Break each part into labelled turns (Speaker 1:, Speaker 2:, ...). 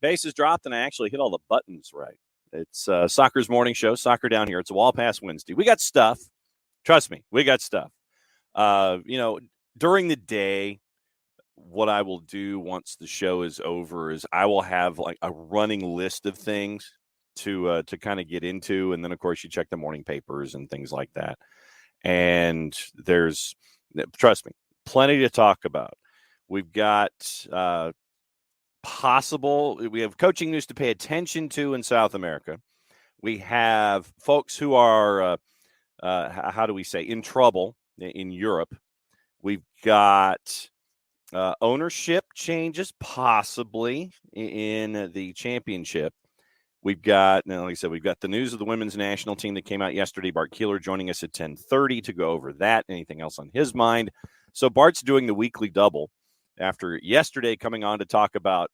Speaker 1: Bases dropped, and I actually hit all the buttons right. It's Soccer's morning show, Soccer Down Here. It's a Wall Pass Wednesday. We got stuff. Trust me, we got stuff. During the day, what I will do once the show is over is I will have like a running list of things to kind of get into. And then, of course, you check the morning papers and things like that. And there's, trust me, plenty to talk about. We've got we have coaching news to pay attention to in South America. We have folks who are, in trouble in Europe. We've got ownership changes possibly in the championship. We've got, like I said, we've got the news of the women's national team that came out yesterday. Bart Keeler joining us at 10:30 to go over that. Anything else on his mind? So Bart's doing the weekly double after yesterday coming on to talk about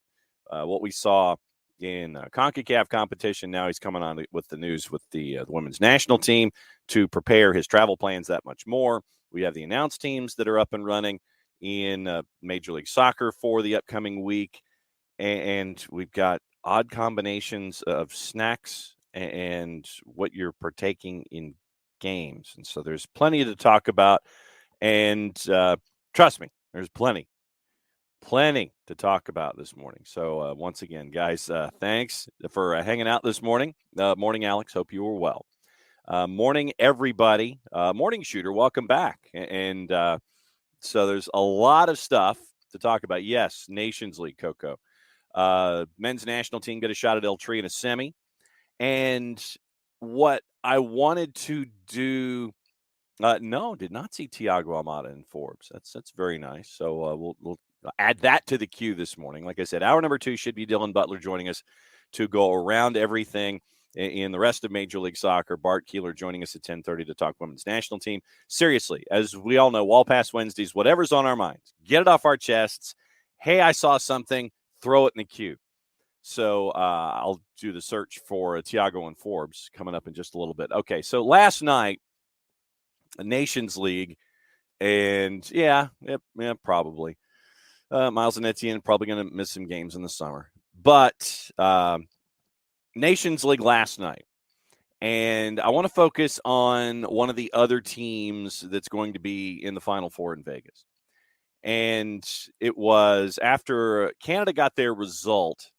Speaker 1: what we saw in CONCACAF competition. Now he's coming on with the news with the women's national team to prepare his travel plans that much more. We have the announced teams that are up and running in Major League Soccer for the upcoming week. And we've got odd combinations of snacks and what you're partaking in games. And so there's plenty to talk about. And trust me, there's plenty to talk about this morning. So once again, guys, thanks for hanging out this morning. Morning, Alex. Hope you were well. Morning, everybody. Morning, Shooter. Welcome back. And so there's a lot of stuff to talk about. Yes, Nations League, Coco. Men's national team get a shot at El Tri in a semi. And what I wanted to do, no, did not see Thiago Almada in Forbes. That's very nice. So we'll add that to the queue this morning. Like I said, hour number 2 should be Dylan Butler joining us to go around everything in the rest of Major League Soccer. Bart Keeler joining us at 10:30 to talk women's national team. Seriously, as we all know, Wall Pass Wednesdays, whatever's on our minds, get it off our chests. Hey, I saw something, throw it in the queue. So I'll do the search for Thiago and Forbes coming up in just a little bit. Okay, so last night, a Nations League, and probably. Miles and Etienne probably going to miss some games in the summer. But Nations League last night. And I want to focus on one of the other teams that's going to be in the Final Four in Vegas. And it was after Canada got their result.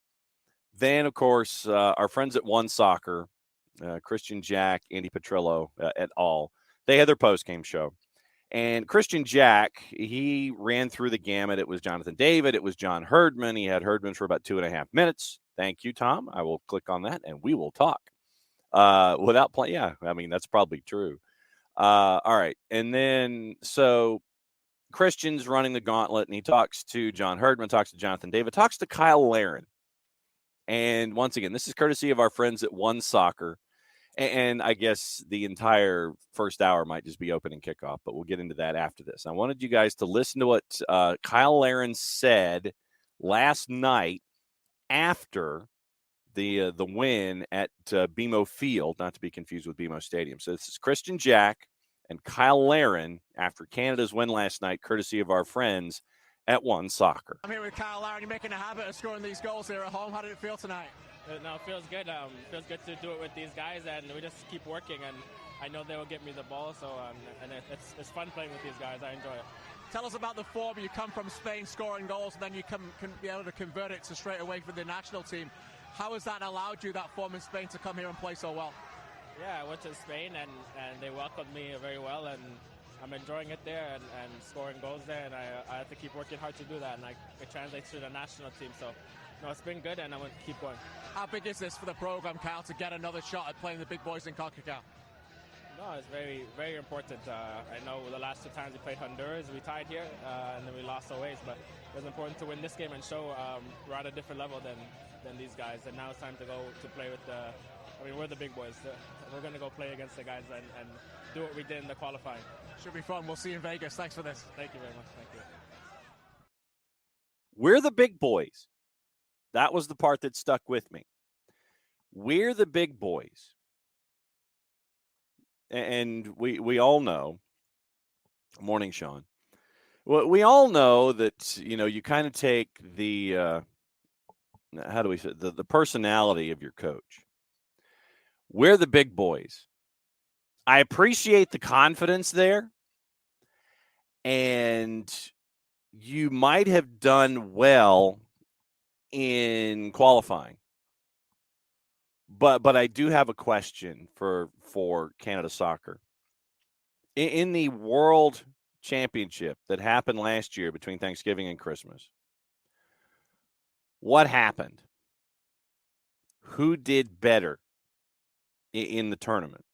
Speaker 1: Then, of course, our friends at One Soccer, Christian Jack, Andy Petrillo, et al., they had their post-game show. And Christian Jack, he ran through the gamut. It was Jonathan David. It was John Herdman. He had Herdman for about 2.5 minutes. Thank you, Tom. I will click on that, and we will talk. Without playing, yeah, I mean, that's probably true. All right. And then, so Christian's running the gauntlet, and he talks to John Herdman, talks to Jonathan David, talks to Kyle Laren. And once again, this is courtesy of our friends at One Soccer. And I guess the entire first hour might just be opening kickoff, but we'll get into that after this. I wanted you guys to listen to what Kyle Laren said last night after the win at BMO Field, not to be confused with BMO Stadium. So this is Christian Jack and Kyle Laren after Canada's win last night, courtesy of our friends at One Soccer.
Speaker 2: I'm here with Kyle Laren. You're making a habit of scoring these goals here at home. How did it feel tonight?
Speaker 3: No, it feels good. Feels good to do it with these guys, and we just keep working. And I know they will get me the ball, so and it's fun playing with these guys. I enjoy it.
Speaker 2: Tell us about the form. You come from Spain scoring goals, and then you can be able to convert it to straight away for the national team. How has that allowed you, that form in Spain, to come here and play so well?
Speaker 3: Yeah, I went to Spain, and they welcomed me very well, and I'm enjoying it there and scoring goals there, and I have to keep working hard to do that, and it translates to the national team. So, no, it's been good, and I want to keep going.
Speaker 2: How big is this for the program, Kyle, to get another shot at playing the big boys in CONCACAF?
Speaker 3: No, it's very, very important. I know the last 2 times we played Honduras, we tied here, and then we lost our ways, but it was important to win this game and show we're at a different level than these guys, and now it's time to go to play with we're the big boys. We're going to go play against the guys and do what we did in the qualifying.
Speaker 2: Should be fun. We'll see you in Vegas. Thanks for this.
Speaker 3: Thank you very much. Thank you.
Speaker 1: We're the big boys. That was the part that stuck with me. We're the big boys. And we all know, morning, Sean. Well, we all know that, you kind of take the how do we say, the personality of your coach. We're the big boys. I appreciate the confidence there, and you might have done well in qualifying. But I do have a question for Canada Soccer. In the World Championship that happened last year between Thanksgiving and Christmas, what happened? Who did better in the tournament?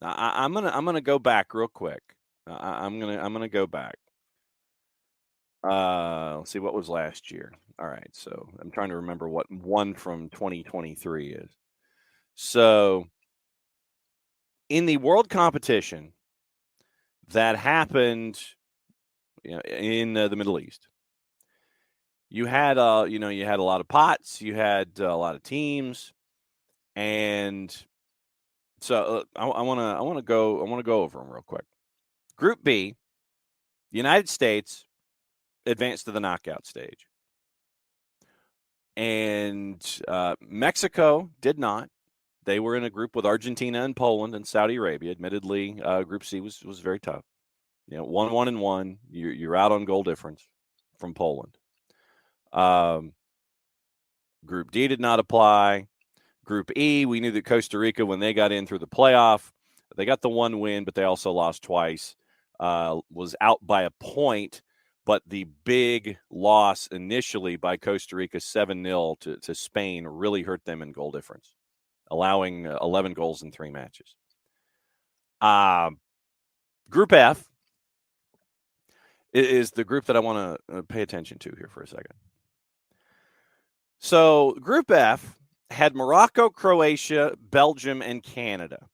Speaker 1: I'm gonna go back real quick. I'm gonna go back. Let's see, what was last year. All right, so I'm trying to remember what one from 2023 is. So in the world competition that happened, in the Middle East, you had you had a lot of pots, you had a lot of teams, and so I want to go over them real quick. Group B, the United States advanced to the knockout stage, and Mexico did not. They were in a group with Argentina and Poland and Saudi Arabia. Admittedly, Group C was very tough. 1-1-1. You're out on goal difference from Poland. Group D did not apply. Group E, we knew that Costa Rica, when they got in through the playoff, they got the one win, but they also lost twice. Was out by a point, but the big loss initially by Costa Rica 7-0 to Spain really hurt them in goal difference, allowing 11 goals in 3 matches. Group F is the group that I want to pay attention to here for a second. So Group F had Morocco, Croatia, Belgium, and Canada.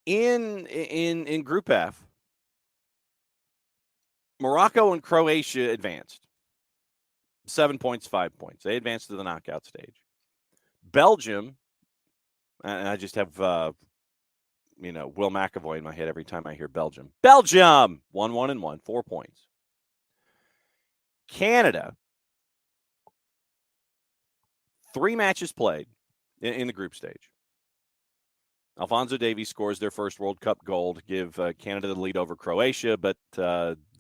Speaker 1: In Group F, Morocco and Croatia advanced. 7 points, 5 points. They advanced to the knockout stage. Belgium, and I just have Will McAvoy in my head every time I hear Belgium. Belgium! 1-1-1, 4 points. Canada, 3 matches played in the group stage. Alphonso Davies scores their first World Cup goal to give Canada the lead over Croatia, but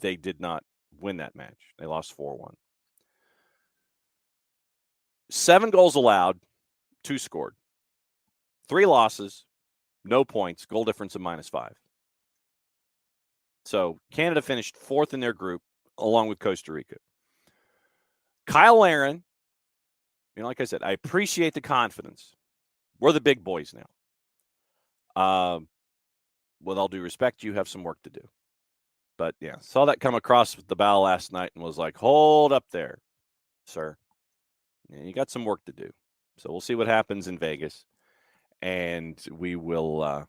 Speaker 1: they did not win that match. They lost 4-1. 7 goals allowed, 2 scored. 3 losses, no points, goal difference of -5. So Canada finished 4th in their group, along with Costa Rica. Kyle Larin, like I said, I appreciate the confidence. We're the big boys now. With all due respect, you have some work to do. But, yeah, saw that come across the bow last night and was like, hold up there, sir. Yeah, you got some work to do. So we'll see what happens in Vegas. And we will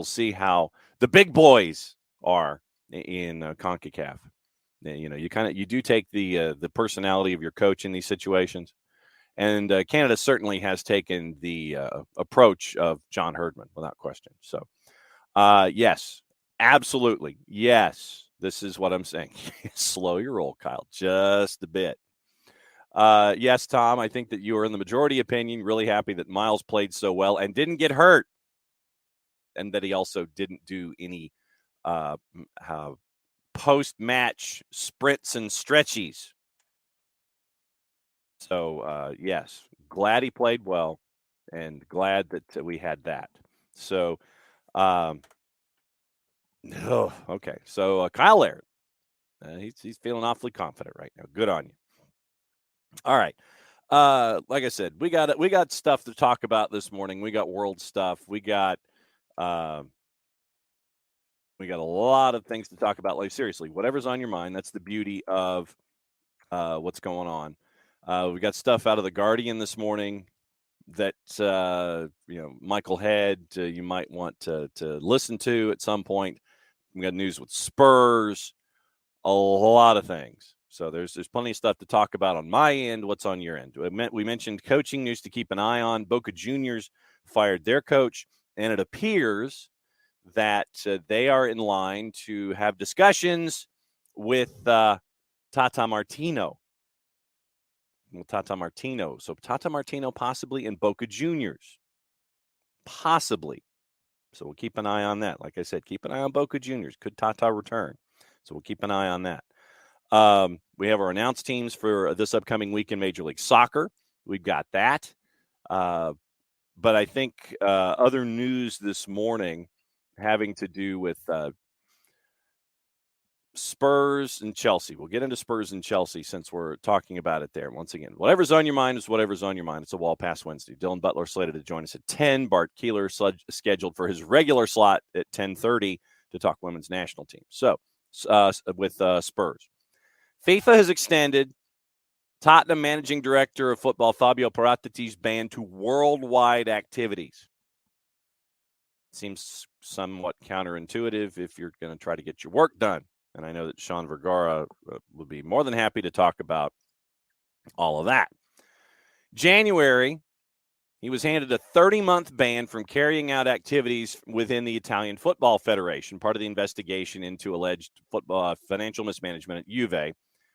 Speaker 1: see how the big boys are in CONCACAF. You do take the personality of your coach in these situations. And Canada certainly has taken the approach of John Herdman, without question. So, yes, absolutely. Yes, this is what I'm saying. Slow your roll, Kyle, just a bit. Yes, Tom, I think that you are in the majority opinion. Really happy that Miles played so well and didn't get hurt. And that he also didn't do any post-match sprints and stretchies. So, yes, glad he played well and glad that we had that. So, okay. So, Kyle Laird, he's feeling awfully confident right now. Good on you. All right. Like I said, we got stuff to talk about this morning. We got world stuff. We got a lot of things to talk about. Like, seriously, whatever's on your mind. That's the beauty of what's going on. We got stuff out of the Guardian this morning that Michael had. You might want to listen to at some point. We got news with Spurs, a lot of things. So there's plenty of stuff to talk about on my end. What's on your end? We mentioned coaching news to keep an eye on. Boca Juniors fired their coach, and it appears that they are in line to have discussions with Tata Martino. Tata Martino. So Tata Martino possibly in Boca Juniors. Possibly. So we'll keep an eye on that. Like I said, keep an eye on Boca Juniors. Could Tata return? So we'll keep an eye on that. We have our announced teams for this upcoming week in Major League Soccer. We've got that. But I think other news this morning having to do with Spurs and Chelsea. We'll get into Spurs and Chelsea since we're talking about it there. Once again, whatever's on your mind is whatever's on your mind. It's a Wall Pass Wednesday. Dylan Butler slated to join us at 10. Bart Keeler scheduled for his regular slot at 10:30 to talk women's national team. So with Spurs. FIFA has extended Tottenham Managing Director of Football Fabio Paratici's ban to worldwide activities. Seems somewhat counterintuitive if you're going to try to get your work done. And I know that Sean Vergara would be more than happy to talk about all of that. January, he was handed a 30-month ban from carrying out activities within the Italian Football Federation, part of the investigation into alleged football financial mismanagement at Juve,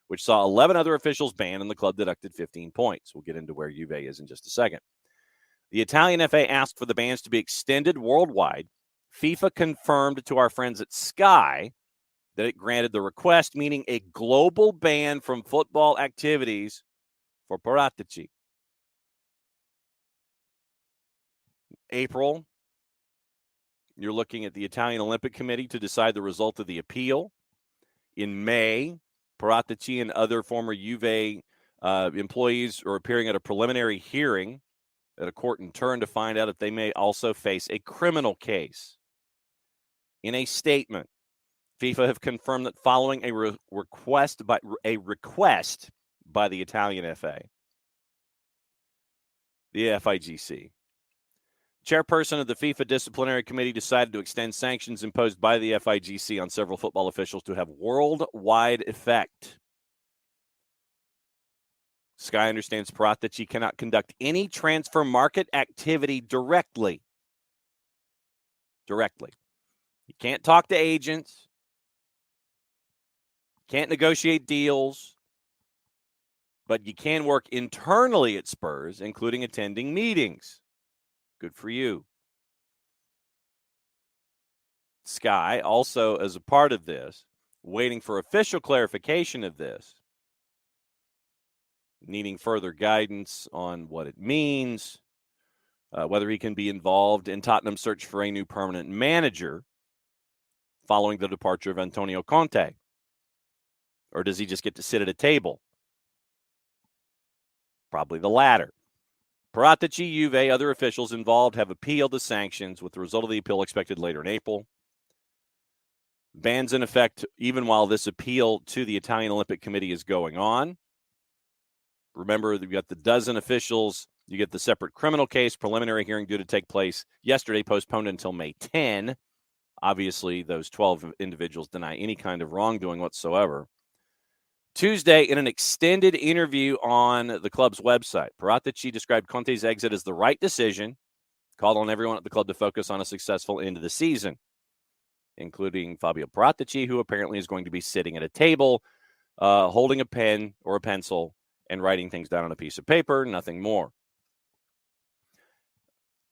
Speaker 1: which saw 11 other officials banned and the club deducted 15 points. We'll get into where Juve is in just a second. The Italian FA asked for the bans to be extended worldwide. FIFA confirmed to our friends at Sky that it granted the request, meaning a global ban from football activities for Paratici. April, you're looking at the Italian Olympic Committee to decide the result of the appeal. In May, Paratici and other former Juve employees are appearing at a preliminary hearing at a court in Turin to find out if they may also face a criminal case. In a statement, FIFA have confirmed that following a request by the Italian FA, the FIGC, chairperson of the FIFA Disciplinary Committee decided to extend sanctions imposed by the FIGC on several football officials to have worldwide effect. Sky understands Paratici cannot conduct any transfer market activity directly. He can't talk to agents. Can't negotiate deals. But you can work internally at Spurs, including attending meetings. Good for you. Sky, also as a part of this, waiting for official clarification of this, needing further guidance on what it means, whether he can be involved in Tottenham's search for a new permanent manager following the departure of Antonio Conte. Or does he just get to sit at a table? Probably the latter. Paratici, Juve, other officials involved have appealed the sanctions, with the result of the appeal expected later in April. Bans in effect even while this appeal to the Italian Olympic Committee is going on. Remember, you've got the dozen officials. You get the separate criminal case, preliminary hearing due to take place yesterday, postponed until May 10. Obviously, those 12 individuals deny any kind of wrongdoing whatsoever. Tuesday, in an extended interview on the club's website, Paratici described Conte's exit as the right decision, called on everyone at the club to focus on a successful end of the season, including Fabio Paratici, who apparently is going to be sitting at a table, holding a pen or a pencil and writing things down on a piece of paper, nothing more.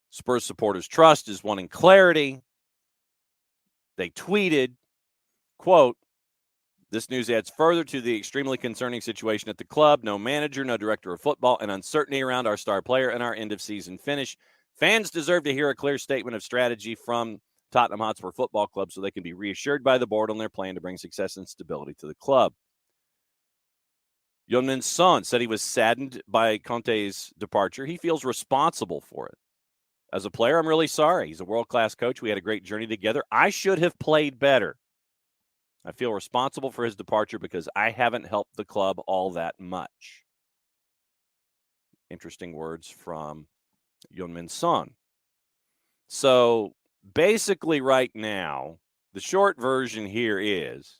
Speaker 1: Spurs Supporters Trust is wanting clarity. They tweeted, quote, "This news adds further to the extremely concerning situation at the club. No manager, no director of football, and uncertainty around our star player and our end-of-season finish. Fans deserve to hear a clear statement of strategy from Tottenham Hotspur Football Club so they can be reassured by the board on their plan to bring success and stability to the club." Heung-min Son said he was saddened by Conte's departure. He feels responsible for it. As a player, I'm really sorry. He's a world-class coach. We had a great journey together. I should have played better. I feel responsible for his departure because I haven't helped the club all that much. Interesting words from Heung-min Son. So basically right now, the short version here is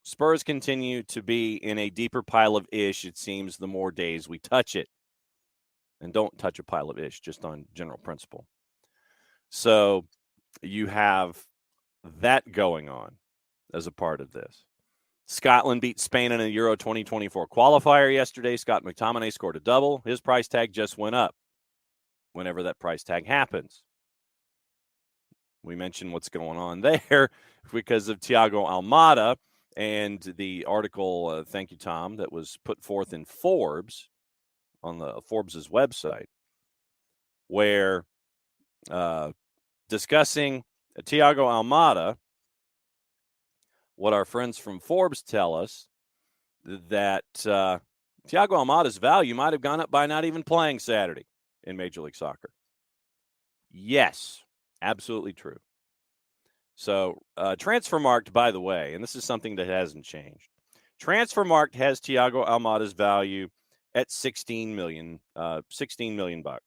Speaker 1: Spurs continue to be in a deeper pile of ish, it seems, the more days we touch it. And don't touch a pile of ish, just on general principle. So you have that going on as a part of this. Scotland beat Spain in a Euro 2024 qualifier yesterday. Scott McTominay scored a double. His price tag just went up whenever that price tag happens. We mentioned what's going on there because of Thiago Almada and the article, thank you, Tom, that was put forth in Forbes on the Forbes' website, where discussing Thiago Almada, what our friends from Forbes tell us, that Thiago Almada's value might have gone up by not even playing Saturday in Major League Soccer. Yes, absolutely true. So Transfermarkt, by the way, and this is something that hasn't changed. Transfermarkt has Thiago Almada's value at $16 million bucks.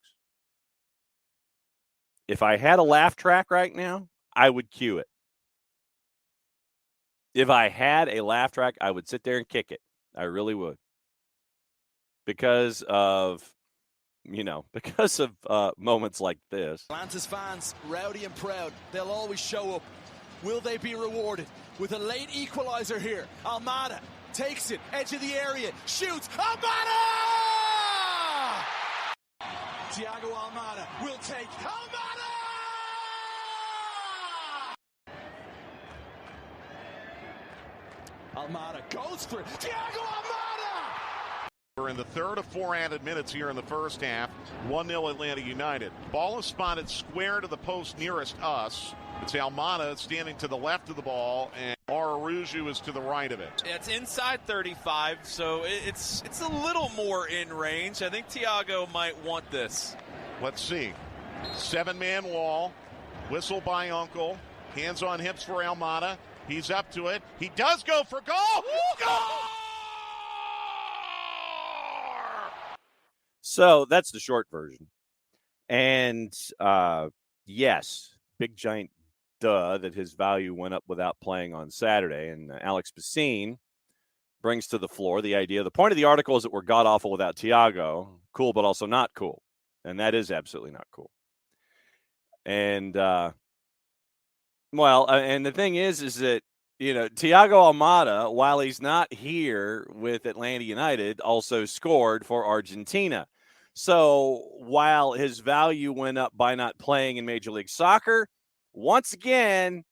Speaker 1: If I had a laugh track right now, I would cue it. If I had a laugh track, I would sit there and kick it. I really would. Because of moments like this.
Speaker 4: Atlantis fans, rowdy and proud, they'll always show up. Will they be rewarded with a late equalizer here? Almada takes it, edge of the area, shoots, Almada! Thiago Almada will take Almada! Almada goes for it, Thiago Almada!
Speaker 5: We're in the third of 4 added minutes here in the first half. 1-0 Atlanta United. Ball is spotted square to the post nearest us. It's Almada standing to the left of the ball, and Araújo is to the right of it.
Speaker 6: It's inside 35, so it's a little more in range. I think Thiago might want this.
Speaker 5: Let's see. 7-man wall. Whistle by Uncle. Hands on hips for Almada. He's up to it. He does go for goal. Goal!
Speaker 1: So that's the short version. And yes, big giant duh that his value went up without playing on Saturday. And Alex Bassine brings to the floor the idea. The point of the article is that we're god-awful without Thiago. Cool, but also not cool. And that is absolutely not cool. And, and the thing is that, Thiago Almada, while he's not here with Atlanta United, also scored for Argentina. So while his value went up by not playing in Major League Soccer, once again,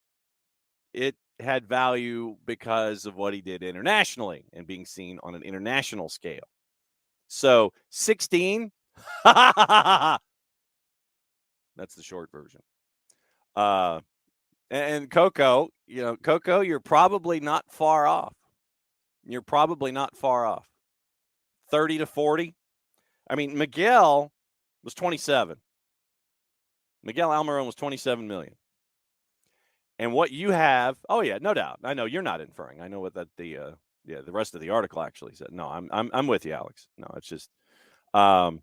Speaker 1: it had value because of what he did internationally and being seen on an international scale. So 16, that's the short version. And Coco, you're probably not far off. 30 to 40. I mean, Miguel was 27. Miguel Almiron was 27 million. And what you have, oh yeah, no doubt. I know you're not inferring. I know what the rest of the article actually said. No, I'm with you, Alex. No, it's just so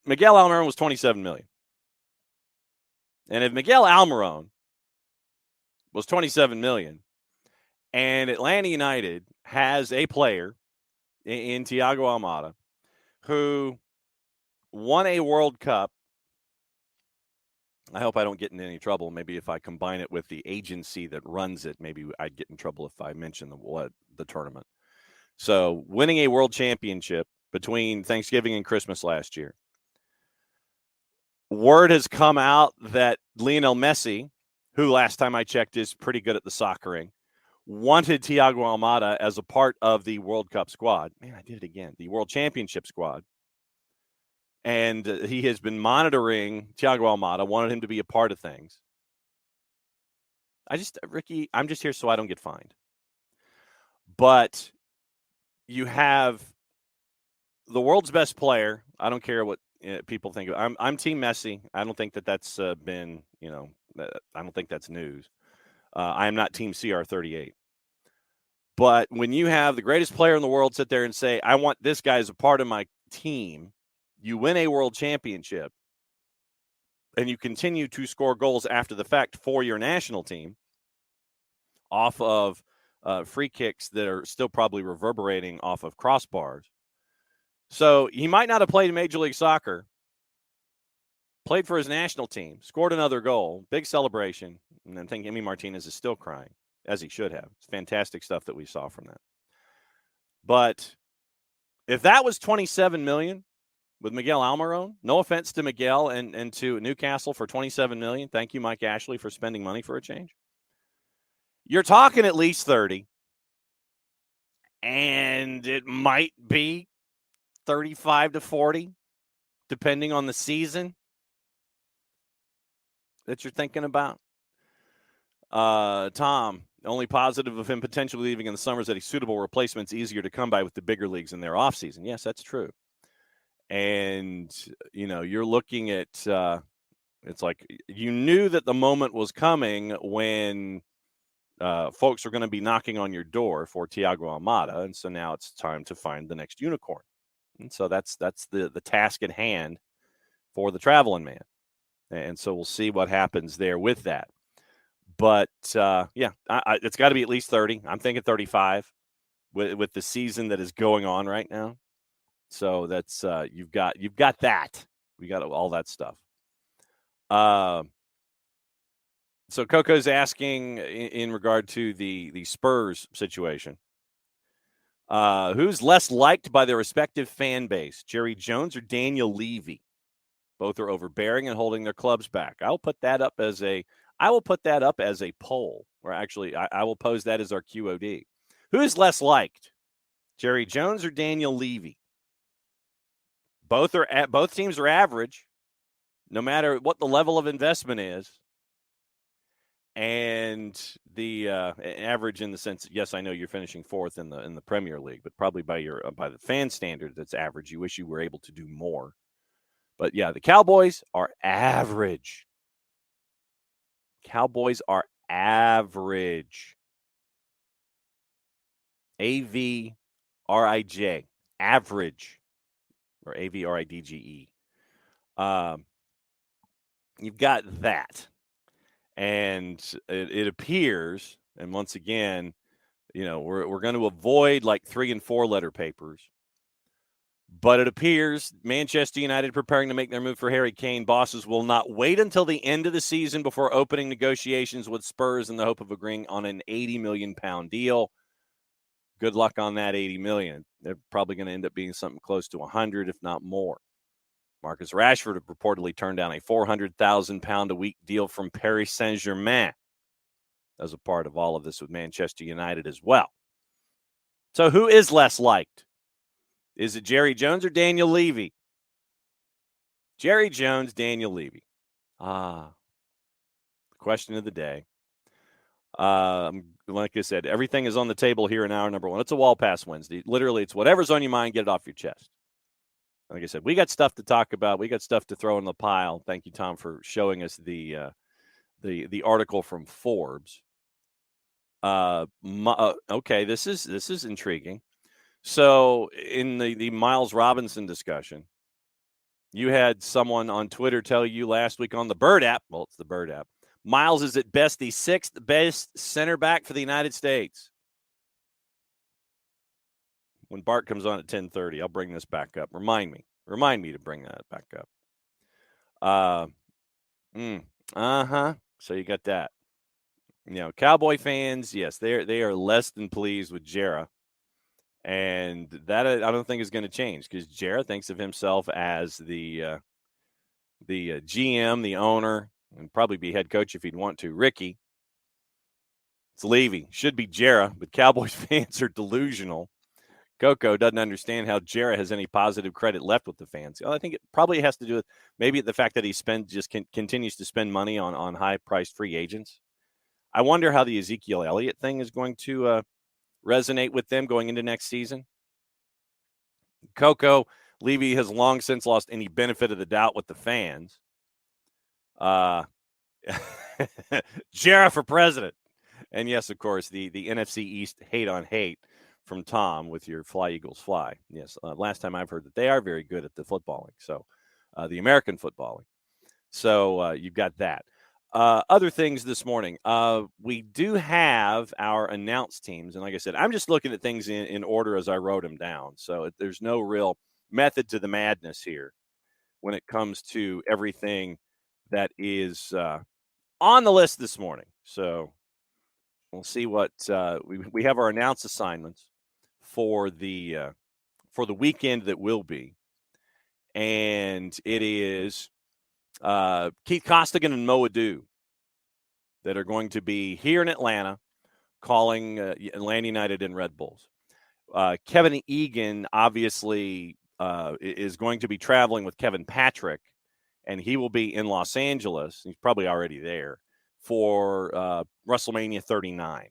Speaker 1: Miguel Almiron was 27 million. And if Miguel Almiron was 27 million and Atlanta United has a player in Thiago Almada who won a World Cup, I hope I don't get in any trouble. Maybe if I combine it with the agency that runs it, maybe I'd get in trouble if I mention the tournament. So winning a world championship between Thanksgiving and Christmas last year. Word has come out that Lionel Messi, who last time I checked is pretty good at the soccering, wanted Thiago Almada as a part of the World Cup squad. Man, I did it again. The World Championship squad. And he has been monitoring Thiago Almada, wanted him to be a part of things. Ricky, I'm just here so I don't get fined. But you have the world's best player. I don't care what people think. I'm Team Messi. I don't think that's been, I don't think that's news. I am not Team CR38. But when you have the greatest player in the world sit there and say, I want this guy as a part of my team, you win a world championship, and you continue to score goals after the fact for your national team off of free kicks that are still probably reverberating off of crossbars. So he might not have played in Major League Soccer, played for his national team, scored another goal, big celebration, and I think Emi Martinez is still crying. as he should have. It's fantastic stuff that we saw from that. But if that was $27 million with Miguel Almiron, no offense to Miguel and to Newcastle for $27 million. Thank you, Mike Ashley, for spending money for a change. You're talking at least 30, and it might be 35 to 40, depending on the season that you're thinking about. Tom, the only positive of him potentially leaving in the summer is that a suitable replacement's easier to come by with the bigger leagues in their offseason. Yes, that's true. And, you're looking at it's like you knew that the moment was coming when folks are going to be knocking on your door for Thiago Almada. And so now it's time to find the next unicorn. And so that's the task at hand for the traveling man. And so we'll see what happens there with that. But, it's got to be at least 30. I'm thinking 35 with the season that is going on right now. So that's you've got that. We got all that stuff. So Coco's asking in regard to the Spurs situation. Who's less liked by their respective fan base, Jerry Jones or Daniel Levy? Both are overbearing and holding their clubs back. I will put that up as a poll, or actually I will pose that as our QOD. Who's less liked, Jerry Jones or Daniel Levy? Both teams are average, no matter what the level of investment is. And the average in the sense, yes, I know you're finishing fourth in the Premier League, but probably by the fan standard, that's average. You wish you were able to do more. But yeah, the Cowboys are average. Cowboys are average. AVRIJ, average, or AVRIDGE. You've got that. And it appears, and once again, we're going to avoid like 3 and 4 letter papers. But it appears Manchester United preparing to make their move for Harry Kane. Bosses will not wait until the end of the season before opening negotiations with Spurs in the hope of agreeing on an £80 million deal. Good luck on that $80 million. They're probably going to end up being something close to 100, if not more. Marcus Rashford reportedly turned down a £400,000 a week deal from Paris Saint-Germain as a part of all of this with Manchester United as well. So who is less liked? Is it Jerry Jones or Daniel Levy? Jerry Jones, Daniel Levy. Question of the day. Like I said, everything is on the table here in hour number 1. It's a Wall Pass Wednesday. Literally, it's whatever's on your mind, get it off your chest. Like I said, we got stuff to talk about. We got stuff to throw in the pile. Thank you, Tom, for showing us the article from Forbes. Okay, this is intriguing. So in the Miles Robinson discussion, you had someone on Twitter tell you last week on the Bird app, well, it's the Bird app, Miles is at best the 6th best center back for the United States. When Bart comes on at 10:30, I'll bring this back up. Remind me to bring that back up. So you got that. Cowboy fans, yes, they are less than pleased with Jarrett. And that I don't think is going to change because Jarrett thinks of himself as the GM, the owner, and probably be head coach if he'd want to. Ricky, it's Levy. Should be Jarrett, but Cowboys fans are delusional. Coco doesn't understand how Jarrett has any positive credit left with the fans. I think it probably has to do with maybe the fact that he continues to spend money on high-priced free agents. I wonder how the Ezekiel Elliott thing is going to resonate with them going into next season. Coco, Levy has long since lost any benefit of the doubt with the fans. Jarrett for president. And yes, of course, the NFC East hate on hate from Tom with your Fly Eagles Fly. Yes, last time I've heard that they are very good at the footballing. So the American footballing. So you've got that. Other things this morning. We do have our announced teams. And like I said, I'm just looking at things in order as I wrote them down. So there's no real method to the madness here when it comes to everything that is on the list this morning. So We'll see what we have our announce assignments for the weekend that will be, and it is Keith Costigan and Mo Adu that are going to be here in Atlanta calling Atlanta United and Red Bulls. Kevin Egan obviously is going to be traveling with Kevin Patrick, and he will be in Los Angeles. He's probably already there for WrestleMania 39.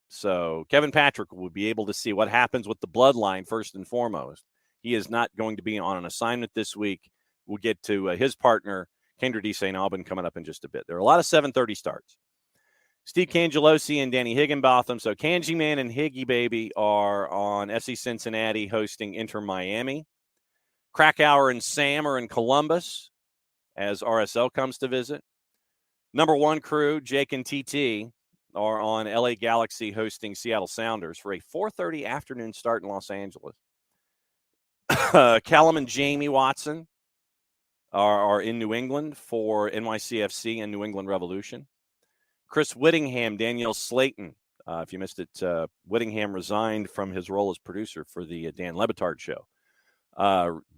Speaker 1: So Kevin Patrick will be able to see what happens with the bloodline first and foremost. He is not going to be on an assignment this week. We'll get to his partner, Kendra D. St. Albin, coming up in just a bit. There are a lot of 7:30 starts. Steve Cangelosi and Danny Higginbotham. So Kanji Man and Higgy Baby are on FC Cincinnati hosting Inter Miami. Krakauer and Sam are in Columbus as RSL comes to visit. Number one crew, Jake and TT, are on LA Galaxy hosting Seattle Sounders for a 4:30 afternoon start in Los Angeles. Callum and Jamie Watson are in New England for NYCFC and New England Revolution. Chris Whittingham, Danielle Slayton. If you missed it, Whittingham resigned from his role as producer for the Dan Le Batard show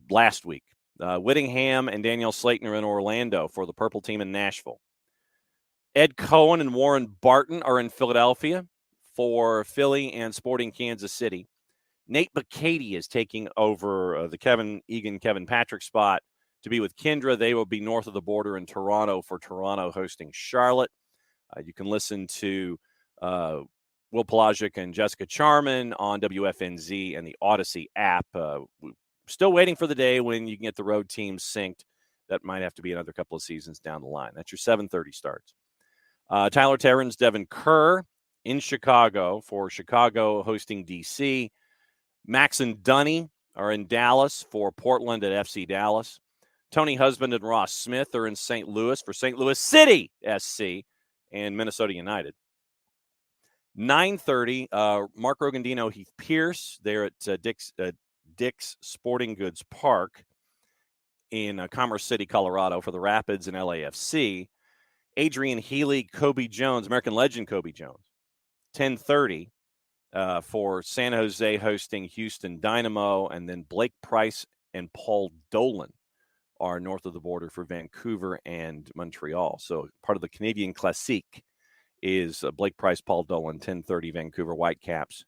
Speaker 1: last week. Whittingham and Danielle Slayton are in Orlando for the Purple Team in Nashville. Ed Cohen and Warren Barton are in Philadelphia for Philly and Sporting Kansas City. Nate Bacady is taking over the Kevin Egan, Kevin Patrick spot to be with Kendra. They will be north of the border in Toronto for Toronto hosting Charlotte. You can listen to Will Pelagic and Jessica Charman on WFNZ and the Odyssey app. Still waiting for the day when you can get the road teams synced. That might have to be another couple of seasons down the line. That's your 7:30 starts. Tyler Terrans, Devin Kerr in Chicago for Chicago hosting DC. Max and Dunny are in Dallas for Portland at FC Dallas. Tony Husband and Ross Smith are in St. Louis for St. Louis City SC and Minnesota United. 9:30, Mark Rogandino, Heath Pierce. They're at Dick's Sporting Goods Park in Commerce City, Colorado for the Rapids and LAFC. Adrian Healy, Kobe Jones, American legend Kobe Jones. 10:30 for San Jose hosting Houston Dynamo. And then Blake Price and Paul Dolan are north of the border for Vancouver and Montreal. So part of the Canadian Classique is Blake Price, Paul Dolan, 10:30 Vancouver Whitecaps.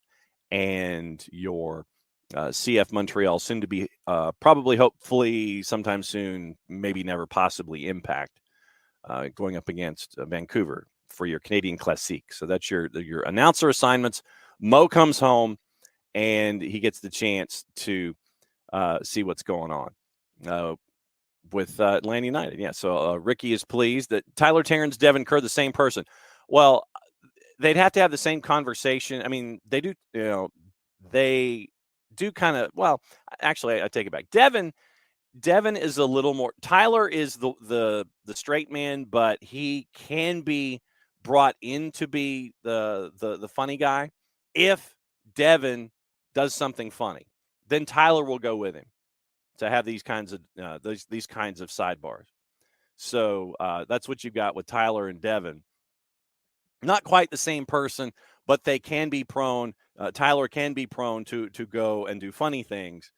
Speaker 1: And your CF Montreal, soon to be probably, hopefully, sometime soon, maybe never, possibly Impact, going up against Vancouver for your Canadian Classique. So that's your announcer assignments. Mo comes home, and he gets the chance to see what's going on with Atlanta United. Yeah, so Ricky is pleased that Tyler Terrans, Devin Kerr, the same person. Well, they'd have to have the same conversation. I mean, they do, they do kind of, well, actually, I take it back. Devin is a little more, Tyler is the straight man, but he can be brought in to be the funny guy. If Devin does something funny, then Tyler will go with him to have these kinds of sidebars. So that's what you've got with Tyler and Devin. Not quite the same person, but they can be prone. Tyler can be prone to go and do funny things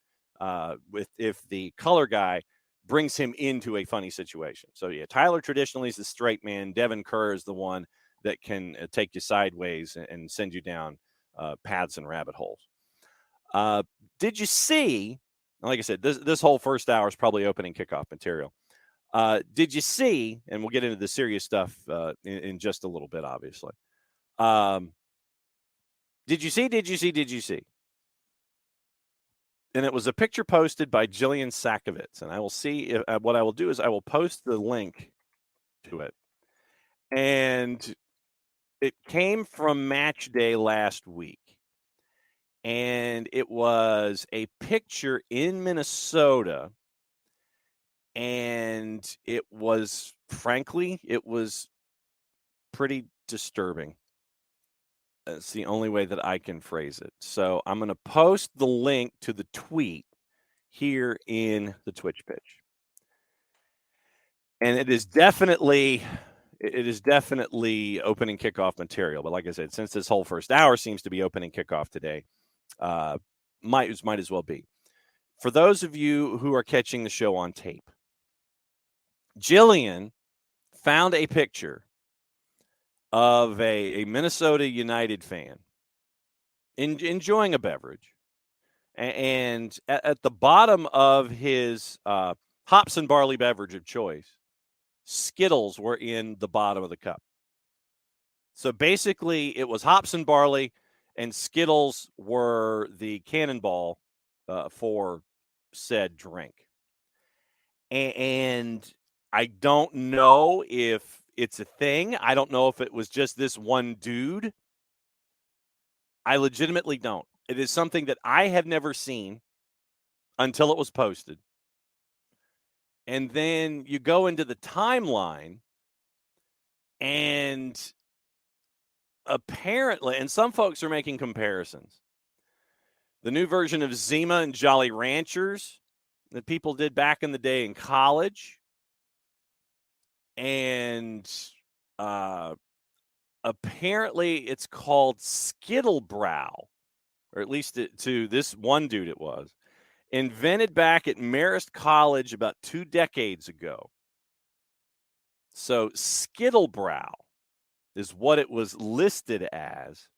Speaker 1: if the color guy brings him into a funny situation. So yeah, Tyler traditionally is the straight man. Devin Kerr is the one that can take you sideways and send you down paths and rabbit holes. Did you see? Like I said, this whole first hour is probably opening kickoff material. Did you see, and we'll get into the serious stuff in just a little bit, obviously. Did you see? And it was a picture posted by Jillian Sakovitz. And I will see, what I will do is I will post the link to it. And it came from Match Day last week. And it was a picture in Minnesota. And it was, frankly, it was pretty disturbing. It's the only way that I can phrase it. So I'm going to post the link to the tweet here in the Twitch pitch. And it is definitely it is definitely opening kickoff material. But like I said, since this whole first hour seems to be opening kickoff today, might as well be. For those of you who are catching the show on tape, Jillian found a picture of a Minnesota United fan enjoying a beverage. And at the bottom of his hops and barley beverage of choice, Skittles were in the bottom of the cup. So basically, it was hops and barley, and Skittles were the cannonball for said drink. And I don't know if it's a thing. I don't know if it was just this one dude. I legitimately don't. It is something that I have never seen until it was posted. And then you go into the timeline, and apparently, and some folks are making comparisons. The new version of Zima and Jolly Ranchers that people did back in the day in college. And apparently it's called Skittlebrow, or at least to this one dude it was. Invented back at Marist College about 2 decades ago. So Skittlebrow is what it was listed as.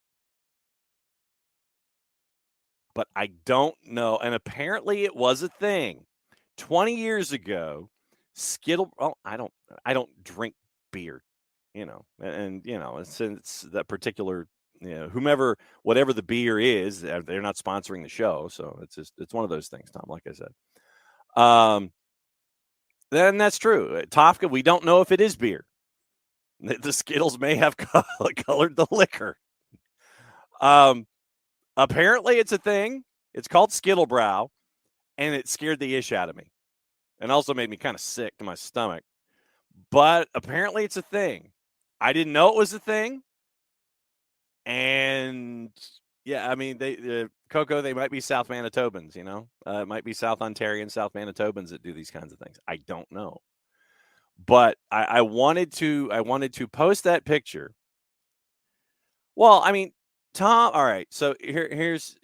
Speaker 1: But I don't know. And apparently it was a thing. 20 years ago, I don't drink beer, and since that particular, whatever the beer is, they're not sponsoring the show. So it's one of those things, Tom, like I said. Then that's true. Tofka, we don't know if it is beer. The Skittles may have colored the liquor. Apparently it's a thing. It's called Skittlebrow, and it scared the ish out of me and also made me kind of sick to my stomach. But apparently it's a thing. I didn't know it was a thing. And yeah, I mean, Coco, they might be South Manitobans, it might be South Ontarian, South Manitobans that do these kinds of things. I don't know. But I wanted to post that picture. Well, I mean, Tom, all right. So here's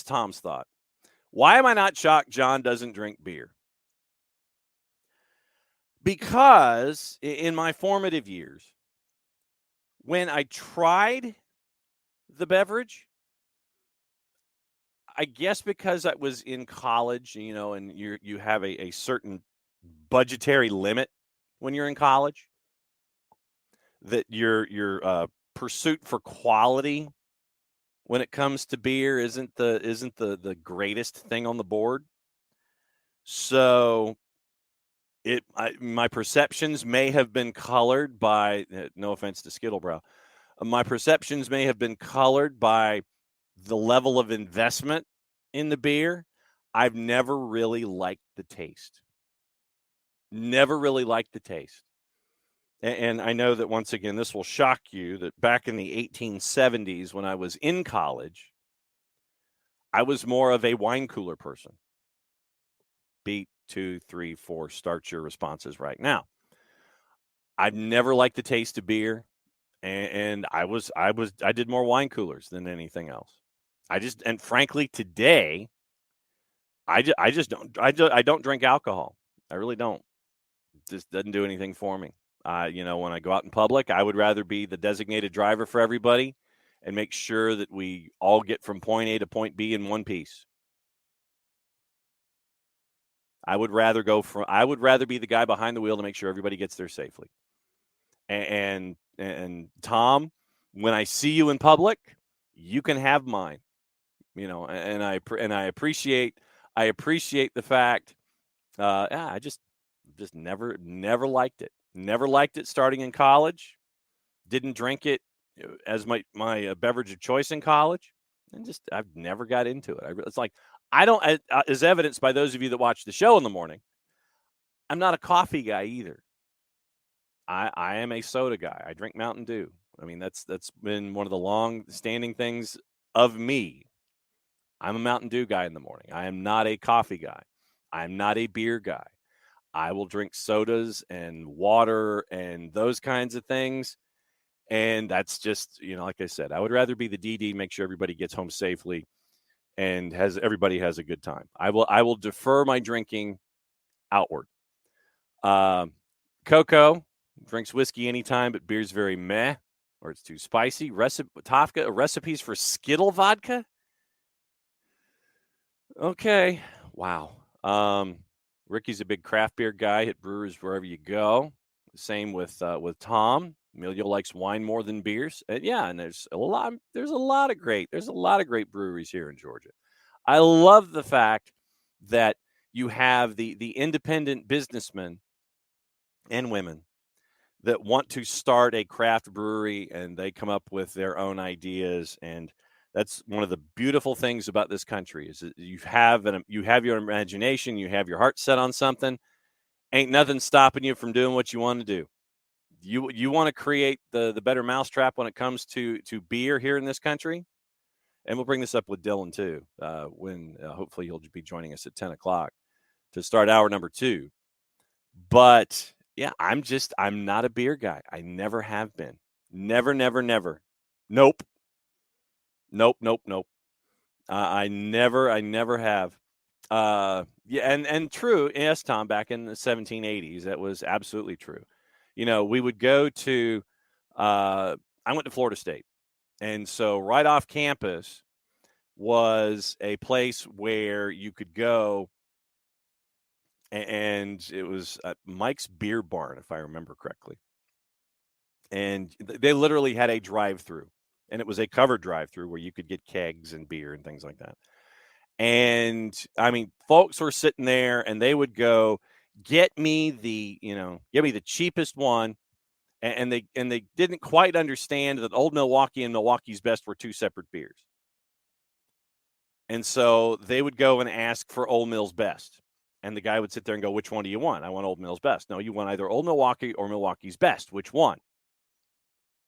Speaker 1: Tom's thought. Why am I not shocked John doesn't drink beer? Because in my formative years, when I tried the beverage, I guess because I was in college, and you have a certain budgetary limit when you're in college, that your pursuit for quality when it comes to beer isn't the greatest thing on the board. So my perceptions may have been colored by, no offense to Skittlebrow, my perceptions may have been colored by the level of investment in the beer. I've never really liked the taste. Never really liked the taste. And I know that, once again, this will shock you, that back in the 1870s when I was in college, I was more of a wine cooler person. Beat 2, 3, 4, start your responses right now. I've never liked the taste of beer, and I did more wine coolers than anything else. And frankly, today, I don't drink alcohol. I really don't. It just doesn't do anything for me. When I go out in public, I would rather be the designated driver for everybody and make sure that we all get from point A to point B in one piece. I would rather be the guy behind the wheel to make sure everybody gets there safely. And Tom, when I see you in public, you can have mine. And I appreciate the fact. I just never liked it. Never liked it starting in college. Didn't drink it as my beverage of choice in college, and I've never got into it. It's like, I don't, as evidenced by those of you that watch the show in the morning, I'm not a coffee guy either. I am a soda guy. I drink Mountain Dew. I mean, that's been one of the long-standing things of me. I'm a Mountain Dew guy in the morning. I am not a coffee guy. I'm not a beer guy. I will drink sodas and water and those kinds of things. And that's just, like I said, I would rather be the DD, make sure everybody gets home safely and everybody has a good time. I will defer my drinking outward. Coco drinks whiskey anytime, but beer's very meh, or it's too spicy. Tafka, recipes for Skittle vodka? Okay. Wow. Ricky's a big craft beer guy, hit brewers wherever you go. Same with Tom. Emilio likes wine more than beers. And there's a lot of great breweries here in Georgia. I love the fact that you have the independent businessmen and women that want to start a craft brewery, and they come up with their own ideas. And that's one of the beautiful things about this country is that you have your imagination, you have your heart set on something. Ain't nothing stopping you from doing what you want to do. You want to create the better mousetrap when it comes to beer here in this country. And we'll bring this up with Dylan too, when hopefully he'll be joining us at 10 o'clock to start hour number 2. But yeah, I'm not a beer guy. I never have been. Never. Nope. I never have. And true. Yes, Tom, back in the 1780s, that was absolutely true. We would go to, I went to Florida State. And so right off campus was a place where you could go, and it was Mike's Beer Barn, if I remember correctly. And they literally had a drive-through, and it was a covered drive-through where you could get kegs and beer and things like that. And I mean, folks were sitting there, and they would go, get me the cheapest one. And they didn't quite understand that Old Milwaukee and Milwaukee's Best were two separate beers. And so they would go and ask for Old Mill's Best. And the guy would sit there and go, which one do you want? I want Old Mill's Best. No, you want either Old Milwaukee or Milwaukee's Best. Which one?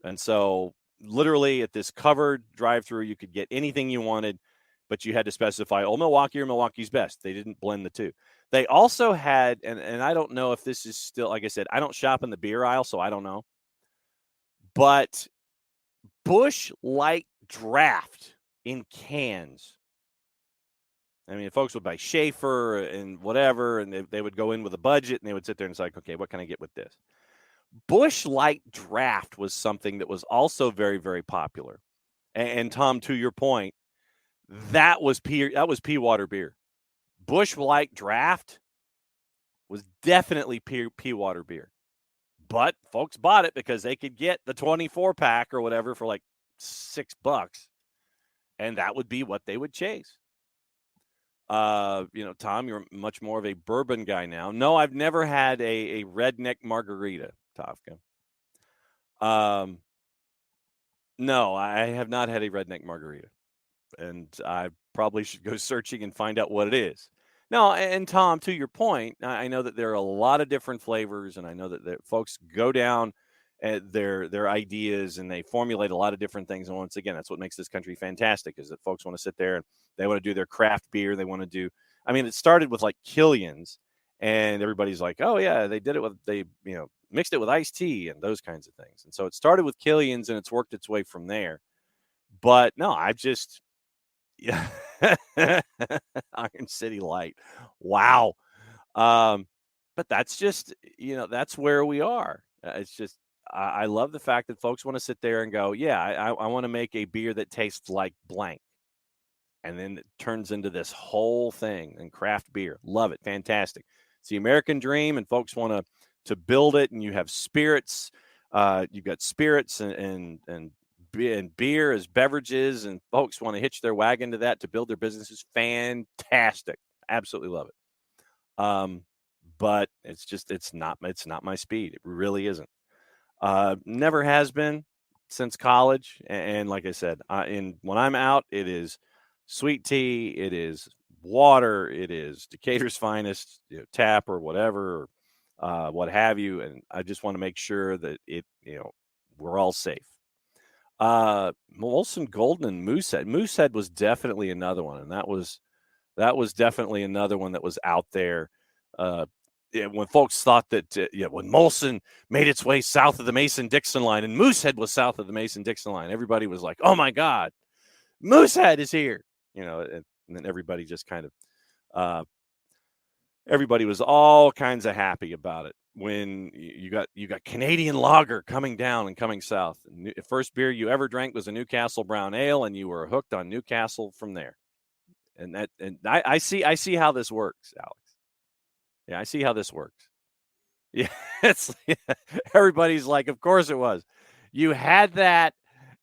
Speaker 1: And so literally at this covered drive-through, you could get anything you wanted, but you had to specify Old Milwaukee or Milwaukee's Best. They didn't blend the two. They also had, and I don't know if this is still, like I said, I don't shop in the beer aisle, so I don't know. But Busch Light Draft in cans. I mean, folks would buy Schaefer and whatever, and they would go in with a budget, and they would sit there and it's like, okay, what can I get with this? Busch Light Draft was something that was also very, very popular. And Tom, to your point, that was pea water beer. Busch Light Draft was definitely pea water beer. But folks bought it because they could get the 24-pack or whatever for like $6. And that would be what they would chase. Tom, you're much more of a bourbon guy now. No, I've never had a redneck margarita, Tafka. No, I have not had a redneck margarita. And I probably should go searching and find out what it is. No, and Tom, to your point, I know that there are a lot of different flavors, and I know that folks go down at their ideas and they formulate a lot of different things. And once again, that's what makes this country fantastic, is that folks want to sit there and they want to do their craft beer. They want to do, I mean, it started with like Killian's, and everybody's like, oh yeah, they did it with, mixed it with iced tea and those kinds of things. And so it started with Killian's and it's worked its way from there. But no, yeah. Iron City Light. Wow. But that's just, that's where we are. It's just, I love the fact that folks want to sit there and go, yeah, I want to make a beer that tastes like blank. And then it turns into this whole thing, and craft beer. Love it. Fantastic. It's the American dream, and folks want to build it. And you have spirits. You've got spirits and beer as beverages, and folks want to hitch their wagon to that to build their businesses. Fantastic. Absolutely love it. But it's not my speed. It really isn't. Never has been since college. And like I said, when I'm out, it is sweet tea, it is water, it is Decatur's finest, tap or whatever, or what have you. And I just want to make sure that we're all safe. Molson Golden and Moosehead. Moosehead was definitely another one, and that was definitely another one that was out there. when folks thought that when Molson made its way south of the Mason-Dixon line and Moosehead was south of the Mason-Dixon line, everybody was like, "Oh my God, Moosehead is here!" And then everybody just kind of everybody was all kinds of happy about it when you got Canadian lager coming down and coming south. The first beer you ever drank was a Newcastle Brown Ale, and you were hooked on Newcastle from there. And I see how this works, Alex. Yeah, I see how this works. Yeah, everybody's like, of course it was. You had that,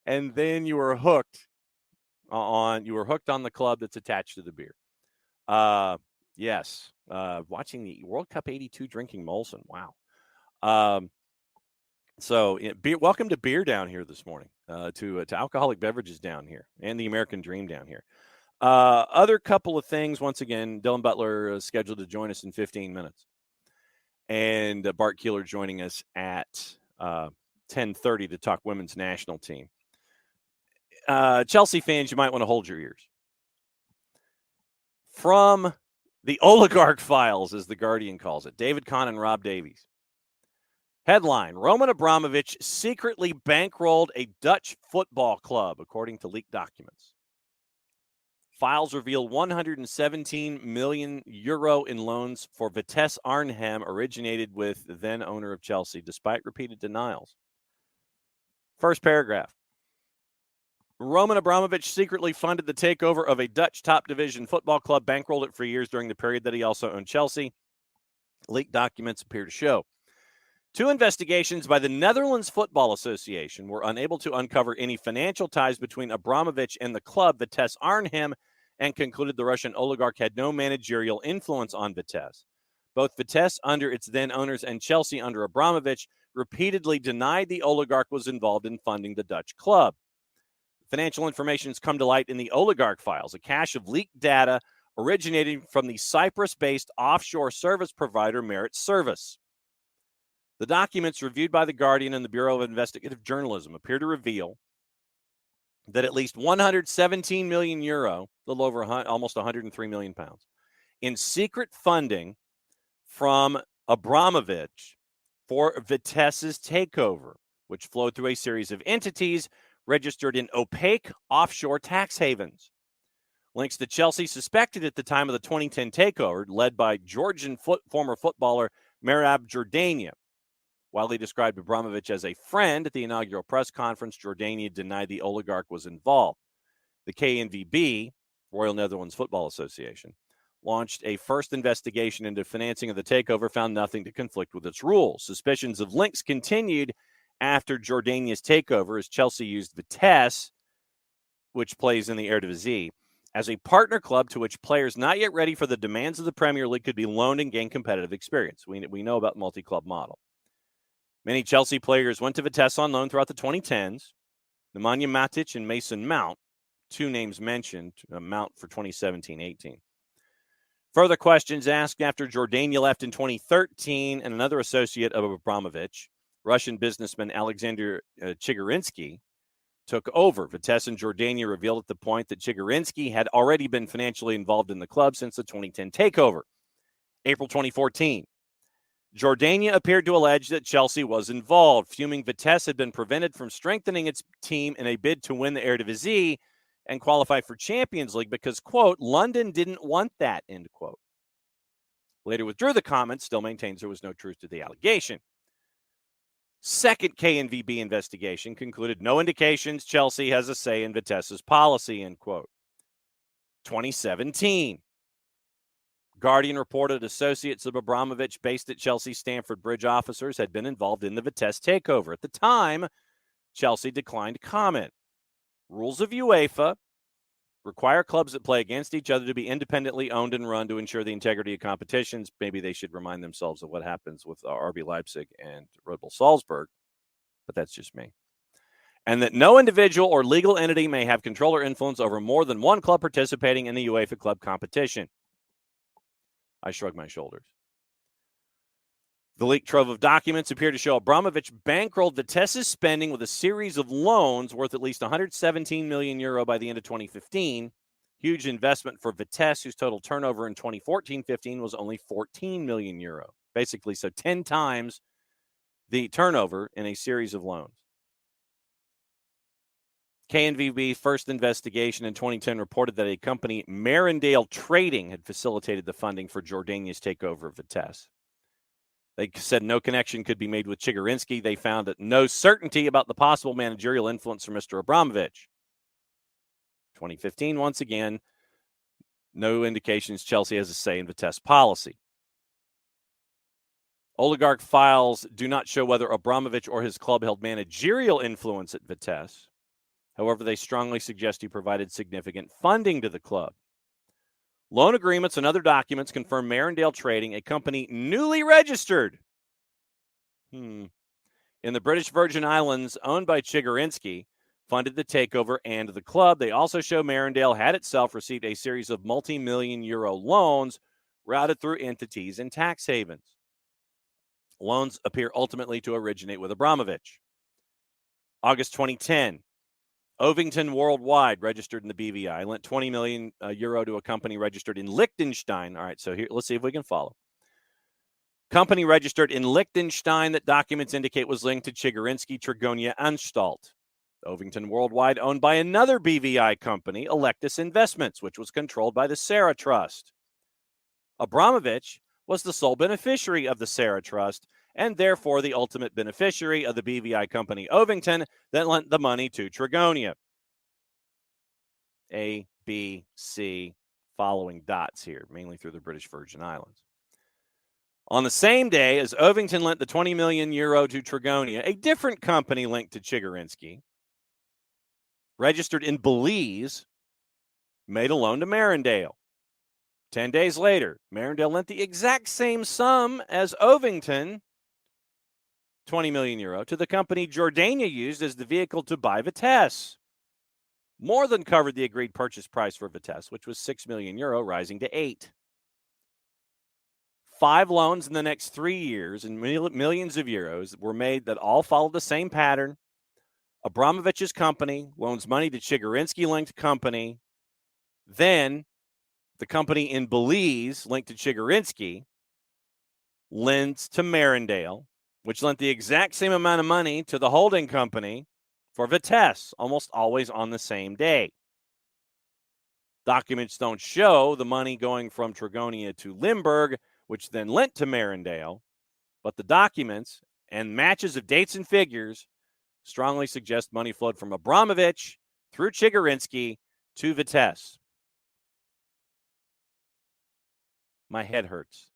Speaker 1: and then you were hooked on the club that's attached to the beer. Yes. Watching the World Cup 82 drinking Molson. Wow. So welcome to beer down here this morning, to alcoholic beverages down here and the American Dream down here. Other couple of things. Once again, Dylan Butler is scheduled to join us in 15 minutes. And Bart Keeler joining us at 10:30 to talk women's national team. Chelsea fans, you might want to hold your ears. From the oligarch files, as The Guardian calls it, David Kahn and Rob Davies. Headline, Roman Abramovich secretly bankrolled a Dutch football club, according to leaked documents. Files reveal 117 million euro in loans for Vitesse Arnhem originated with the then owner of Chelsea, despite repeated denials. First paragraph. Roman Abramovich secretly funded the takeover of a Dutch top division football club, bankrolled it for years during the period that he also owned Chelsea. Leaked documents appear to show. 2 investigations by the Netherlands Football Association were unable to uncover any financial ties between Abramovich and the club, Vitesse Arnhem, and concluded the Russian oligarch had no managerial influence on Vitesse. Both Vitesse under its then owners and Chelsea under Abramovich repeatedly denied the oligarch was involved in funding the Dutch club. Financial information has come to light in the oligarch files, a cache of leaked data originating from the Cyprus-based offshore service provider Merit Service. The documents reviewed by The Guardian and the Bureau of Investigative Journalism appear to reveal that at least 117 million euro, a little over almost 103 million pounds, in secret funding from Abramovich for Vitesse's takeover, which flowed through a series of entities registered in opaque offshore tax havens. Links to Chelsea suspected at the time of the 2010 takeover, led by Georgian former footballer Merab Jordania. While he described Abramovich as a friend at the inaugural press conference, Jordania denied the oligarch was involved. The KNVB, Royal Netherlands Football Association, launched a first investigation into financing of the takeover, found nothing to conflict with its rules. Suspicions of links continued after Jordania's takeover, as Chelsea used Vitesse, which plays in the Eredivisie, as a partner club to which players not yet ready for the demands of the Premier League could be loaned and gain competitive experience. We know about the multi-club model. Many Chelsea players went to Vitesse on loan throughout the 2010s. Nemanja Matic and Mason Mount, 2 names mentioned, Mount for 2017-18. Further questions asked after Jordania left in 2013, and another associate of Abramovich, Russian businessman Alexander Chigurinsky, took over. Vitesse and Jordania revealed at the point that Chigurinsky had already been financially involved in the club since the 2010 takeover. April 2014. Jordania appeared to allege that Chelsea was involved. Fuming Vitesse had been prevented from strengthening its team in a bid to win the Eredivisie and qualify for Champions League because, quote, London didn't want that, end quote. Later withdrew the comment, still maintains there was no truth to the allegation. Second KNVB investigation concluded no indications Chelsea has a say in Vitesse's policy, end quote. 2017. Guardian reported associates of Abramovich based at Chelsea's Stamford Bridge officers had been involved in the Vitesse takeover. At the time, Chelsea declined comment. Rules of UEFA require clubs that play against each other to be independently owned and run to ensure the integrity of competitions. Maybe they should remind themselves of what happens with RB Leipzig and Red Bull Salzburg, but that's just me. And that no individual or legal entity may have control or influence over more than one club participating in the UEFA club competition. I shrug my shoulders. The leaked trove of documents appear to show Abramovich bankrolled Vitesse's spending with a series of loans worth at least 117 million euro by the end of 2015. Huge investment for Vitesse, whose total turnover in 2014-15 was only 14 million euro. Basically, so 10 times the turnover in a series of loans. KNVB's first investigation in 2010 reported that a company, Marindale Trading, had facilitated the funding for Jordania's takeover of Vitesse. They said no connection could be made with Chigurinsky. They found no certainty about the possible managerial influence from Mr. Abramovich. 2015, once again, no indications Chelsea has a say in Vitesse policy. Oligarch files do not show whether Abramovich or his club held managerial influence at Vitesse. However, they strongly suggest he provided significant funding to the club. Loan agreements and other documents confirm Marindale Trading, a company newly registered in the British Virgin Islands owned by Chigurinsky, funded the takeover and the club. They also show Marindale had itself received a series of multi-million euro loans routed through entities in tax havens. Loans appear ultimately to originate with Abramovich. August 2010. Ovington Worldwide, registered in the BVI, lent 20 million euro to a company registered in Liechtenstein. All right, so here, let's see if we can follow. Company registered in Liechtenstein that documents indicate was linked to Chigurinsky Trigonia Anstalt. Ovington Worldwide, owned by another BVI company, Electus Investments, which was controlled by the Sarah Trust. Abramovich was the sole beneficiary of the Sarah Trust, and therefore the ultimate beneficiary of the BVI company Ovington that lent the money to Trigonia. A, B, C, following dots here, mainly through the British Virgin Islands. On the same day as Ovington lent the 20 million euro to Trigonia, a different company linked to Chigurinsky, registered in Belize, made a loan to Marindale. 10 days later, Marindale lent the exact same sum as Ovington, 20 million euro, to the company Jordania used as the vehicle to buy Vitesse. More than covered the agreed purchase price for Vitesse, which was 6 million euro, rising to 8. 5 loans in the next 3 years and millions of euros were made that all followed the same pattern. Abramovich's company loans money to Chigurinsky-linked company. Then the company in Belize, linked to Chigurinsky, lends to Marindale, which lent the exact same amount of money to the holding company for Vitesse, almost always on the same day. Documents don't show the money going from Trigonia to Limburg, which then lent to Marindale, but the documents and matches of dates and figures strongly suggest money flowed from Abramovich through Chigurinsky to Vitesse. My head hurts.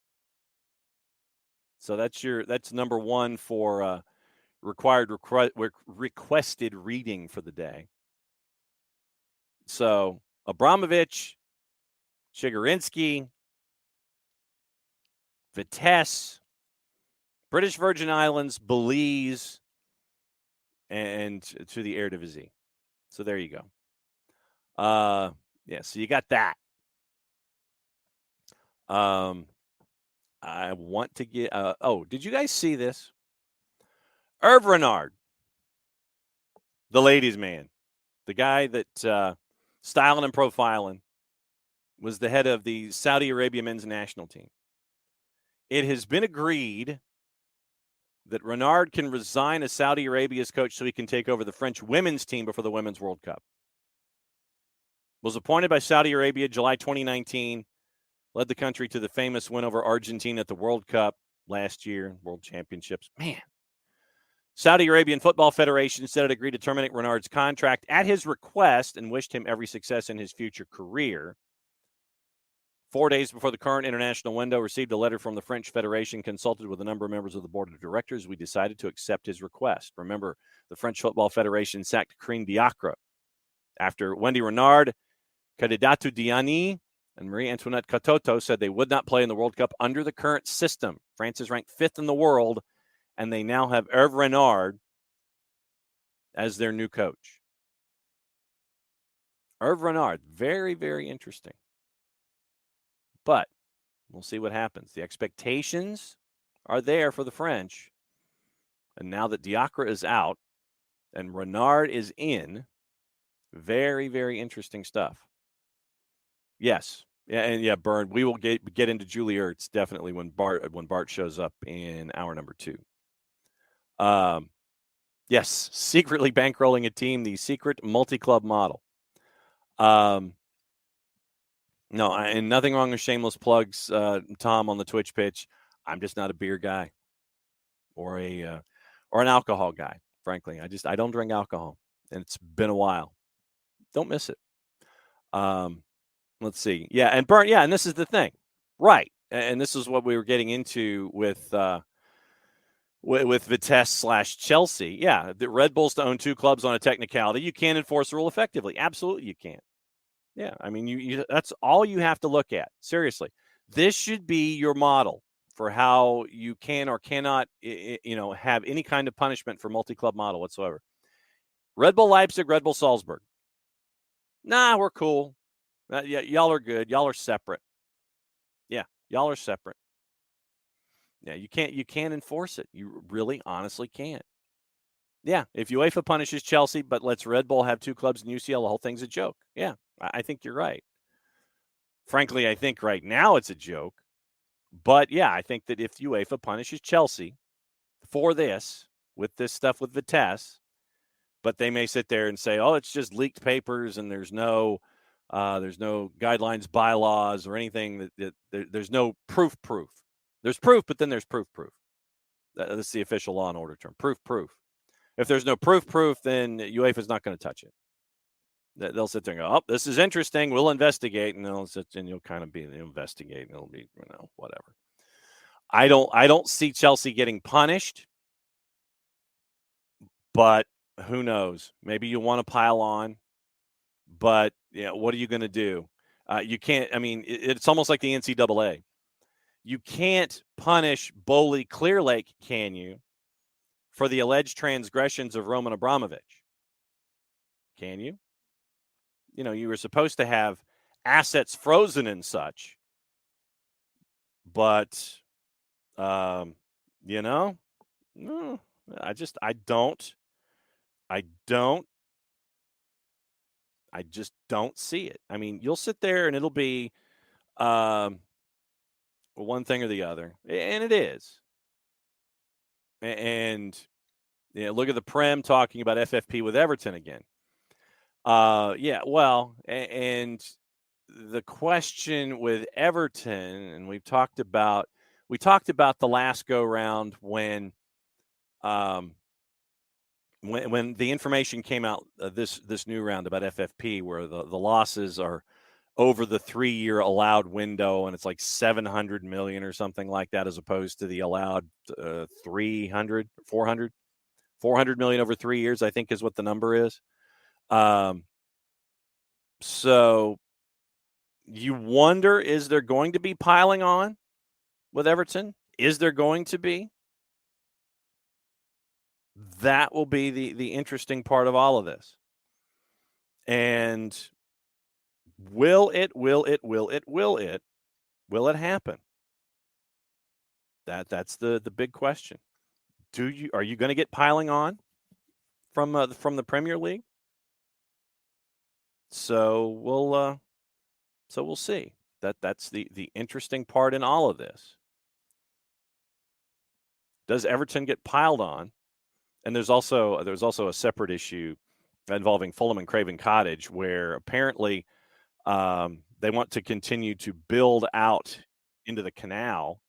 Speaker 1: So that's number one for requested reading for the day. So Abramovich, Chigurinsky, Vitesse, British Virgin Islands, Belize, and to the Eredivisie. So there you go. So you got that. I want to get did you guys see this? Hervé Renard, the ladies' man, the guy that styling and profiling, was the head of the Saudi Arabia men's national team. It has been agreed that Renard can resign as Saudi Arabia's coach so he can take over the French women's team before the Women's World Cup. Was appointed by Saudi Arabia July 2019, led the country to the famous win over Argentina at the World Cup last year, World Championships. Man. Saudi Arabian Football Federation said it agreed to terminate Renard's contract at his request and wished him every success in his future career. 4 days before the current international window, received a letter from the French Federation, consulted with a number of members of the board of directors. We decided to accept his request. Remember, the French Football Federation sacked Karine Diacre after Wendy Renard, Kadidatu Diani, and Marie-Antoinette Katoto said they would not play in the World Cup under the current system. France is ranked 5th in the world, and they now have Hervé Renard as their new coach. Hervé Renard, very, very interesting. But we'll see what happens. The expectations are there for the French. And now that Diacre is out and Renard is in, very, very interesting stuff. Yes, Yeah, and Burn. We will get into Julie Ertz definitely when Bart shows up in hour number 2. Yes, secretly bankrolling a team, the secret multi-club model. No, and nothing wrong with shameless plugs, Tom, on the Twitch pitch. I'm just not a beer guy or an alcohol guy. Frankly, I don't drink alcohol, and it's been a while. Don't miss it. Let's see. Yeah, and Burn. Yeah, and this is the thing, right? And this is what we were getting into with Vitesse/Chelsea. Yeah, the Red Bulls to own 2 clubs on a technicality. You can enforce the rule effectively. Absolutely, you can. Yeah, I mean, you that's all you have to look at. Seriously, this should be your model for how you can or cannot, have any kind of punishment for multi-club model whatsoever. Red Bull Leipzig, Red Bull Salzburg. Nah, we're cool. Yeah, y'all are good. Y'all are separate. Yeah, y'all are separate. Yeah, you can't enforce it. You really, honestly can't. Yeah, if UEFA punishes Chelsea but lets Red Bull have 2 clubs in UCL, the whole thing's a joke. Yeah, I think you're right. Frankly, I think right now it's a joke. But, yeah, I think that if UEFA punishes Chelsea for this, with this stuff with Vitesse, but they may sit there and say, oh, it's just leaked papers and there's no guidelines, bylaws, or anything that there's no proof. There's proof, but then there's proof. That's the official Law and Order term. Proof. If there's no proof, then UEFA is not going to touch it. They'll sit there and go, oh, this is interesting. We'll investigate, and you'll kind of be investigating. It'll be, whatever. I don't see Chelsea getting punished, but who knows? Maybe you want to pile on, but what are you going to do? You can't. I mean, it's almost like the NCAA. You can't punish Bowley Clear Lake, can you, for the alleged transgressions of Roman Abramovich? Can you? You were supposed to have assets frozen and such, but, I just don't see it. I mean, you'll sit there and it'll be one thing or the other, and it is. And look at the Prem talking about FFP with Everton again. And the question with Everton, and we talked about the last go round when the information came out this new round about FFP, where the losses are over the 3-year allowed window, and it's like 700 million or something like that, as opposed to the allowed 400 million over 3 years, I think is what the number is. So you wonder, is there going to be piling on with Everton? Is there going to be? That will be the interesting part of all of this. And will it happen? That's the big question. Are you going to get piling on from the Premier League? So we'll see. That's the interesting part in all of this. Does Everton get piled on? And there's also a separate issue involving Fulham and Craven Cottage, where apparently they want to continue to build out into the canal,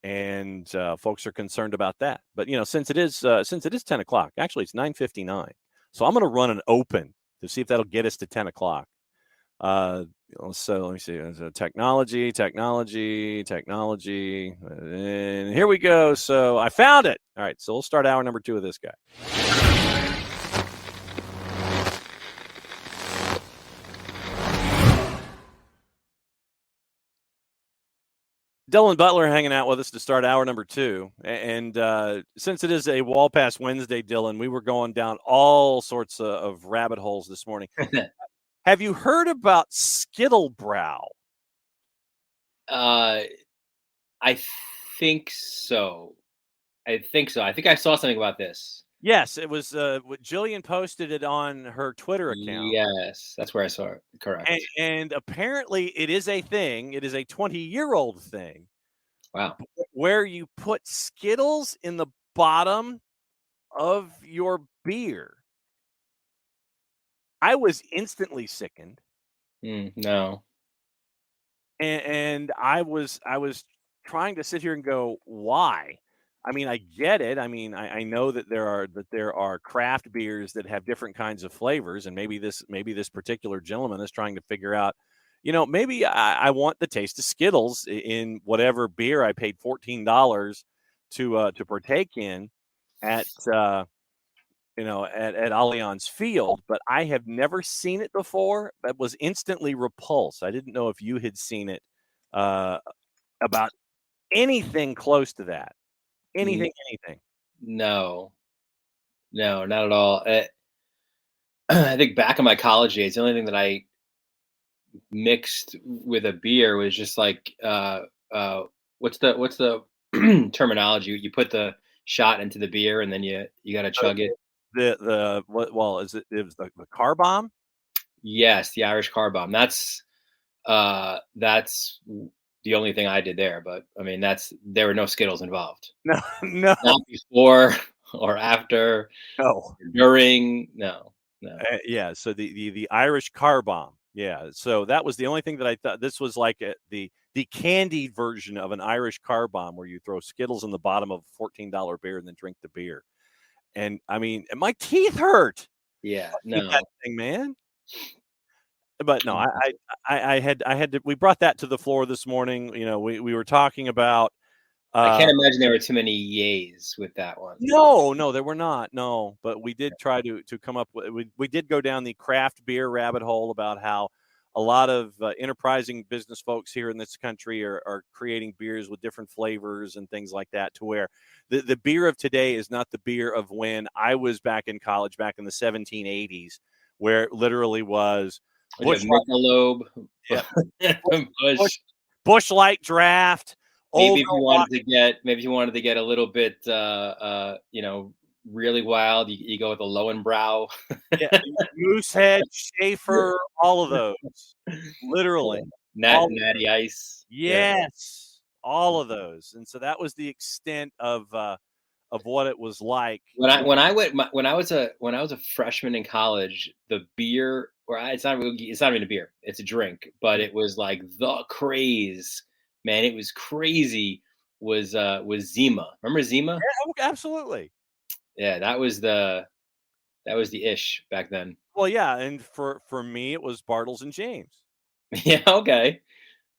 Speaker 1: and folks are concerned about that. But since it is 10 o'clock, actually it's 9:59, so I'm going to run an open to see if that'll get us to 10 o'clock. So let me see. Technology, and here we go. So I found it. All right, so we'll start hour number 2 with this guy. Dylan Butler hanging out with us to start hour number 2. And since it is a Wall Pass Wednesday, Dylan, we were going down all sorts of rabbit holes this morning. Have you heard about Skittlebrow?
Speaker 7: I think so. I think I saw something about this.
Speaker 1: Yes, it was. Jillian posted it on her Twitter account.
Speaker 7: Yes, that's where I saw it. Correct.
Speaker 1: And apparently, it is a thing. It is a 20-year-old thing.
Speaker 7: Wow.
Speaker 1: Where you put Skittles in the bottom of your beer. I was instantly sickened.
Speaker 7: No.
Speaker 1: And I was trying to sit here and go, why? I mean, I get it. I mean, I know that there are craft beers that have different kinds of flavors, and maybe this particular gentleman is trying to figure out, maybe I want the taste of Skittles in whatever beer I paid $14 to partake in at at Allianz Field, but I have never seen it before. That was instantly repulsed. I didn't know if you had seen it about anything close to that. Anything.
Speaker 7: No, not at all. I think back in my college days, the only thing that I mixed with a beer was just like, what's the terminology? You put the shot into the beer and then you got to chug it.
Speaker 1: It was the car bomb?
Speaker 7: Yes, the Irish car bomb. That's the only thing I did there. But I mean, there were no Skittles involved.
Speaker 1: No.
Speaker 7: Not before or after.
Speaker 1: No.
Speaker 7: During. No.
Speaker 1: Yeah. So the Irish car bomb. Yeah. So that was the only thing that I thought. This was like the candied version of an Irish car bomb, where you throw Skittles in the bottom of a $14 beer and then drink the beer. And I mean, my teeth hurt.
Speaker 7: Yeah, no,
Speaker 1: that thing, man. But no, I had to. We brought that to the floor this morning. We were talking about.
Speaker 7: I can't imagine there were too many yays with that one.
Speaker 1: No, there were not. No, but we did try to come up with. We did go down the craft beer rabbit hole about how a lot of enterprising business folks here in this country are creating beers with different flavors and things like that, to where the beer of today is not the beer of when I was back in college, back in the 1780s, where it literally was
Speaker 7: Michelob,
Speaker 1: Busch Light Draft.
Speaker 7: Maybe if you wanted to get a little bit, really wild, you go with a Lowenbrow.
Speaker 1: Yeah, Moosehead, Schaefer, all of those, literally.
Speaker 7: Natty Ice.
Speaker 1: Yes, all of those, and so that was the extent of what it was like.
Speaker 7: When I was a freshman in college, the beer, or it's not even a beer, it's a drink, but it was like the craze. Man, it was crazy. Was Zima? Remember Zima?
Speaker 1: Yeah, absolutely.
Speaker 7: Yeah, that was the ish back then.
Speaker 1: Well, yeah, and for me, it was Bartles and James.
Speaker 7: Yeah. Okay.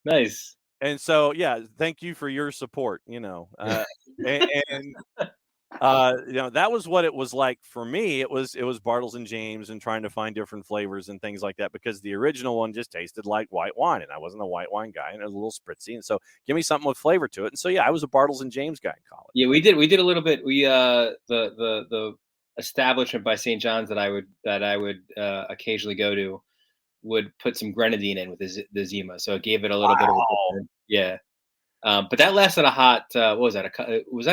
Speaker 7: Nice.
Speaker 1: And so, yeah, thank you for your support. That was what it was like for me. It was Bartles and James, and trying to find different flavors and things like that, because the original one just tasted like white wine, and I wasn't a white wine guy, and it was a little spritzy. And so, give me something with flavor to it. And so, yeah, I was a Bartles and James guy in college.
Speaker 7: Yeah, we did a little bit. We the establishment by St. John's that I would occasionally go to would put some grenadine in with the Zima, so it gave it a little bit of a yeah. But that lasted a hot. What was that? Was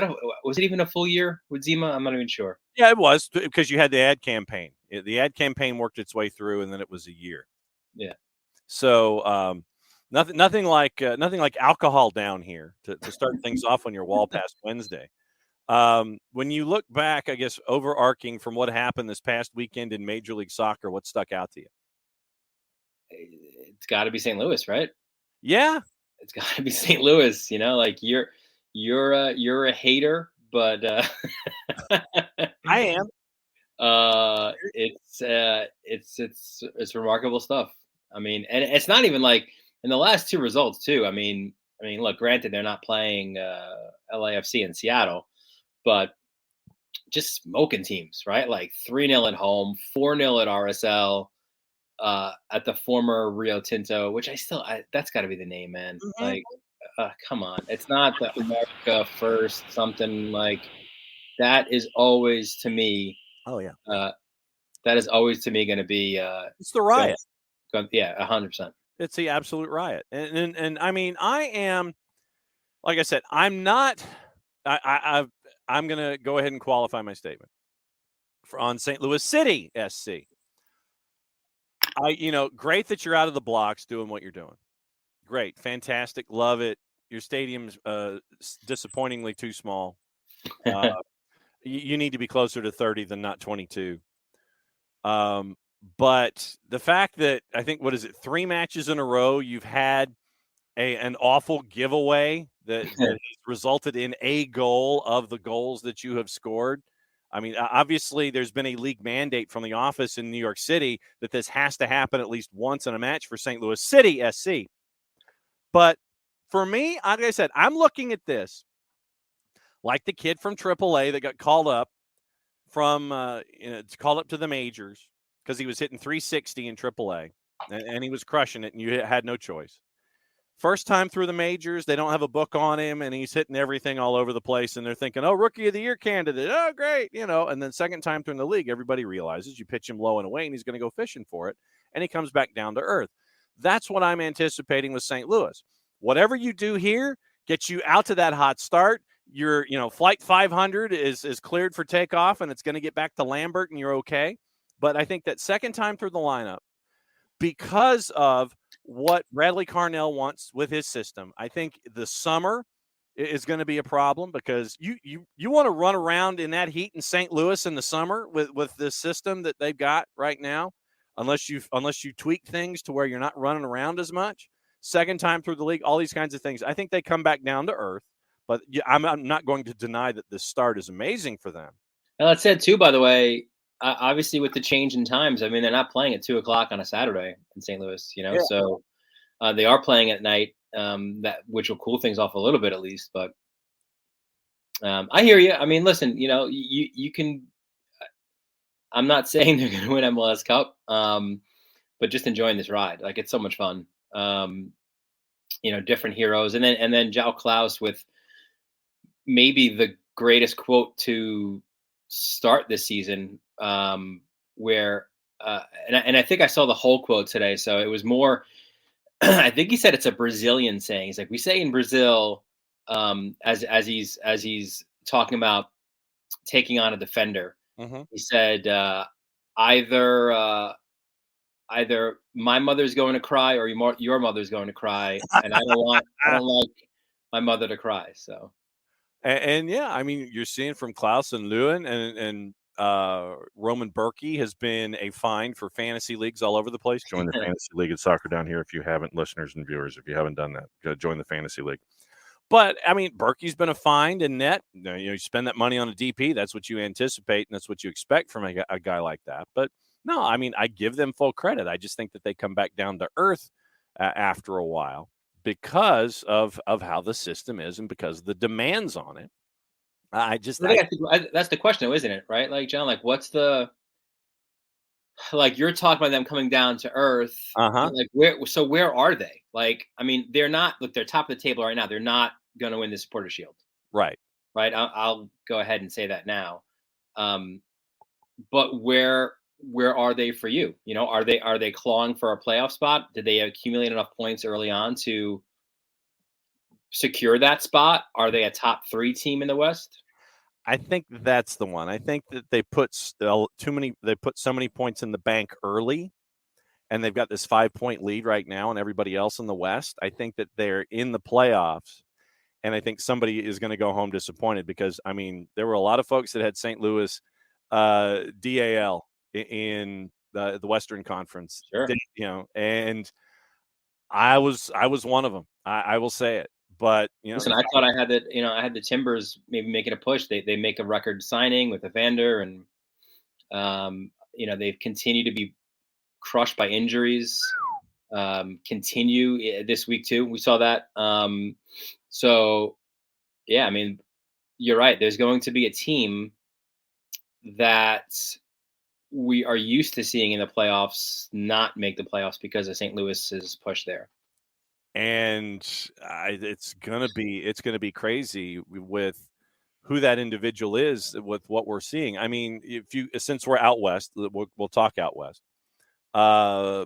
Speaker 7: it even a full year with Zima? I'm not even sure.
Speaker 1: Yeah, it was, because you had the ad campaign. The ad campaign worked its way through, and then it was a year.
Speaker 7: Yeah.
Speaker 1: So nothing like alcohol down here to start things off on your wall past Wednesday. When you look back, I guess overarching from what happened this past weekend in Major League Soccer, what stuck out to you?
Speaker 7: It's got to be St. Louis, right?
Speaker 1: Yeah.
Speaker 7: It's got to be St. Louis, like you're a hater, but
Speaker 1: I am.
Speaker 7: It's remarkable stuff. I mean, and it's not even like in the last two results too. I mean, look, granted they're not playing LAFC in Seattle, but just smoking teams, right? Like 3-0 at home, 4-0 at RSL. At the former Rio Tinto, which that's got to be the name, man. Mm-hmm. Like, come on, it's not the America First something like that. Is always to me.
Speaker 1: Oh yeah.
Speaker 7: That is always to me going to be.
Speaker 1: It's the riot.
Speaker 7: Yeah, 100%.
Speaker 1: It's the absolute riot, and I mean, I am, like I said, I'm not. I'm going to go ahead and qualify my statement. on St. Louis City SC. Great that you're out of the blocks doing what you're doing. Great, fantastic, love it. Your stadium's disappointingly too small. You need to be closer to 30 than not 22. But the fact that I think, 3 matches in a row you've had an awful giveaway that has resulted in a goal of the goals that you have scored. I mean, obviously there's been a league mandate from the office in New York City that this has to happen at least once in a match for St. Louis City SC. But for me, like I said, I'm looking at this like the kid from AAA that got called up called up to the majors because he was hitting 360 in AAA, and he was crushing it, and you had no choice. First time through the majors, they don't have a book on him, and he's hitting everything all over the place, and they're thinking, oh, Rookie of the Year candidate, oh, great, and then second time through the league, everybody realizes you pitch him low and away, and he's going to go fishing for it, and he comes back down to earth. That's what I'm anticipating with St. Louis. Whatever you do here gets you out to that hot start. Your, flight 500 is cleared for takeoff, and it's going to get back to Lambert, and you're okay. But I think that second time through the lineup, because of what Bradley Carnell wants with his system, I think the summer is going to be a problem because you want to run around in that heat in St. Louis in the summer with this system that they've got right now, unless you tweak things to where you're not running around as much. Second time through the league, all these kinds of things. I think they come back down to earth. But I'm not going to deny that the start is amazing for them.
Speaker 7: Well, that said, too, by the way, obviously with the change in times, I mean, they're not playing at 2 o'clock on a Saturday in St. Louis, Yeah. So they are playing at night, which will cool things off a little bit at least. But I hear you. I mean, listen, you can – I'm not saying they're going to win MLS Cup, but just enjoying this ride. Like, it's so much fun. Different heroes. And then João Klaus with – maybe the greatest quote to start this season, where and I think I saw the whole quote today, so it was more. I think he said it's a Brazilian saying. He's like, we say in Brazil, as he's talking about taking on a defender. Mm-hmm. He said either my mother's going to cry or your mother's going to cry, and I don't like my mother to cry. So.
Speaker 1: And yeah, I mean, you're seeing from Klaus and Lewin and Roman Berkey has been a find for fantasy leagues all over the place. Join the Fantasy League at Soccer Down Here if you haven't, listeners and viewers. If you haven't done that, go join the Fantasy League. But, I mean, Berkey's been a find in net. You spend that money on a DP. That's what you anticipate, and that's what you expect from a guy like that. But, no, I mean, I give them full credit. I just think that they come back down to earth after a while, because of how the system is and because of the demands on it. That's
Speaker 7: the question, though, isn't it? Right? Like, John, like, what's you're talking about them coming down to earth.
Speaker 1: Uh-huh.
Speaker 7: Like, where are they? Like, I mean, they're top of the table right now. They're not going to win the Supporters Shield.
Speaker 1: Right.
Speaker 7: Right. I'll go ahead and say that now. But where are they for you? Are they clawing for a playoff spot? Did they accumulate enough points early on to secure that spot? Are they a top 3 team in the West?
Speaker 1: I think that's the one. I think that they put so many points in the bank early, and they've got this 5-point lead right now and everybody else in the West. I think that they're in the playoffs, and I think somebody is going to go home disappointed because, I mean, there were a lot of folks that had St. Louis DAL in the Western Conference,
Speaker 7: sure.
Speaker 1: And I was one of them. I will say it, but
Speaker 7: listen, I thought I had the Timbers maybe making a push. They make a record signing with Evander, and they've continued to be crushed by injuries. Continue this week too. We saw that. So yeah, I mean, you're right. There's going to be a team that we are used to seeing in the playoffs not make the playoffs because of St. Louis's push there.
Speaker 1: And it's gonna be crazy with who that individual is with what we're seeing. I mean, since we're out west, we'll talk out west. I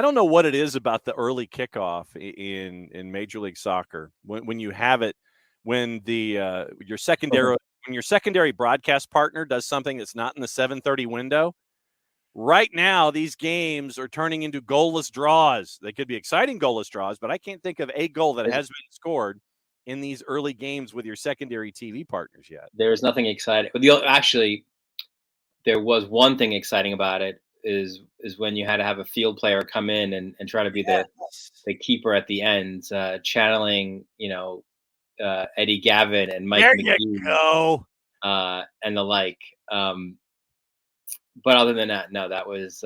Speaker 1: don't know what it is about the early kickoff in Major League Soccer when you have it when your secondary when your secondary broadcast partner does something that's not in the 7:30 window, right now these games are turning into goalless draws. They could be exciting goalless draws, but I can't think of a goal that has been scored in these early games with your secondary TV partners yet.
Speaker 7: There's nothing exciting. Actually, there was one thing exciting about it is when you had to have a field player come in and try to be the keeper at the end, channeling, Eddie Gavin and Mike
Speaker 1: There
Speaker 7: McGee,
Speaker 1: you go.
Speaker 7: and the like. But other than that, no, that was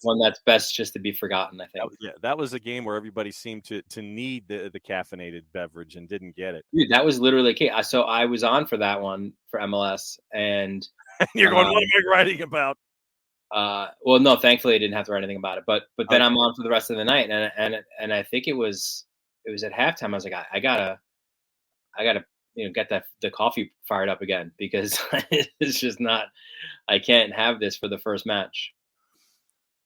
Speaker 7: one that's best just to be forgotten, I think.
Speaker 1: That was a game where everybody seemed to need the caffeinated beverage and didn't get it.
Speaker 7: Dude, that was literally key. So I was on for that one for MLS, and
Speaker 1: you're going, what am I writing about?
Speaker 7: Well, no, thankfully I didn't have to write anything about it. But then I'm on for the rest of the night, and I think it was at halftime. I was like, I gotta get the coffee fired up again, because it's just not. I can't have this for the first match.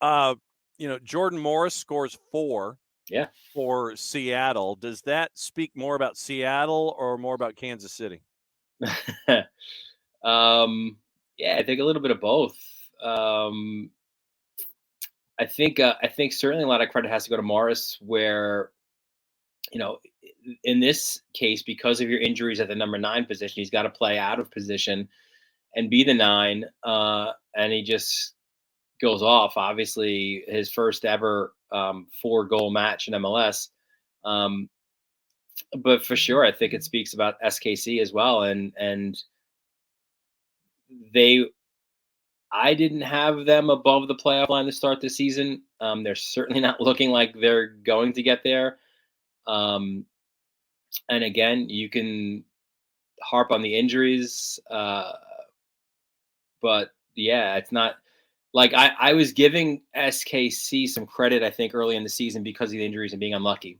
Speaker 1: Jordan Morris scores 4.
Speaker 7: Yeah.
Speaker 1: For Seattle. Does that speak more about Seattle or more about Kansas City?
Speaker 7: Yeah, I think a little bit of both. I think certainly a lot of credit has to go to Morris, where, in this case, because of your injuries at the number 9 position, he's got to play out of position and be the 9. And he just goes off. Obviously, his first ever 4-goal match in MLS. But for sure, I think it speaks about SKC as well. And I didn't have them above the playoff line to start the season. They're certainly not looking like they're going to get there. And again, you can harp on the injuries. But yeah, it's not like I was giving SKC some credit, I think, early in the season because of the injuries and being unlucky.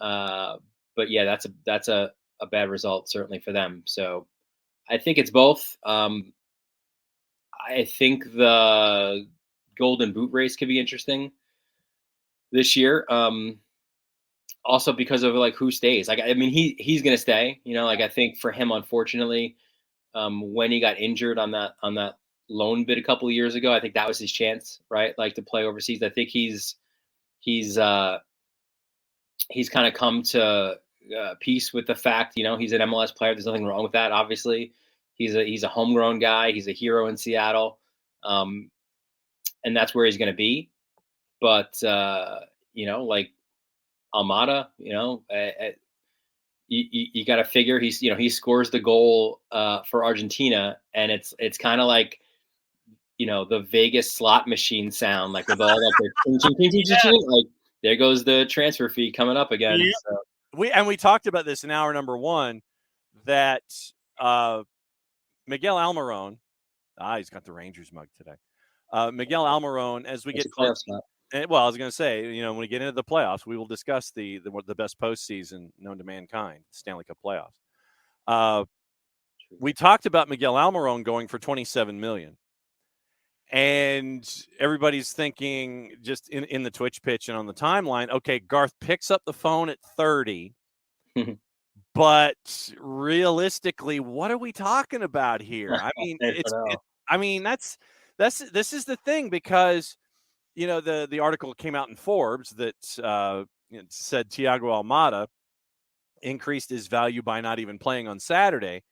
Speaker 7: But yeah, that's a bad result, certainly for them. So I think it's both. I think the Golden Boot race could be interesting this year. Also because of who stays. He's going to stay. I think for him, unfortunately, when he got injured on that loan bid a couple of years ago, I think that was his chance, right? To play overseas. I think he's kind of come to peace with the fact, he's an MLS player. There's nothing wrong with that. Obviously, he's a homegrown guy. He's a hero in Seattle, and that's where he's going to be. But Almada, you got to figure he scores the goal for Argentina, and it's kind of like the Vegas slot machine sound, with all that there goes the transfer fee coming up again.
Speaker 1: Yeah.
Speaker 7: So.
Speaker 1: We talked about this in hour number 1 that Miguel Almiron, he's got the Rangers mug today. Miguel Almiron, as we get close. Well, I was going to say, when we get into the playoffs, we will discuss the best postseason known to mankind, Stanley Cup playoffs. We talked about Miguel Almiron going for $27 million. And everybody's thinking just in the Twitch pitch and on the timeline, okay, Garth picks up the phone at 30. But realistically, what are we talking about here? This is the thing, because the article came out in Forbes that said Thiago Almada increased his value by not even playing on Saturday,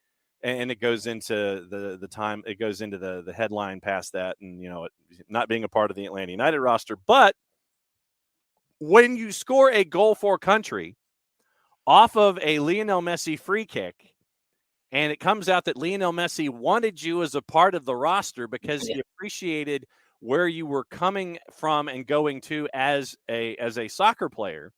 Speaker 1: and it goes into the time. It goes into the headline past that, and not being a part of the Atlanta United roster. But when you score a goal for country off of a Lionel Messi free kick, and it comes out that Lionel Messi wanted you as a part of the roster because he appreciated where you were coming from and going to as a soccer player,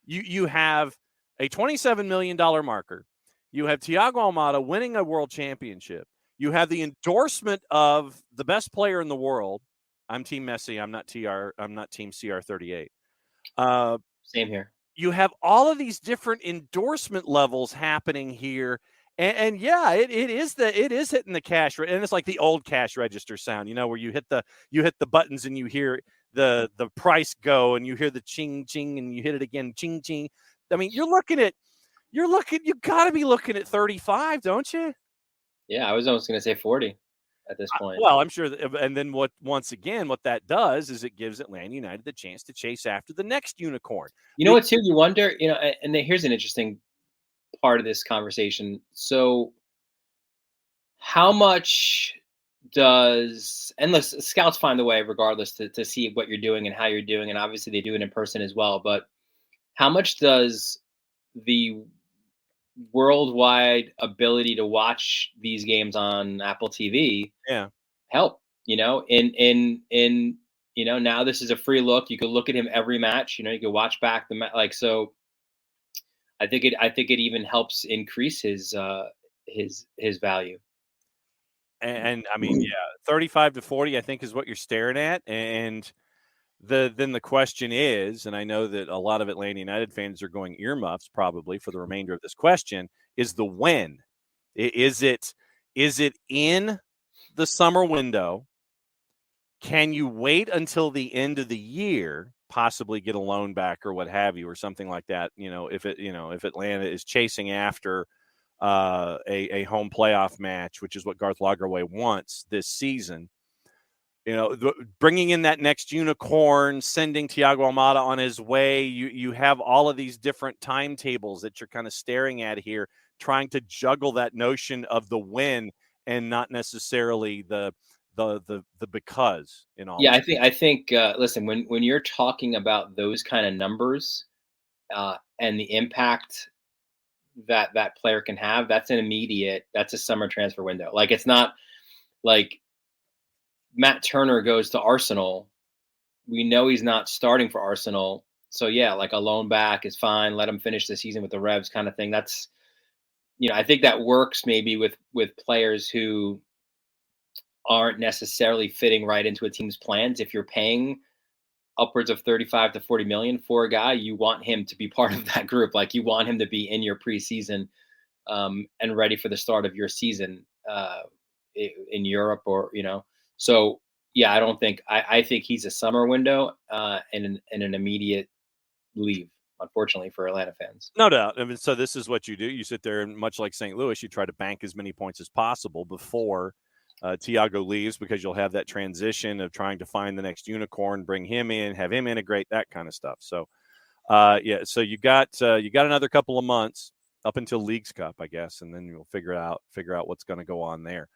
Speaker 1: you have a $27 million marker. You have Thiago Almada winning a world championship. You have the endorsement of the best player in the world. I'm Team Messi. I'm not Team CR38.
Speaker 7: Same here.
Speaker 1: You have all of these different endorsement levels happening here. And yeah, it is hitting the cash, and it's like the old cash register sound, where you hit the buttons and you hear the price go, and you hear the ching ching, and you hit it again, ching ching. You're looking at You got to be looking at 35, don't you?
Speaker 7: Yeah, I was almost going to say 40 at this point.
Speaker 1: Well, I'm sure. And then what that does is it gives Atlanta United the chance to chase after the next unicorn.
Speaker 7: You know what, too? You wonder, and here's an interesting part of this conversation. So how much and scouts find a way regardless to see what you're doing and how you're doing. And obviously they do it in person as well. But how much does the worldwide ability to watch these games on Apple TV help? Now this is a free look. You could look at him every match. You could watch back the match. So I think it even helps increase his value.
Speaker 1: And I mean, 35 to 40, I think, is what you're staring at. And then the question is, and I know that a lot of Atlanta United fans are going earmuffs probably for the remainder of this question, is the when. Is it in the summer window? Can you wait until the end of the year, possibly get a loan back or what have you, or something like that? If Atlanta is chasing after a home playoff match, which is what Garth Lagerwey wants this season. Bringing in that next unicorn, sending Thiago Almada on his way. You have all of these different timetables that you're kind of staring at here, trying to juggle that notion of the win and not necessarily the because.
Speaker 7: Yeah, I think. Listen, when you're talking about those kind of numbers and the impact that player can have, that's a summer transfer window. Like, it's not like Matt Turner goes to Arsenal. We know he's not starting for Arsenal. So yeah, like a loan back is fine. Let him finish the season with the Revs kind of thing. That's, I think that works maybe with players who aren't necessarily fitting right into a team's plans. If you're paying upwards of 35 to 40 million for a guy, you want him to be part of that group. Like, you want him to be in your preseason and ready for the start of your season in Europe So yeah, I think he's a summer window and an immediate leave, unfortunately, for Atlanta fans.
Speaker 1: No doubt. I mean, so this is what you do. You sit there and, much like St. Louis, you try to bank as many points as possible before Thiago leaves, because you'll have that transition of trying to find the next unicorn, bring him in, have him integrate, that kind of stuff. So, so you got another couple of months up until Leagues Cup, I guess, and then you'll figure out what's going to go on there.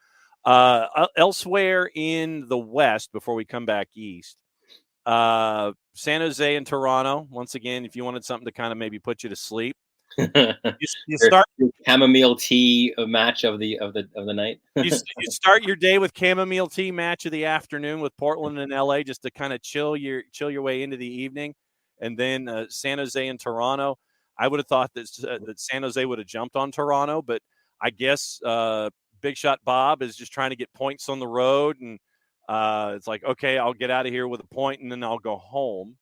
Speaker 1: Elsewhere in the West, before we come back east, San Jose and Toronto. Once again, if you wanted something to kind of maybe put you to sleep, you start
Speaker 7: chamomile tea match of the night.
Speaker 1: you start your day with chamomile tea match of the afternoon with Portland and LA, just to kind of chill your way into the evening, and then San Jose and Toronto. I would have thought that San Jose would have jumped on Toronto, but I guess Big Shot Bob is just trying to get points on the road, and it's like, okay, I'll get out of here with a point, and then I'll go home.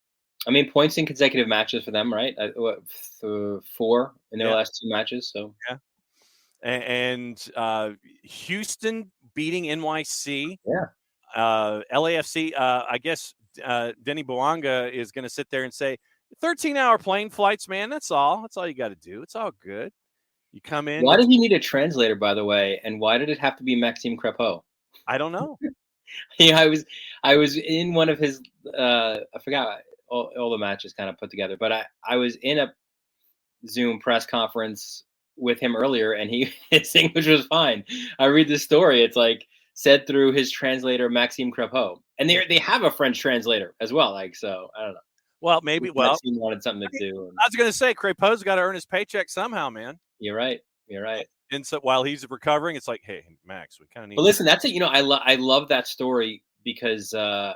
Speaker 7: I mean, points in consecutive matches for them, right? 4 in their last 2 matches. So
Speaker 1: yeah, and Houston beating NYC.
Speaker 7: Yeah,
Speaker 1: LAFC. I guess Denny Bouanga is going to sit there and say, 13-hour plane flights, man. That's all. That's all you got to do. It's all good. You come in.
Speaker 7: Why did he need a translator, by the way? And why did it have to be Maxime Crepeau?
Speaker 1: I don't know.
Speaker 7: I was in one of his. I forgot all the matches kind of put together, but I was in a Zoom press conference with him earlier, and his English was fine. I read the story. It's like said through his translator, Maxime Crepeau, and they have a French translator as well. Like, so I don't know.
Speaker 1: Well, maybe.
Speaker 7: Maxime wanted something to do.
Speaker 1: I was going to say Crepeau's got to earn his paycheck somehow, man.
Speaker 7: You're right.
Speaker 1: And so while he's recovering, it's like, hey, Max, we kind of need.
Speaker 7: But listen, that's it. I love that story because I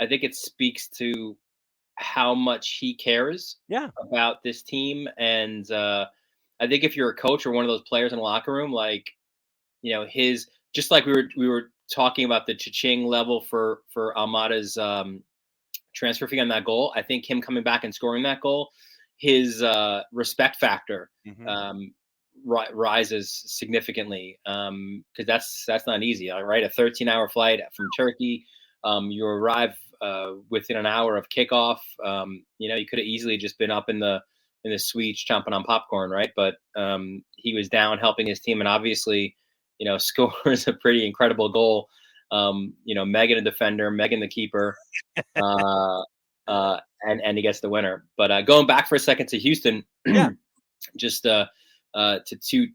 Speaker 7: think it speaks to how much he cares about this team. And I think if you're a coach or one of those players in the locker room, like, his, just like we were talking about the cha-ching level for Almada's transfer fee on that goal, I think him coming back and scoring that goal, his respect factor rises significantly because that's not easy, right? A 13-hour flight from Turkey, you arrive within an hour of kickoff. You could have easily just been up in the in the suite chomping on popcorn, right? But he was down helping his team, and obviously, scores a pretty incredible goal. Megan a defender, Megan the keeper, and he gets the winner. But going back for a second to Houston, just to toot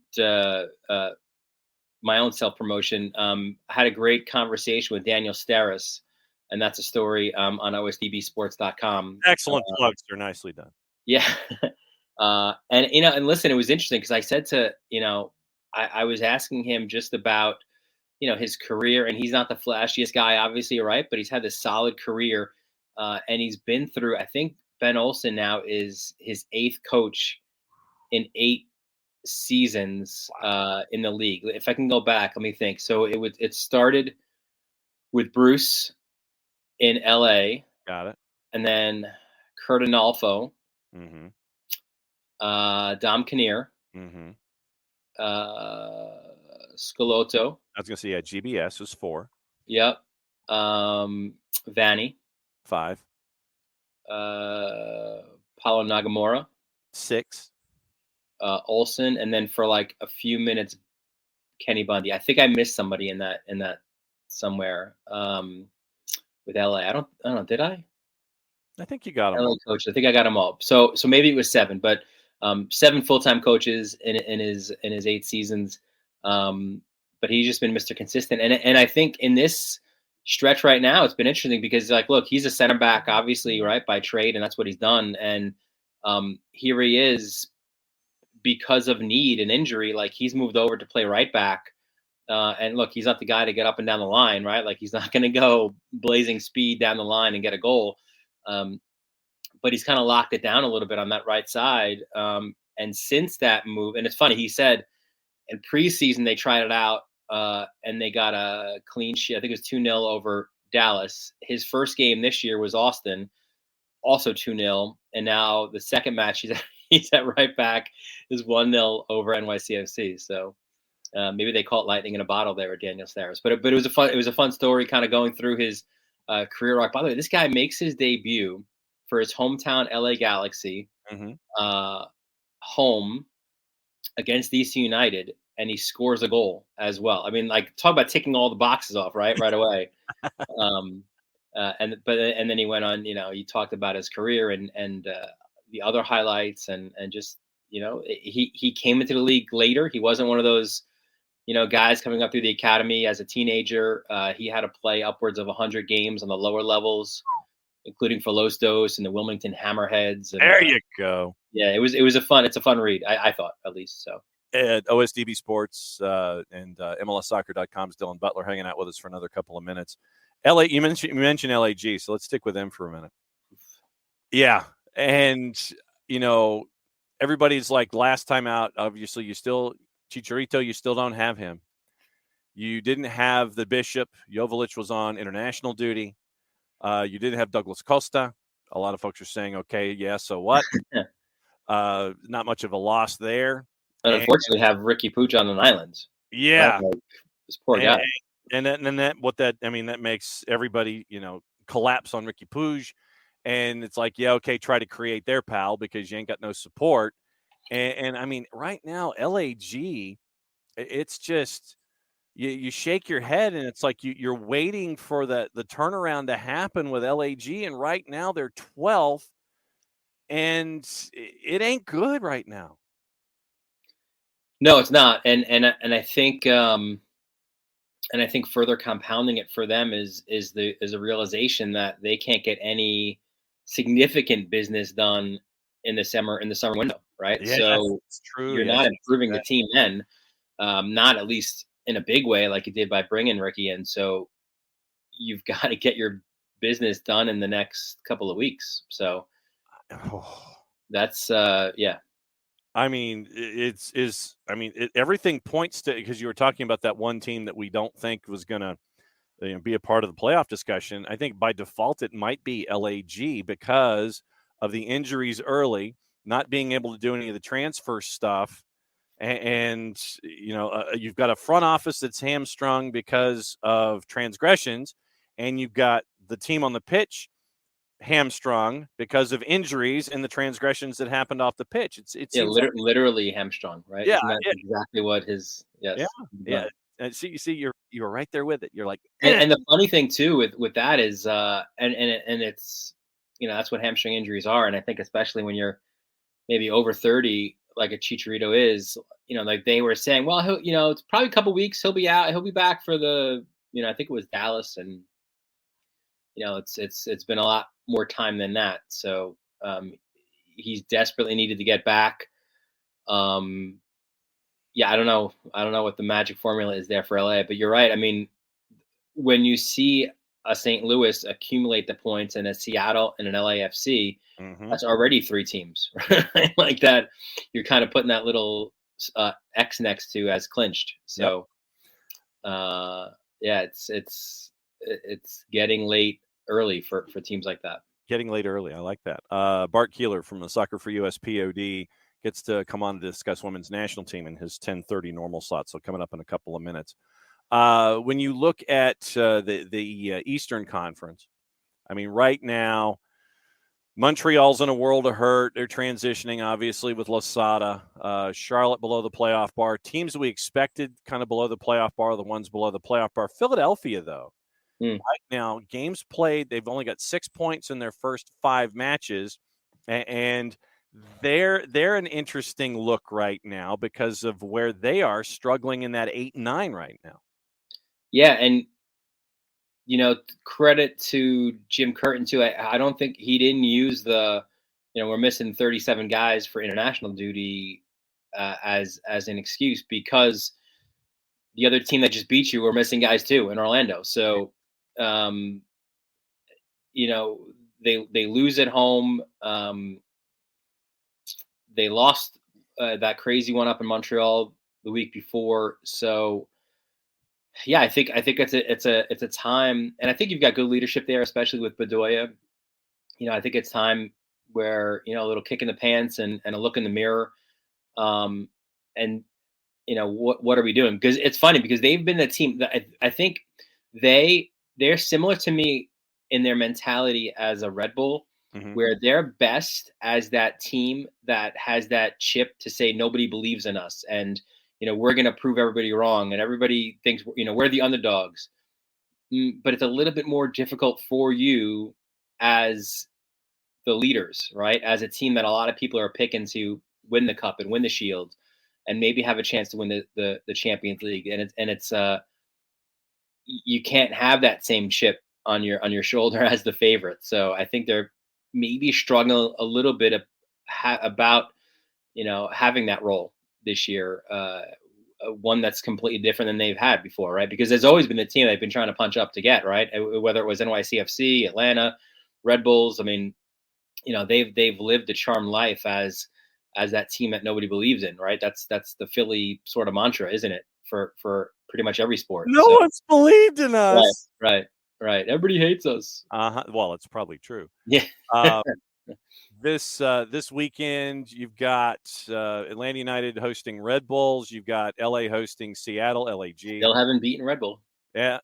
Speaker 7: my own self-promotion, I had a great conversation with Daniel Steris, and that's a story on OSDBSports.com.
Speaker 1: Excellent plugs. They're nicely done.
Speaker 7: Yeah. And listen, it was interesting because I said to, I was asking him just about, his career, and he's not the flashiest guy, obviously, right? But he's had this solid career, and he's been through, I think Ben Olsen now is his 8th coach in 8 seasons in the league. If I can go back, let me think. So it started with Bruce in LA.
Speaker 1: Got it.
Speaker 7: And then Kurt Analfo.
Speaker 1: Mm-hmm.
Speaker 7: Dom Kinnear.
Speaker 1: Mm-hmm.
Speaker 7: Scalotto.
Speaker 1: I was going to say, GBS was 4.
Speaker 7: Yep. Vanni.
Speaker 1: 5.
Speaker 7: Paulo Nagamura.
Speaker 1: 6.
Speaker 7: Olsen, and then for like a few minutes, Kenny Bundy. I think I missed somebody in that somewhere with LA. I don't know. Did I?
Speaker 1: I think you got them.
Speaker 7: LA coach. I think I got them all. So maybe it was 7, but 7 full-time coaches in his 8 seasons. But he's just been Mr. Consistent, and I think in this stretch right now, it's been interesting because look, he's a center back, obviously, right, by trade, and that's what he's done. And here he is because of need and injury. Like, he's moved over to play right back. And look, he's not the guy to get up and down the line, right? Like, he's not going to go blazing speed down the line and get a goal. But he's kind of locked it down a little bit on that right side. And since that move, and it's funny, he said in preseason they tried it out and they got a clean sheet. I think it was 2-0 over Dallas. His first game this year was Austin, also 2-0. And now the second match he's at right back is 1-0 over NYCFC. So maybe they caught lightning in a bottle there with Daniel Steris. But it was a fun story, kind of going through his career arc. By the way, this guy makes his debut for his hometown LA Galaxy home against DC United, and he scores a goal as well. I mean, like, talk about ticking all the boxes off right away. And then he went on. You talked about his career and the other highlights and just he came into the league later. He wasn't one of those guys coming up through the academy as a teenager. He had to play upwards of 100 games on the lower levels, including for Los Dos and the Wilmington Hammerheads. And,
Speaker 1: there you go.
Speaker 7: Yeah, it's a fun read. I thought, at least. So
Speaker 1: at OSDB Sports and MLSsoccer.com's Dylan Butler hanging out with us for another couple of minutes. LA, you mentioned LAG, so let's stick with them for a minute. Yeah, and everybody's like, last time out, obviously Chicharito, you still don't have him. You didn't have the Bishop. Joveljic was on international duty. You didn't have Douglas Costa. A lot of folks are saying, okay, yeah, so what? Not much of a loss there.
Speaker 7: And unfortunately, have Ricky Puig on an island.
Speaker 1: Yeah.
Speaker 7: This poor guy.
Speaker 1: And that makes everybody, collapse on Ricky Puig. And it's like, yeah, okay, try to create their pal because you ain't got no support. And I mean, right now, LAG, it's just, you shake your head and it's like you're waiting for the turnaround to happen with LAG. And right now they're 12th and it ain't good right now.
Speaker 7: No, it's not. And I think, further compounding it for them is a realization that they can't get any significant business done in the summer window, right?
Speaker 1: Yeah,
Speaker 7: so
Speaker 1: that's true.
Speaker 7: You're not improving the team then, not at least in a big way like you did by bringing Ricky in. So you've got to get your business done in the next couple of weeks. So that's yeah.
Speaker 1: I mean, everything points to, because you were talking about that one team that we don't think was going to be a part of the playoff discussion. I think by default it might be LAG because of the injuries early, not being able to do any of the transfer stuff. And you've got a front office that's hamstrung because of transgressions, and you've got the team on the pitch hamstrung because of injuries and the transgressions that happened off the pitch. It seems
Speaker 7: literally hamstrung, right?
Speaker 1: Yeah,
Speaker 7: Isn't that exactly what his
Speaker 1: yeah. And see, you're right there with it. You're like,
Speaker 7: and the funny thing too with that is, and it's, that's what hamstring injuries are, and I think especially when you're maybe over 30, like a Chicharito is, like they were saying, well, he'll, it's probably a couple weeks, he'll be out, he'll be back for the, I think it was Dallas, and it's been a lot more time than that. So he's desperately needed to get back. I don't know what the magic formula is there for LA, but you're right. I mean, when you see a St. Louis accumulate the points and a Seattle and an LAFC, that's already 3 teams, right? Like that, you're kind of putting that little X next to as clinched. So, it's getting late early for teams like that.
Speaker 1: Getting late early. I like that. Bart Keeler from the SoccerForUSPod gets to come on to discuss women's national team in his 10:30 normal slot. So coming up in a couple of minutes. When you look at the Eastern Conference, I mean, right now, Montreal's in a world of hurt. They're transitioning, obviously, with Losada. Charlotte below the playoff bar. Teams we expected kind of below the playoff bar, the ones below the playoff bar. Philadelphia, though, right now, games played, they've only got 6 points in their first 5 matches, and they're an interesting look right now because of where they are struggling in that 8 and 9 right now.
Speaker 7: Yeah, and credit to Jim Curtin too. I don't think he didn't use the, we're missing 37 guys for international duty as an excuse, because the other team that just beat you were missing guys too in Orlando. So, they lose at home. They lost that crazy one up in Montreal the week before. So, yeah, I think it's a time, and I think you've got good leadership there, especially with Bedoya. I think it's time where a little kick in the pants and a look in the mirror, and what are we doing? Because it's funny, because they've been the team that I think they're similar to me in their mentality as a Red Bull, where they're best as that team that has that chip to say nobody believes in us, and we're going to prove everybody wrong, and everybody thinks, we're the underdogs. But it's a little bit more difficult for you as the leaders, right? As a team that a lot of people are picking to win the cup and win the Shield and maybe have a chance to win the Champions League. And it's you can't have that same chip on your shoulder as the favorite. So I think they're maybe struggling a little bit about, having that role this year, one that's completely different than they've had before, right? Because there's always been the team they've been trying to punch up to get, right? Whether it was NYCFC, Atlanta, Red Bulls. I mean, they've lived a charmed life as that team that nobody believes in, right? That's the Philly sort of mantra, isn't it? For pretty much every sport.
Speaker 1: No one's believed in us.
Speaker 7: Right. Everybody hates us.
Speaker 1: Well, it's probably true.
Speaker 7: Yeah.
Speaker 1: This weekend, you've got Atlanta United hosting Red Bulls. You've got LA hosting Seattle, LAG.
Speaker 7: Still haven't beaten Red Bull.
Speaker 1: Yeah.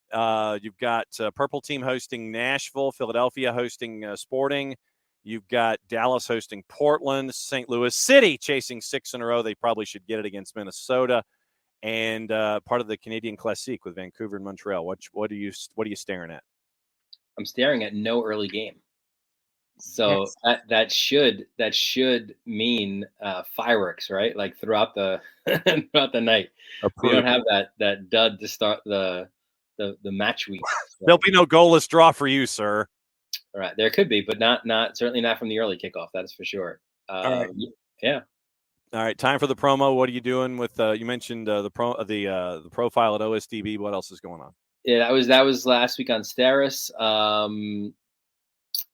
Speaker 1: You've got Purple Team hosting Nashville, Philadelphia hosting Sporting. You've got Dallas hosting Portland, St. Louis City chasing 6 in a row. They probably should get it against Minnesota, and part of the Canadian Classique with Vancouver and Montreal. What are you staring at?
Speaker 7: I'm staring at no early game. So yes. that should mean fireworks, right? Like throughout the night. We don't have that dud to start the match week. So.
Speaker 1: There'll be no goalless draw for you, sir.
Speaker 7: All right, there could be, but not certainly not from the early kickoff. That is for sure.
Speaker 1: All right.
Speaker 7: Yeah.
Speaker 1: All right, time for the promo. What are you doing with? You mentioned the profile at OSDB. What else is going on?
Speaker 7: Yeah, that was last week on Steris.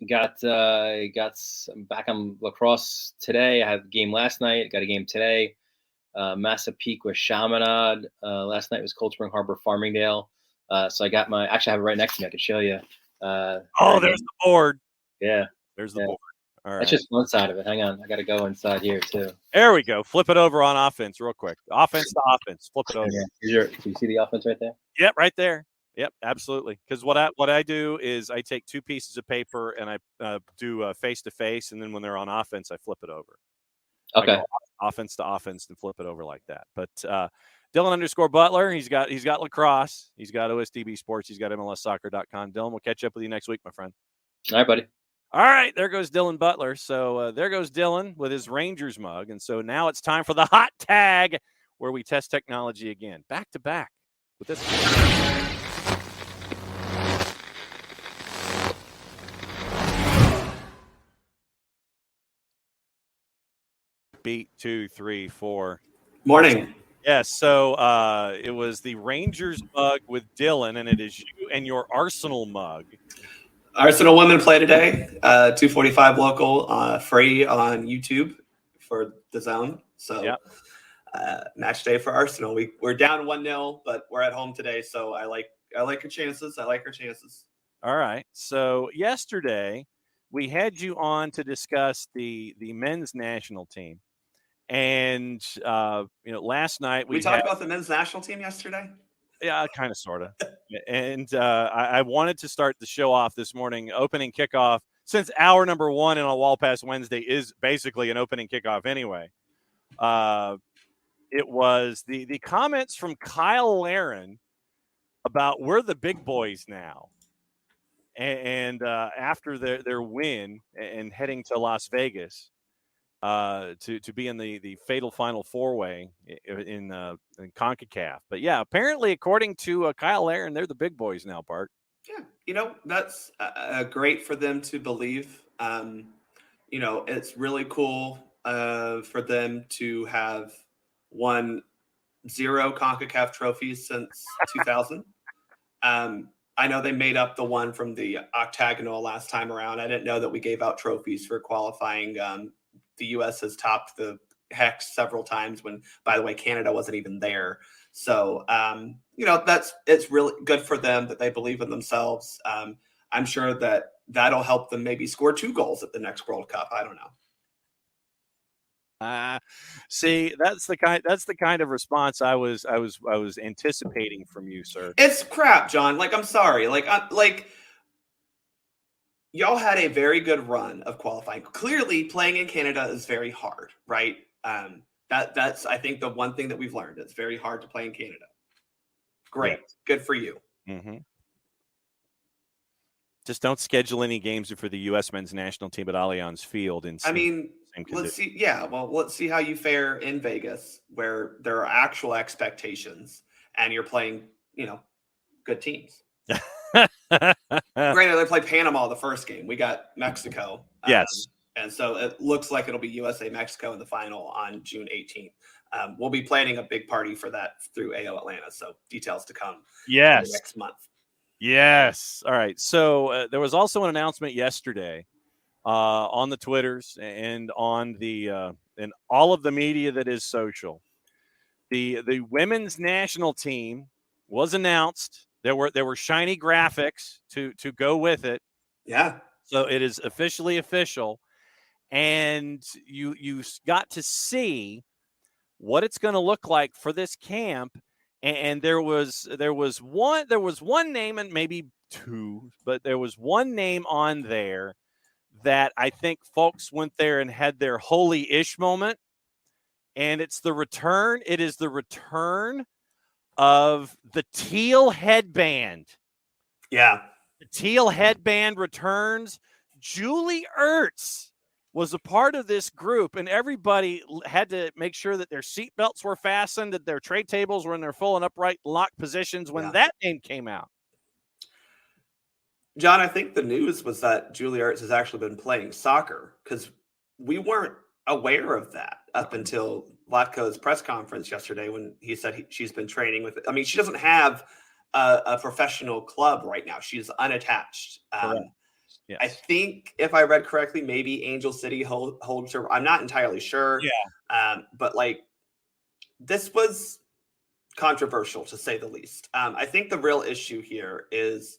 Speaker 7: Got back on lacrosse today. I had a game last night. Got a game today. Massapequa with Chaminade. Last night was Cold Spring Harbor Farmingdale. So I got actually I have it right next to me. I could show you.
Speaker 1: There's the board.
Speaker 7: Yeah.
Speaker 1: There's the board. All right.
Speaker 7: That's just one side of it. Hang on. I got to go inside here too.
Speaker 1: There we go. Flip it over on offense real quick. Offense to offense. Flip it over.
Speaker 7: Yeah. Do you see the offense right there?
Speaker 1: Yep, right there. Yep, absolutely. Because what I do is I take 2 pieces of paper and I do face to face, and then when they're on offense, I flip it over.
Speaker 7: Okay.
Speaker 1: I go offense to offense and flip it over like that. But Dylan_Butler, he's got lacrosse, he's got OSDB Sports, he's got MLSsoccer.com. Dylan, we'll catch up with you next week, my friend.
Speaker 7: All right, buddy.
Speaker 1: All right, there goes Dylan Butler. So there goes Dylan with his Rangers mug. And so now it's time for the hot tag, where we test technology again, back to back with this. Beat 2, 3, 4.
Speaker 8: Morning.
Speaker 1: Yes, so it was the Rangers mug with Dylan, and it is you and your Arsenal mug.
Speaker 8: Arsenal women play today, 2:45 local, free on YouTube for the Zone. So
Speaker 1: Yep.
Speaker 8: Match day for Arsenal. We're down 1-0, but we're at home today, so I like our chances. I like our chances.
Speaker 1: All right. So yesterday we had you on to discuss the men's national team. And last night
Speaker 8: we talked about the men's national team yesterday.
Speaker 1: Yeah, kind of, sort of. And I wanted to start the show off this morning, opening kickoff, since hour number 1 in a Wall Pass Wednesday is basically an opening kickoff anyway. It was the comments from Kyle Larin about we're the big boys now. And after their win and heading to Las Vegas, to be in the fatal Final Four-way in CONCACAF. But, yeah, apparently, according to Kyle Larin, they're the big boys now, Bart.
Speaker 8: Yeah, that's great for them to believe. It's really cool for them to have won 0 CONCACAF trophies since 2000. I know they made up the one from the octagonal last time around. I didn't know that we gave out trophies for qualifying. The U.S. has topped the Hex several times when, by the way, Canada wasn't even there. So, it's really good for them that they believe in themselves. I'm sure that'll help them maybe score 2 goals at the next World Cup. I don't know.
Speaker 1: See, that's the kind of response I was anticipating from you, sir.
Speaker 8: It's crap, John. I'm sorry. Y'all had a very good run of qualifying. Clearly, playing in Canada is very hard, right? That's I think the one thing that we've learned. It's very hard to play in Canada. Great, good for you.
Speaker 1: Mm-hmm. Just don't schedule any games for the U.S. men's national team at Allianz Field.
Speaker 8: Let's see. Yeah, well, let's see how you fare in Vegas, where there are actual expectations, and you're playing, good teams. Granted, they played Panama the first game. We got Mexico.
Speaker 1: Yes.
Speaker 8: And so it looks like it'll be USA-Mexico in the final on June 18th. We'll be planning a big party for that through AO Atlanta. So details to come next month.
Speaker 1: Yes. All right. So there was also an announcement yesterday on the Twitters and on the and all of the media that is social. The women's national team was announced. There were shiny graphics to go with it.
Speaker 8: Yeah.
Speaker 1: So it is officially official, and you got to see what it's going to look like for this camp. And there was one name, and maybe 2, but there was one name on there that I think folks went there and had their holy-ish moment, and it's the return. It is the return of the teal headband.
Speaker 8: Yeah.
Speaker 1: The teal headband returns. Julie Ertz was a part of this group, and everybody had to make sure that their seatbelts were fastened, that their tray tables were in their full and upright locked positions when that name came out.
Speaker 8: John, I think the news was that Julie Ertz has actually been playing soccer, because we weren't aware of that up until Vlatko's press conference yesterday when he said she's been training with – I mean, she doesn't have a professional club right now. She's unattached.
Speaker 1: Yes.
Speaker 8: I think if I read correctly, maybe Angel City holds her. I'm not entirely sure.
Speaker 1: Yeah.
Speaker 8: But this was controversial to say the least. I think the real issue here is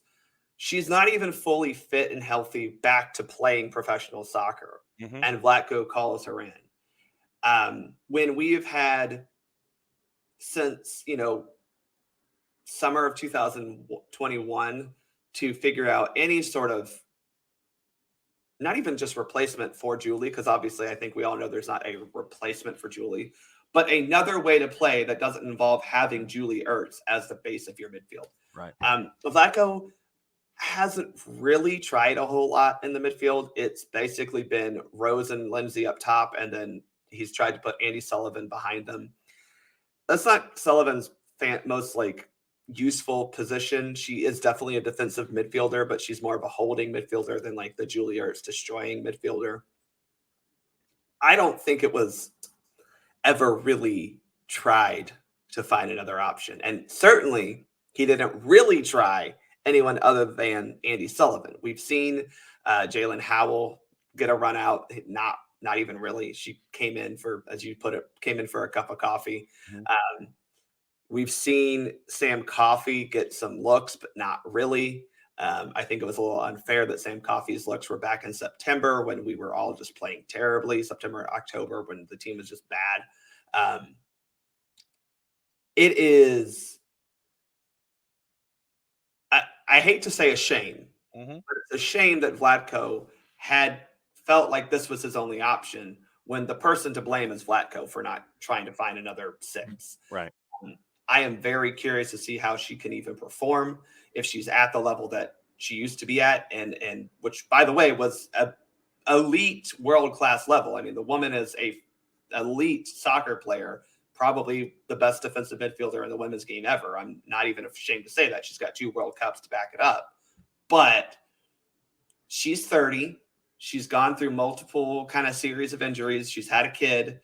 Speaker 8: she's not even fully fit and healthy back to playing professional soccer. Mm-hmm. And Vlatko calls her in. When we've had since summer of 2021 to figure out any sort of, not even just replacement for Julie, because obviously I think we all know there's not a replacement for Julie, but another way to play that doesn't involve having Julie Ertz as the base of your midfield.
Speaker 1: Right.
Speaker 8: Vlatko hasn't really tried a whole lot in the midfield. It's basically been Rose and Lindsay up top, and then he's tried to put Andy Sullivan behind them. That's not Sullivan's most useful position. She is definitely a defensive midfielder, but she's more of a holding midfielder than the Julie Ertz destroying midfielder. I don't think it was ever really tried to find another option. And certainly he didn't really try anyone other than Andy Sullivan. We've seen Jalen Howell get a run out. Not even really. She came in for, as you put it, a cup of coffee. Mm-hmm. We've seen Sam Coffey get some looks, but not really. I think it was a little unfair that Sam Coffey's looks were back in September when we were all just playing terribly. September, October, when the team was just bad. It is, I hate to say a shame, but it's a shame that Vlatko had felt like this was his only option when the person to blame is Vlatko for not trying to find another six.
Speaker 1: Right.
Speaker 8: I am very curious to see how she can even perform if she's at the level that she used to be at, and which, by the way, was a elite world-class level. I mean, the woman is a elite soccer player, probably the best defensive midfielder in the women's game ever. I'm not even ashamed to say that. She's got 2 World Cups to back it up. But she's 30. She's gone through multiple kind of series of injuries. She's had a kid.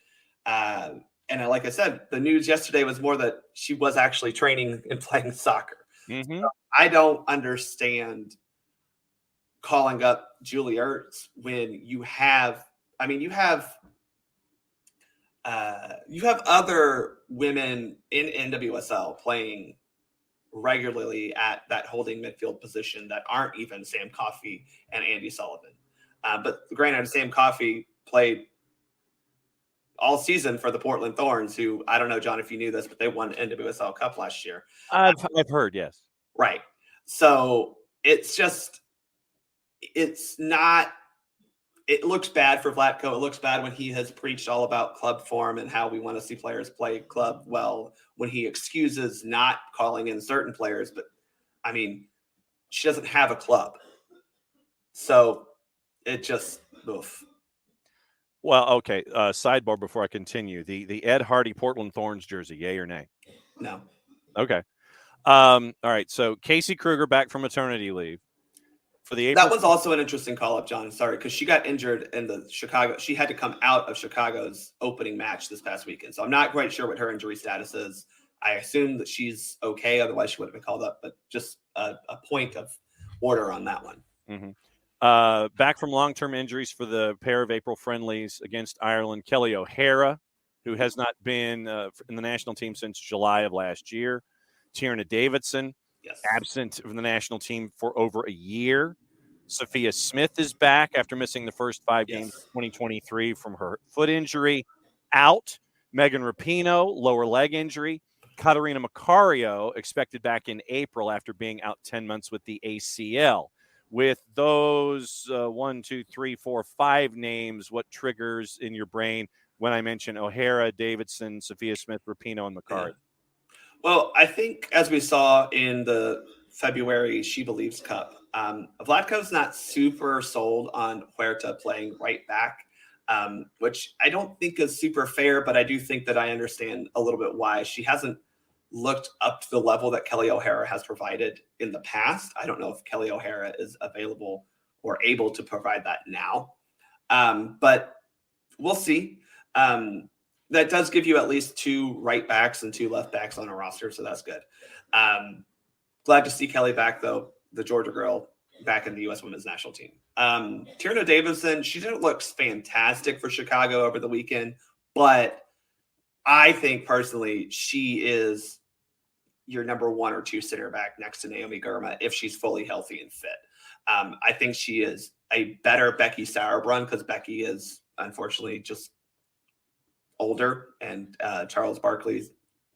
Speaker 8: And like I said, the news yesterday was more that she was actually training and playing soccer.
Speaker 1: Mm-hmm.
Speaker 8: So I don't understand calling up Julie Ertz when you have other women in NWSL playing regularly at that holding midfield position that aren't even Sam Coffey and Andy Sullivan. But granted, Sam Coffey played all season for the Portland Thorns, who, I don't know, John, if you knew this, but they won the NWSL Cup last year.
Speaker 1: I've heard, yes.
Speaker 8: Right. So it looks bad for Vlatko. It looks bad when he has preached all about club form and how we want to see players play club well, when he excuses not calling in certain players. But, I mean, she doesn't have a club. So it just, oof.
Speaker 1: Well, okay. Sidebar before I continue. The Ed Hardy Portland Thorns jersey, yay or nay?
Speaker 8: No.
Speaker 1: Okay. All right. So Casey Kruger back from maternity leave. For the April.
Speaker 8: That was also an interesting call-up, John. Sorry, because she got injured in the Chicago. She had to come out of Chicago's opening match this past weekend. So I'm not quite sure what her injury status is. I assume that she's okay. Otherwise, she would have been called up. But just a point of order on that one.
Speaker 1: Mm-hmm. Back from long-term injuries for the pair of April friendlies against Ireland, Kelly O'Hara, who has not been in the national team since July of last year. Tierna Davidson,
Speaker 8: yes,
Speaker 1: absent from the national team for over a year. Sophia Smith is back after missing the first 5 games of 2023 from her foot injury. Out. Megan Rapinoe, lower leg injury. Katarina Macario expected back in April after being out 10 months with the ACL. With those 1, 2, 3, 4, 5 names, what triggers in your brain when I mention O'Hara, Davidson, Sophia Smith, Rapinoe, and Macario?
Speaker 8: Yeah. Well, I think as we saw in the February She Believes Cup, Vlatko's not super sold on Huerta playing right back, which I don't think is super fair, but I do think that I understand a little bit why. She hasn't looked up to the level that Kelly O'Hara has provided in the past. I don't know if Kelly O'Hara is available or able to provide that now, but we'll see. That does give you at least 2 right backs and 2 left backs on a roster, so that's good. Glad to see Kelly back, though, the Georgia girl, back in the U.S. women's national team. Tierna Davidson, she didn't look fantastic for Chicago over the weekend, but I think personally she is your number 1 or 2 center back next to Naomi Girma if she's fully healthy and fit. I think she is a better Becky Sauerbrunn because Becky is unfortunately just older, and Charles Barkley's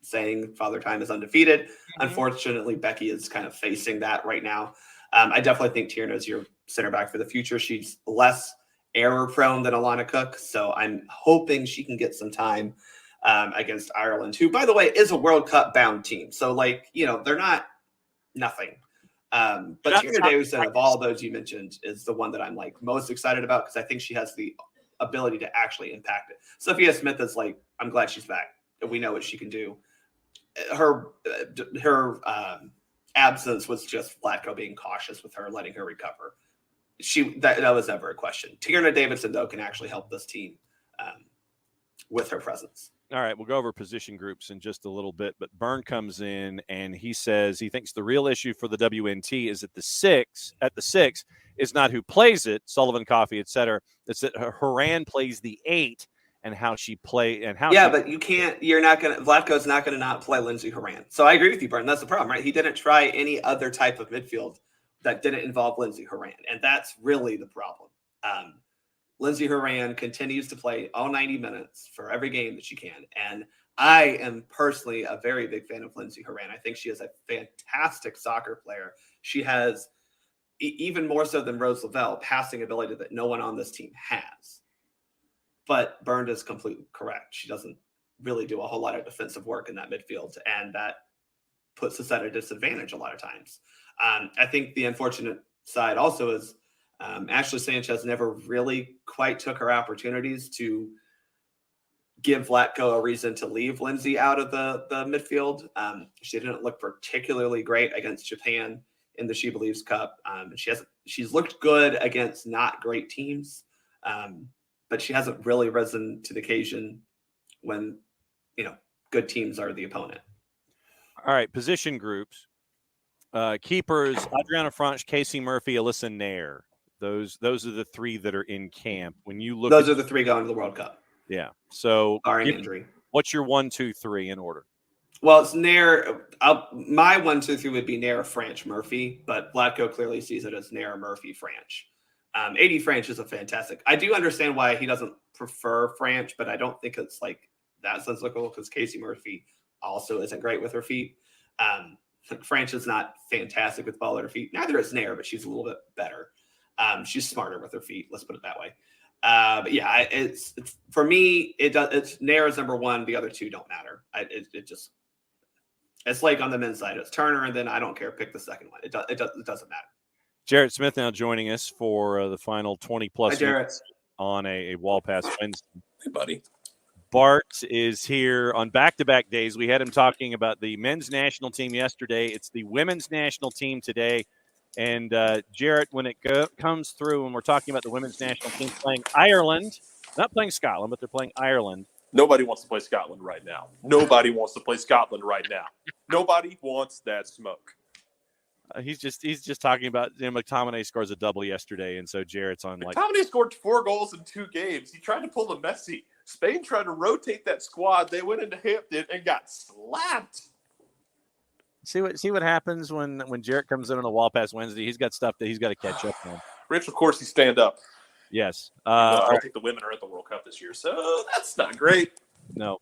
Speaker 8: saying Father Time is undefeated.
Speaker 1: Mm-hmm.
Speaker 8: Unfortunately, Becky is kind of facing that right now. I definitely think Tierna is your center back for the future. She's less error prone than Alana Cook, so I'm hoping she can get some time against Ireland, who, by the way, is a World Cup bound team. So, like, you know, they're not nothing. But Tierna Davidson, of all those you mentioned, is the one that I'm like most excited about because I think she has the ability to actually impact it. Sophia Smith is like, I'm glad she's back. We know what she can do. Her absence was just Vlatko being cautious with her, letting her recover. That was never a question. Tierna Davidson, though, can actually help this team with her presence.
Speaker 1: All right, we'll go over position groups in just a little bit, but Byrne comes in and he says he thinks the real issue for the WNT is at the six is not who plays it, Sullivan, Coffey, etc. It's that Horan plays the 8 and how she play and how.
Speaker 8: Yeah, but you can't. You're not gonna. Vlatko's not gonna not play Lindsey Horan. So I agree with you, Byrne. That's the problem, right? He didn't try any other type of midfield that didn't involve Lindsey Horan, and that's really the problem. Lindsey Horan continues to play all 90 minutes for every game that she can. And I am personally a very big fan of Lindsey Horan. I think she is a fantastic soccer player. She has, even more so than Rose Lavelle, passing ability that no one on this team has. But Byrne is completely correct. She doesn't really do a whole lot of defensive work in that midfield, and that puts us at a disadvantage a lot of times. I think the unfortunate side also is Ashley Sanchez never really quite took her opportunities to give Vlatko a reason to leave Lindsey out of the midfield. She didn't look particularly great against Japan in the She Believes Cup. She's looked good against not great teams, but she hasn't really risen to the occasion when, you know, good teams are the opponent.
Speaker 1: All right, position groups. Keepers, Adriana Franch, Casey Murphy, Alyssa Nair. Those are the 3 that are in camp. When you look,
Speaker 8: those are the 3 going to the World Cup.
Speaker 1: Yeah. So,
Speaker 8: barring injury,
Speaker 1: what's your 1, 2, 3 in order?
Speaker 8: Well, it's Nair. My 1, 2, 3 would be Nair, Franch, Murphy, but Vlatko clearly sees it as Nair, Murphy, Franch. 80 Franch is a fantastic. I do understand why he doesn't prefer Franch, but I don't think it's like that sensible because Casey Murphy also isn't great with her feet. Franch is not fantastic with ball at her feet. Neither is Nair, but she's a little bit better. She's smarter with her feet. Let's put it that way. But yeah, it's for me. It's Nair is number 1. The other 2 don't matter. It's like on the men's side. It's Turner, and then I don't care. Pick the second one. It doesn't matter.
Speaker 1: Jarrett Smith now joining us for the final 20-plus minutes on a Wall Pass Wednesday.
Speaker 9: Hey, buddy.
Speaker 1: Bart is here on back-to-back days. We had him talking about the men's national team yesterday. It's the women's national team today. And Jarrett, when it comes through, and we're talking about the women's national team playing Ireland, not playing Scotland, but they're playing Ireland.
Speaker 9: Nobody wants to play Scotland right now. Nobody wants to play Scotland right now. Nobody wants that smoke.
Speaker 1: He's just talking about McTominay scores a double yesterday, and so Jarrett's on like
Speaker 9: McTominay scored 4 goals in 2 games. He tried to pull the Messi. Spain tried to rotate that squad. They went into Hampton and got slapped.
Speaker 1: See what happens when Jarrett comes in on a Wall Pass Wednesday. He's got stuff that he's got to catch up on.
Speaker 9: Rich, of course, he stand up.
Speaker 1: Yes.
Speaker 9: I don't think the women are at the World Cup this year, so that's not great.
Speaker 1: No.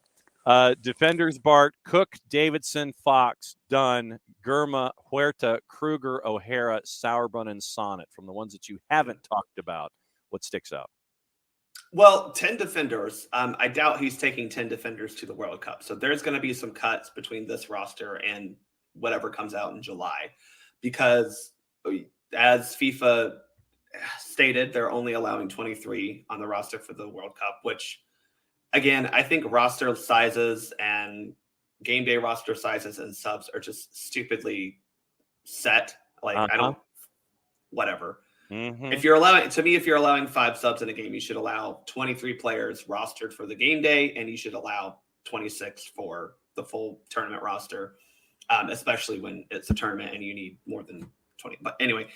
Speaker 1: Defenders, Bart, Cook, Davidson, Fox, Dunn, Gurma, Huerta, Kruger, O'Hara, Sauerbrunn, and Sonnet. From the ones that you haven't talked about, what sticks out?
Speaker 8: Well, 10 defenders. I doubt he's taking 10 defenders to the World Cup. So there's going to be some cuts between this roster and whatever comes out in July. Because as FIFA stated, they're only allowing 23 on the roster for the World Cup, which, again, I think roster sizes and game day roster sizes and subs are just stupidly set. Like, whatever.
Speaker 1: Mm-hmm.
Speaker 8: If you're allowing 5 subs in a game, you should allow 23 players rostered for the game day, and you should allow 26 for the full tournament roster, especially when it's a tournament and you need more than 20. But anyway,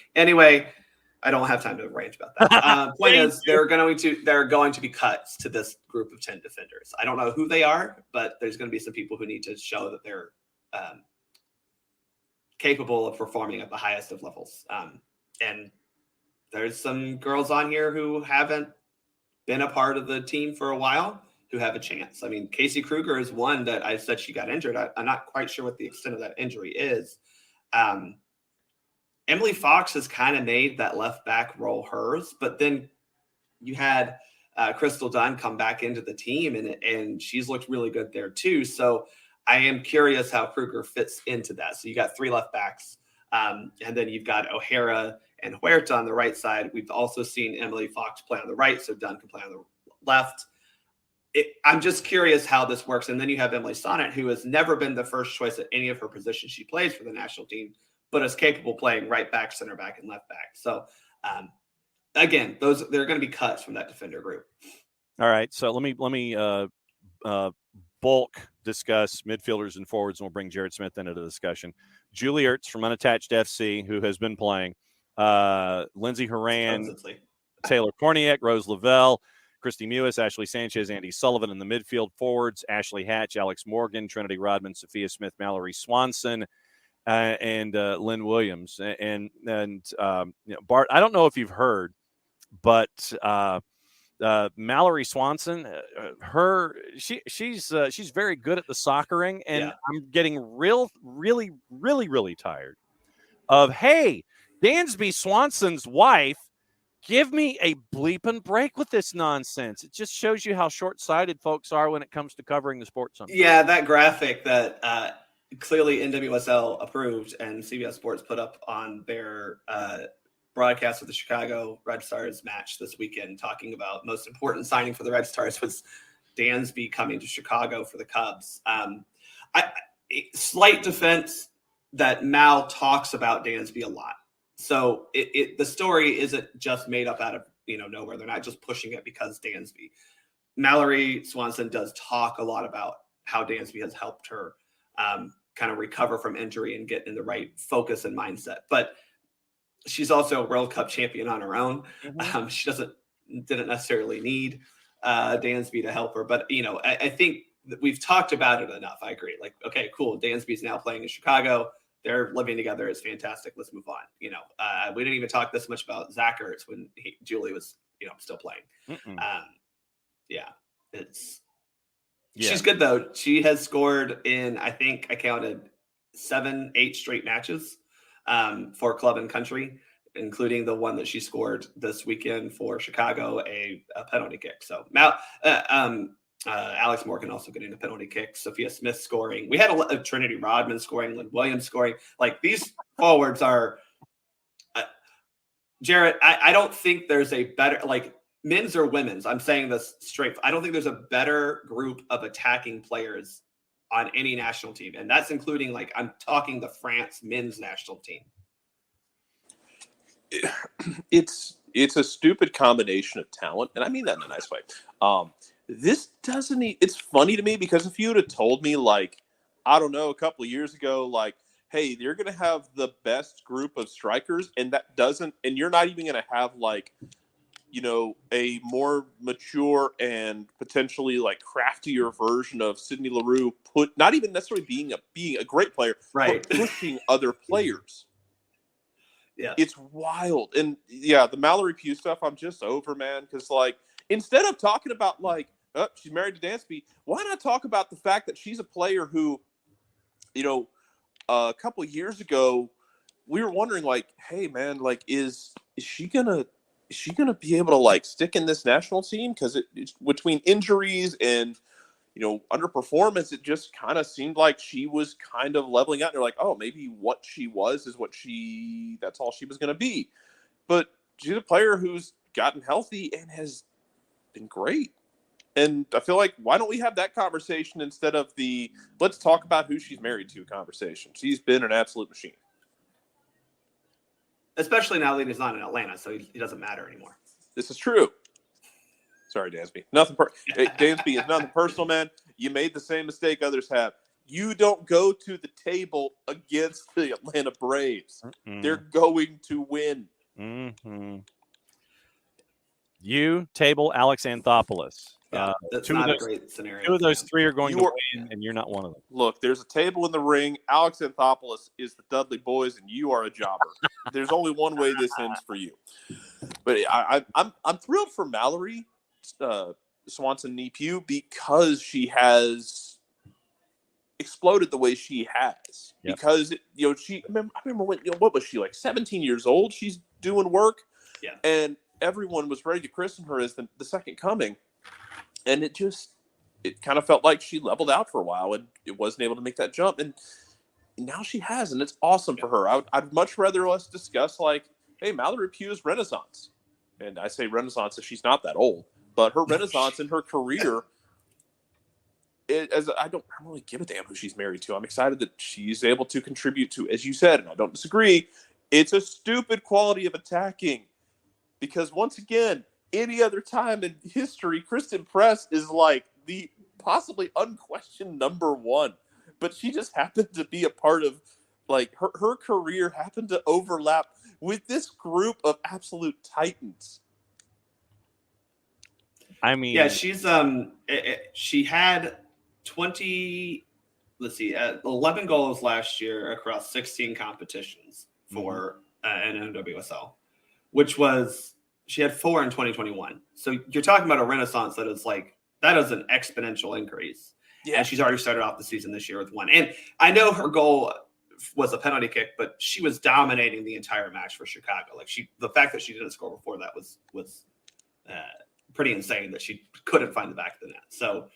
Speaker 8: I don't have time to rant about that. Point is, there are going to be cuts to this group of 10 defenders. I don't know who they are, but there's going to be some people who need to show that they're capable of performing at the highest of levels. And there's some girls on here who haven't been a part of the team for a while, who have a chance. I mean, Casey Kruger is one that I said she got injured. I'm not quite sure what the extent of that injury is. Emily Fox has kind of made that left back role hers, but then you had Crystal Dunn come back into the team, and she's looked really good there too. So I am curious how Kruger fits into that. So you got 3 left backs, and then you've got O'Hara and Huerta on the right side. We've also seen Emily Fox play on the right, so Dunn can play on the left. I'm just curious how this works. And then you have Emily Sonnet, who has never been the first choice at any of her positions she plays for the national team, but is capable of playing right back, center back, and left back. So again, they're going to be cuts from that defender group.
Speaker 1: All right. So let me bulk discuss midfielders and forwards, and we'll bring Jared Smith into the discussion. Julie Ertz from Unattached FC, who has been playing. Lindsay Horan, Taylor Korniak, Rose Lavelle, Christy Mewis, Ashley Sanchez, Andy Sullivan in the midfield. Forwards, Ashley Hatch, Alex Morgan, Trinity Rodman, Sophia Smith, Mallory Swanson, and Lynn Williams. And Bart, I don't know if you've heard, but Mallory Swanson, she's very good at the soccering, and I'm getting really tired of, hey, Dansby Swanson's wife, give me a bleeping break with this nonsense. It just shows you how short-sighted folks are when it comes to covering the sports.
Speaker 8: Yeah, that graphic that clearly NWSL approved and CBS Sports put up on their broadcast of the Chicago Red Stars match this weekend, talking about most important signing for the Red Stars was Dansby coming to Chicago for the Cubs. Slight defense that Mal talks about Dansby a lot. So the story isn't just made up out of nowhere. They're not just pushing it because Dansby. Mallory Swanson does talk a lot about how Dansby has helped her kind of recover from injury and get in the right focus and mindset. But she's also a World Cup champion on her own. Mm-hmm. She didn't necessarily need Dansby to help her. But I think that we've talked about it enough. I agree. Like, okay, cool. Dansby's now playing in Chicago. They're living together. It's fantastic. Let's move on. We didn't even talk this much about Zach Ertz when Julie was, still playing. She's good though. She has scored in, I think I counted 7-8 straight matches for club and country, including the one that she scored this weekend for Chicago, a penalty kick. So Alex Morgan also getting a penalty kick. Sophia Smith scoring. We had a Trinity Rodman scoring, Lynn Williams scoring. Like, these forwards are Jarrett. I don't think there's a better, like, men's or women's. I'm saying this straight. I don't think there's a better group of attacking players on any national team, and that's including, like, I'm talking the France men's national team.
Speaker 9: It's a stupid combination of talent, and I mean that in a nice way. This doesn't. It's funny to me because if you would have told me, like, I don't know, a couple of years ago, like, hey, you're going to have the best group of strikers, and and you're not even going to have, like, a more mature and potentially, like, craftier version of Sydney Leroux, not even necessarily being a great player,
Speaker 8: right?
Speaker 9: But pushing other players.
Speaker 8: Yeah,
Speaker 9: it's wild. And yeah, the Mallory Pugh stuff, I'm just over, man. Because, like, instead of talking about, like, oh, she's married to Dansby, why not talk about the fact that she's a player who, a couple of years ago, we were wondering, like, hey, man, like, is she gonna be able to, like, stick in this national team? Because it's between injuries and underperformance, it just kind of seemed like she was kind of leveling out. And they're like, oh, maybe what she was is that's all she was going to be. But she's a player who's gotten healthy and has been great. And I feel like, why don't we have that conversation instead of the let's talk about who she's married to conversation? She's been an absolute machine.
Speaker 8: Especially now that he's not in Atlanta, so he doesn't matter anymore.
Speaker 9: This is true. Sorry, Dansby. Dansby is nothing personal, man. You made the same mistake others have. You don't go to the table against the Atlanta Braves. Mm-hmm. They're going to win.
Speaker 1: Mm-hmm. You table Alex Anthopoulos.
Speaker 8: That's not a great scenario.
Speaker 1: Two of those three are going to win, and you're not one of them.
Speaker 9: Look, there's a table in the ring. Alex Anthopoulos is the Dudley Boys, and you are a jobber. There's only one way this ends for you. But I'm thrilled for Mallory. Swanson Nipu because she has exploded the way she has.
Speaker 1: Yep.
Speaker 9: Because I remember when, what was she, like 17 years old? She's doing work.
Speaker 8: Yeah.
Speaker 9: And everyone was ready to christen her as the second coming. And it kind of felt like she leveled out for a while and it wasn't able to make that jump. And now she has, and it's awesome for her. I'd much rather us discuss, like, hey, Mallory Pugh's renaissance. And I say renaissance as she's not that old, but her renaissance in her career, I don't really give a damn who she's married to. I'm excited that she's able to contribute to, as you said, and I don't disagree, it's a stupid quality of attacking. Because once again, any other time in history, Kristen Press is like the possibly unquestioned number one. But she just happened to be a part of, like, her career happened to overlap with this group of absolute titans.
Speaker 1: I mean,
Speaker 8: yeah, she's she had 11 goals last year across 16 competitions for an NWSL, which was, she had 4 in 2021. So you're talking about a renaissance that is an exponential increase. Yeah. And she's already started off the season this year with 1. And I know her goal was a penalty kick, but she was dominating the entire match for Chicago. Like, the fact that she didn't score before that was pretty insane that she couldn't find the back of the net. So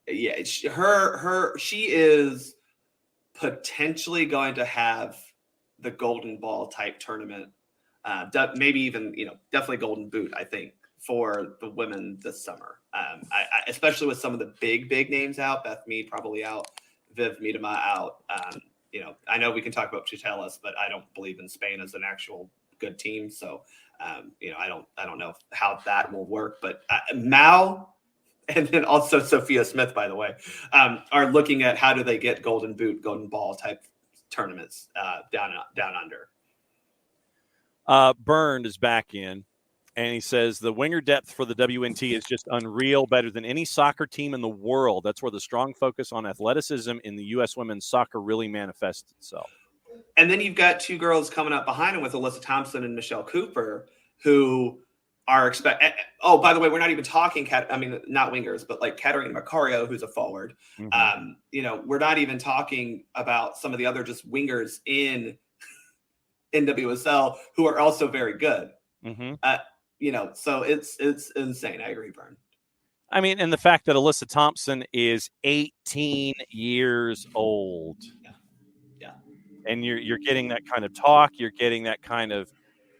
Speaker 8: yeah, she is potentially going to have the golden ball type tournament. Maybe even, definitely golden boot, I think, for the women this summer. I especially with some of the big names out. Beth Mead probably out. Viv Miedema out. I know we can talk about Putellas, but I don't believe in Spain as an actual good team. So, I don't know how that will work. But Mal, and then also Sophia Smith, by the way, are looking at how do they get golden boot, golden ball type tournaments down under.
Speaker 1: Byrne is back in, and he says the winger depth for the WNT is just unreal, better than any soccer team in the world. That's where the strong focus on athleticism in the U.S. women's soccer really manifests itself.
Speaker 8: And then you've got 2 girls coming up behind him with Alyssa Thompson and Michelle Cooper, who are oh, by the way, we're not even talking not wingers, but like Katarina Macario, who's a forward. Mm-hmm. We're not even talking about some of the other just wingers in NWSL who are also very good. Mm-hmm. So it's insane. I agree, Byrne.
Speaker 1: I mean, and the fact that Alyssa Thompson is 18 years old.
Speaker 8: Yeah.
Speaker 1: And you're getting that kind of talk. You're getting that kind of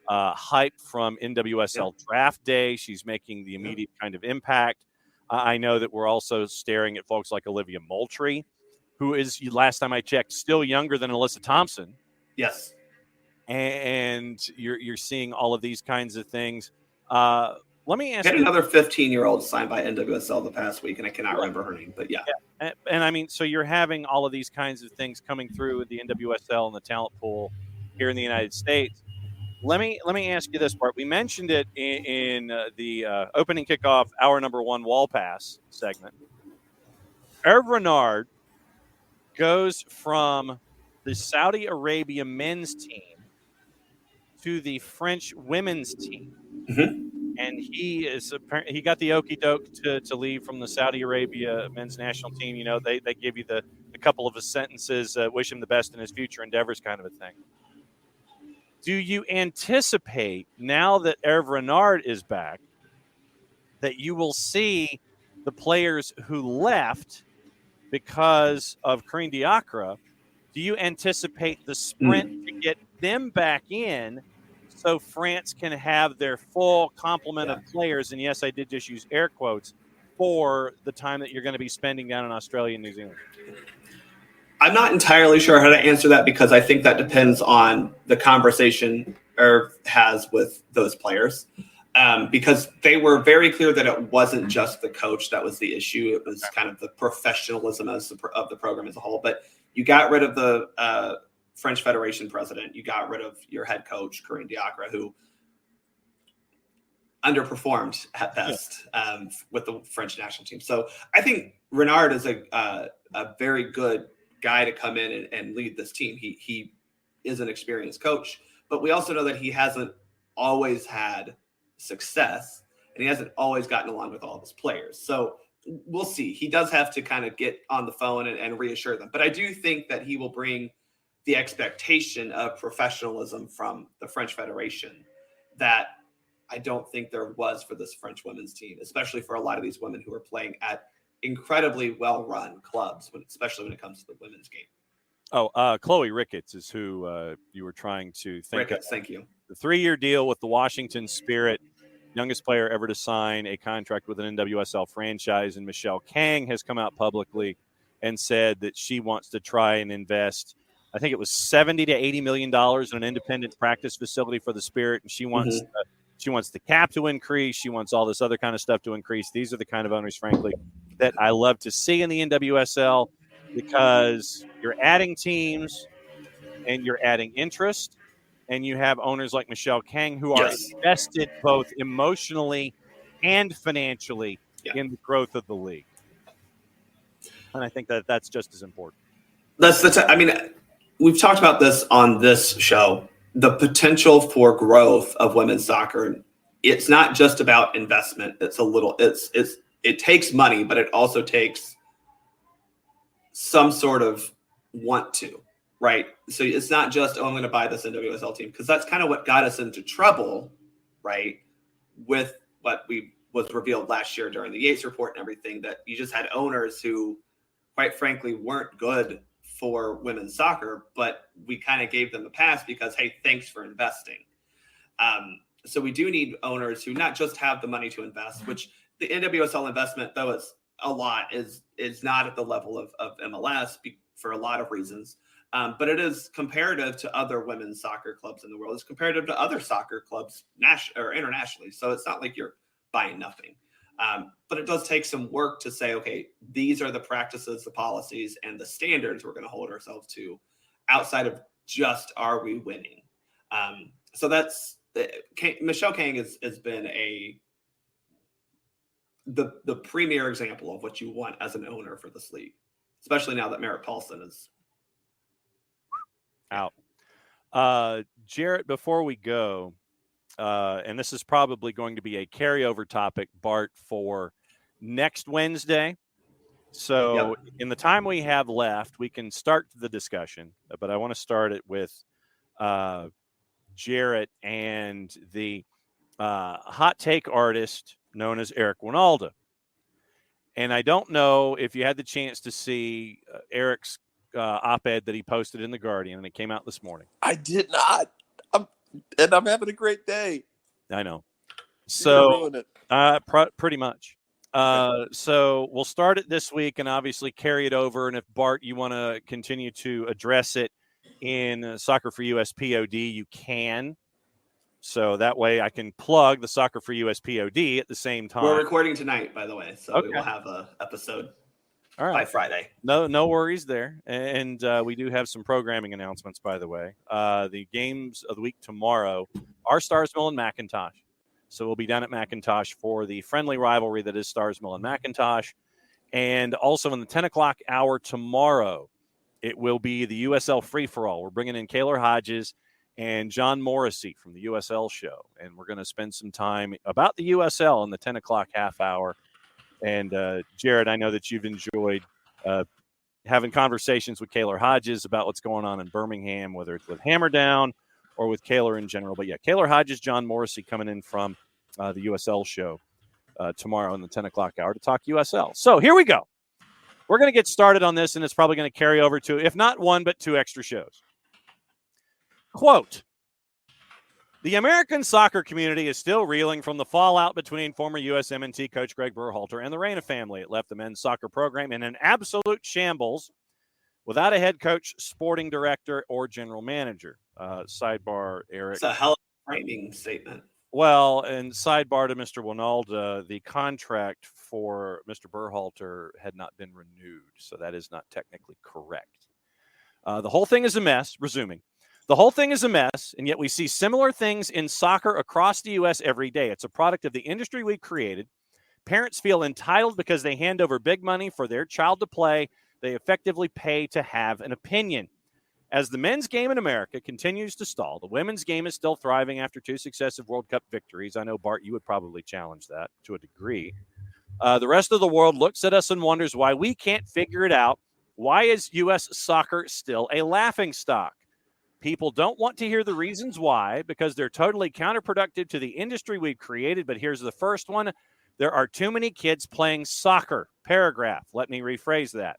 Speaker 1: hype from NWSL Draft Day. She's making the immediate kind of impact. I know that we're also staring at folks like Olivia Moultrie, who is, last time I checked, still younger than Alyssa Thompson.
Speaker 8: Yes.
Speaker 1: And you're seeing all of these kinds of things. Let me ask you.
Speaker 8: Another 15-year-old signed by NWSL the past week, and I cannot remember her name, but yeah.
Speaker 1: And I mean, so you're having all of these kinds of things coming through with the NWSL and the talent pool here in the United States. Let me ask you this part. We mentioned it in the opening kickoff hour number 1 wall pass segment. Hervé Renard goes from the Saudi Arabia men's team to the French women's team. Mm-hmm. And he got the okie doke to leave from the Saudi Arabia men's national team. They give you the couple of sentences, wish him the best in his future endeavors kind of a thing. Do you anticipate, now that Hervé Renard is back, that you will see the players who left because of Karine Diacre? Do you anticipate the sprint to get them back in so France can have their full complement of players, and yes, I did just use air quotes, for the time that you're going to be spending down in Australia and New Zealand?
Speaker 8: I'm not entirely sure how to answer that, because I think that depends on the conversation Hervé has with those players, because they were very clear that it wasn't just the coach that was the issue. It was kind of the professionalism of the program as a whole. But you got rid of the French Federation president. You got rid of your head coach, Karine Diacre, who underperformed at best with the French national team. So I think Renard is a very good guy to come in and lead this team. He is an experienced coach, but we also know that he hasn't always had success. and he hasn't always gotten along with all of his players. So we'll see. He does have to kind of get on the phone and reassure them. But I do think that he will bring the expectation of professionalism from the French Federation that I don't think there was for this French women's team, especially for a lot of these women who are playing at incredibly well-run clubs, especially when it comes to the women's game.
Speaker 1: Oh, Chloe Ricketts is who you were trying to think
Speaker 8: Ricketts,
Speaker 1: of.
Speaker 8: thank you.
Speaker 1: The 3-year deal with the Washington Spirit, youngest player ever to sign a contract with an NWSL franchise, and Michelle Kang has come out publicly and said that she wants to try and invest, I think it was $70 to $80 million in an independent practice facility for the Spirit, and she wants she wants the cap to increase. She wants all this other kind of stuff to increase. These are the kind of owners, frankly, that I love to see in the NWSL, because you're adding teams and you're adding interest, and you have owners like Michelle Kang who are invested both emotionally and financially in the growth of the league. And I think that that's just as important.
Speaker 8: I mean, we've talked about this on this show, the potential for growth of women's soccer. It's not just about investment. It takes money, but it also takes some sort of want to, right? So it's not just, I'm going to buy this NWSL team, because that's kind of what got us into trouble, right? With what was revealed last year during the Yates report and everything, that you just had owners who, quite frankly, weren't good for women's soccer, but we kind of gave them a pass because, hey, thanks for investing. So we do need owners who not just have the money to invest, which the NWSL investment, though it's a lot, is not at the level of MLS for a lot of reasons. But it is comparative to other women's soccer clubs in the world. It's comparative to other soccer clubs or internationally. So it's not like you're buying nothing. But it does take some work to say, okay, these are the practices, the policies, and the standards we're going to hold ourselves to outside of just, are we winning? So that's Michelle Kang has been the premier example of what you want as an owner for this league, especially now that Merritt Paulson is
Speaker 1: out. Jarrett, before we go, and this is probably going to be a carryover topic, Bart, for next Wednesday. So in the time we have left, we can start the discussion, but I want to start it with Jarrett and the hot take artist known as Eric Winalda. And I don't know if you had the chance to see Eric's op-ed that he posted in The Guardian, and it came out this morning.
Speaker 9: I did not. I'm having a great day.
Speaker 1: I know. So pretty much. So we'll start it this week and obviously carry it over. And if, Bart, you want to continue to address it in Soccer for USPod, you can. So that way I can plug the Soccer for USPod at the same time.
Speaker 8: We're recording tonight, by the way, so we will have an episode by Friday.
Speaker 1: No worries there. And we do have some programming announcements, by the way. The games of the week tomorrow are Starsmill and McIntosh. So we'll be down at McIntosh for the friendly rivalry that is Starsmill and McIntosh. And also in the 10 o'clock hour tomorrow, it will be the USL Free-For-All. We're bringing in Kaylor Hodges and John Morrissey from the USL show. And we're going to spend some time about the USL in the 10 o'clock half hour. And Jarrett, I know that you've enjoyed having conversations with Kaylor Hodges about what's going on in Birmingham, whether it's with Hammerdown or with Kaylor in general. But yeah, Kaylor Hodges, John Morrissey coming in from the USL show tomorrow in the 10 o'clock hour to talk USL. So here we go. We're going to get started on this, and it's probably going to carry over to, if not one, but two extra shows. Quote, the American soccer community is still reeling from the fallout between former USMNT coach Greg Berhalter and the Reina family. It left the men's soccer program in an absolute shambles without a head coach, sporting director, or general manager. Sidebar, Eric.
Speaker 8: It's a hell of a framing statement.
Speaker 1: Well, and sidebar to Mr. Winalda, the contract for Mr. Berhalter had not been renewed, so that is not technically correct. The whole thing is a mess, resuming. The whole thing is a mess, and yet we see similar things in soccer across the U.S. every day. It's a product of the industry we created. Parents feel entitled because they hand over big money for their child to play. They effectively pay to have an opinion. As the men's game in America continues to stall, the women's game is still thriving after 2 successive World Cup victories. I know, Bart, you would probably challenge that to a degree. The rest of the world looks at us and wonders why we can't figure it out. Why is U.S. soccer still a laughingstock? People don't want to hear the reasons why because they're totally counterproductive to the industry we've created. But here's the first one. There are too many kids playing soccer. Paragraph. Let me rephrase that.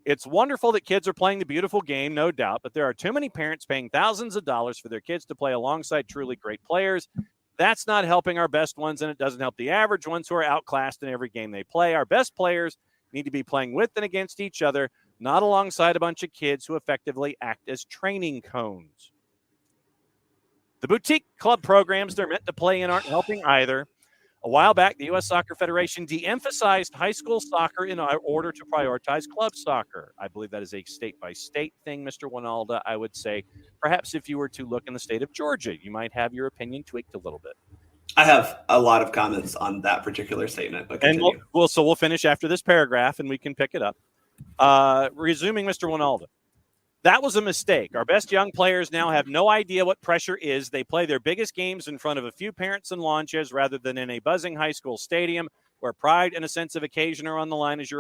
Speaker 1: It's wonderful that kids are playing the beautiful game, no doubt, but there are too many parents paying thousands of dollars for their kids to play alongside truly great players. That's not helping our best ones, and it doesn't help the average ones who are outclassed in every game they play. Our best players need to be playing with and against each other, not alongside a bunch of kids who effectively act as training cones. The boutique club programs they're meant to play in aren't helping either. A while back, the U.S. Soccer Federation de-emphasized high school soccer in order to prioritize club soccer. I believe that is a state-by-state thing, Mr. Winalda. I would say perhaps if you were to look in the state of Georgia, you might have your opinion tweaked a little bit.
Speaker 8: I have a lot of comments on that particular statement, but continue.
Speaker 1: And we'll finish after this paragraph, and we can pick it up. Resuming, Mr. Winalda. That was a mistake. Our best young players now have no idea what pressure is. They play their biggest games in front of a few parents and lawn chairs rather than in a buzzing high school stadium where pride and a sense of occasion are on the line as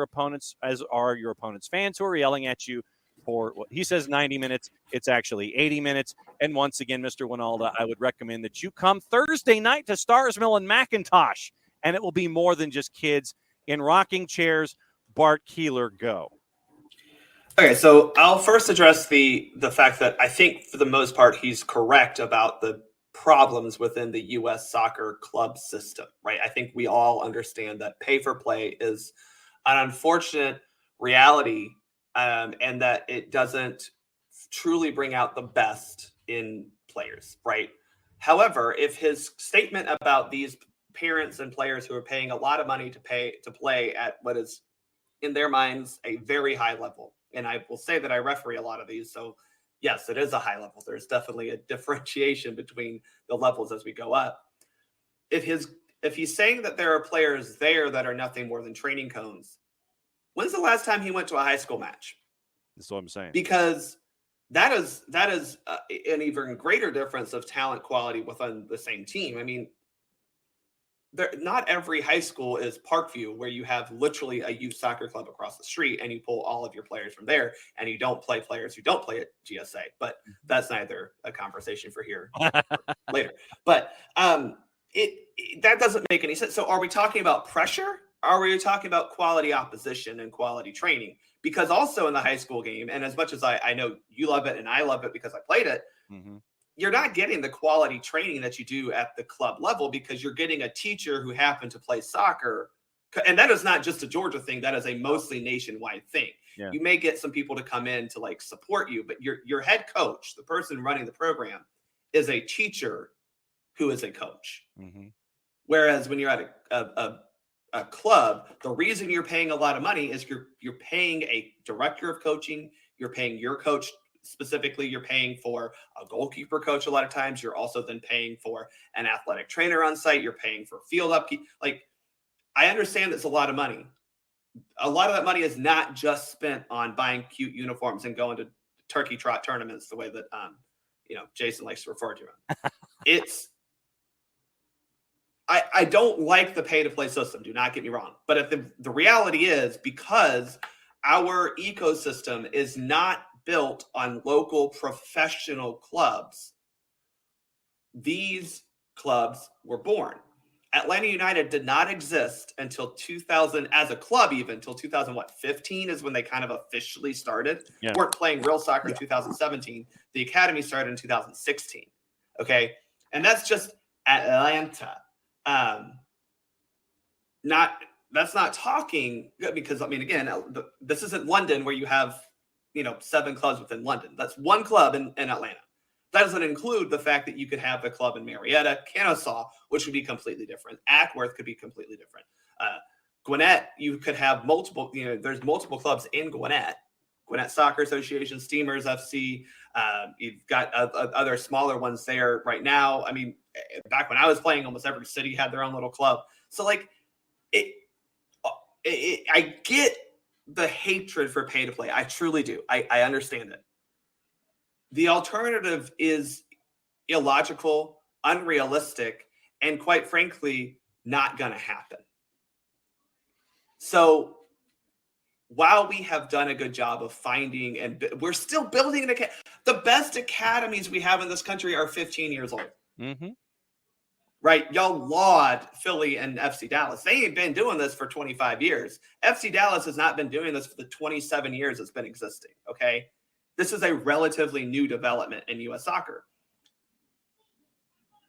Speaker 1: are your opponent's fans who are yelling at you for what he says 90 minutes. It's actually 80 minutes. And once again, Mr. Winalda, I would recommend that you come Thursday night to Stars Mill and McIntosh, and it will be more than just kids in rocking chairs. Bart Keeler, go.
Speaker 8: Okay, so I'll first address the fact that I think for the most part he's correct about the problems within the U.S. soccer club system, right? I think we all understand that pay for play is an unfortunate reality, and that it doesn't truly bring out the best in players, right? However, if his statement about these parents and players who are paying a lot of money to play at what is in their minds a very high level. And I will say that I referee a lot of these. So yes, it is a high level. There's definitely a differentiation between the levels as we go up. If he's saying that there are players there that are nothing more than training cones, when's the last time he went to a high school match?
Speaker 1: That's what I'm saying.
Speaker 8: Because that is an even greater difference of talent quality within the same team. I mean, not every high school is Parkview, where you have literally a youth soccer club across the street and you pull all of your players from there and you don't play players who don't play at GSA. But that's neither a conversation for here later. But that doesn't make any sense. So are we talking about pressure? Are we talking about quality opposition and quality training? Because also in the high school game, and as much as I know you love it and I love it because I played it, you're not getting the quality training that you do at the club level because you're getting a teacher who happened to play soccer. And that is not just a Georgia thing. That is a mostly nationwide thing. Yeah. You may get some people to come in to like support you, but your head coach, the person running the program, is a teacher who is a coach. Whereas when you're at a club, the reason you're paying a lot of money is you're paying a director of coaching, you're paying your coach. Specifically, you're paying for a goalkeeper coach a lot of times. You're also then paying for an athletic trainer on site. You're paying for field upkeep. Like, I understand it's a lot of money. A lot of that money is not just spent on buying cute uniforms and going to turkey trot tournaments the way that Jason likes to refer to them. I don't like the pay-to-play system. Do not get me wrong. But if the reality is, because our ecosystem is not built on local professional clubs, these clubs were born. Atlanta United did not exist until 2000 as a club, even until 2015 is when they kind of officially started. Yeah. Weren't playing real soccer in 2017. The academy started in 2016. Okay. And that's just Atlanta. That's not talking, because I mean, again, this isn't London where you have 7 clubs within London. That's one club in Atlanta. That doesn't include the fact that you could have a club in Marietta, Kennesaw, which would be completely different. Ackworth could be completely different. Gwinnett, you could have multiple, there's multiple clubs in Gwinnett. Gwinnett Soccer Association, Steamers FC. You've got other smaller ones there right now. I mean, back when I was playing, almost every city had their own little club. So like I get the hatred for pay to play. I truly do. I understand it. The alternative is illogical, unrealistic, and quite frankly, not going to happen. So while we have done a good job of finding, and we're still building the best academies we have in this country are 15 years old.
Speaker 1: Mm-hmm.
Speaker 8: Right? Y'all laud Philly and FC Dallas. They ain't been doing this for 25 years. FC Dallas has not been doing this for the 27 years it's been existing. Okay. This is a relatively new development in U.S. soccer.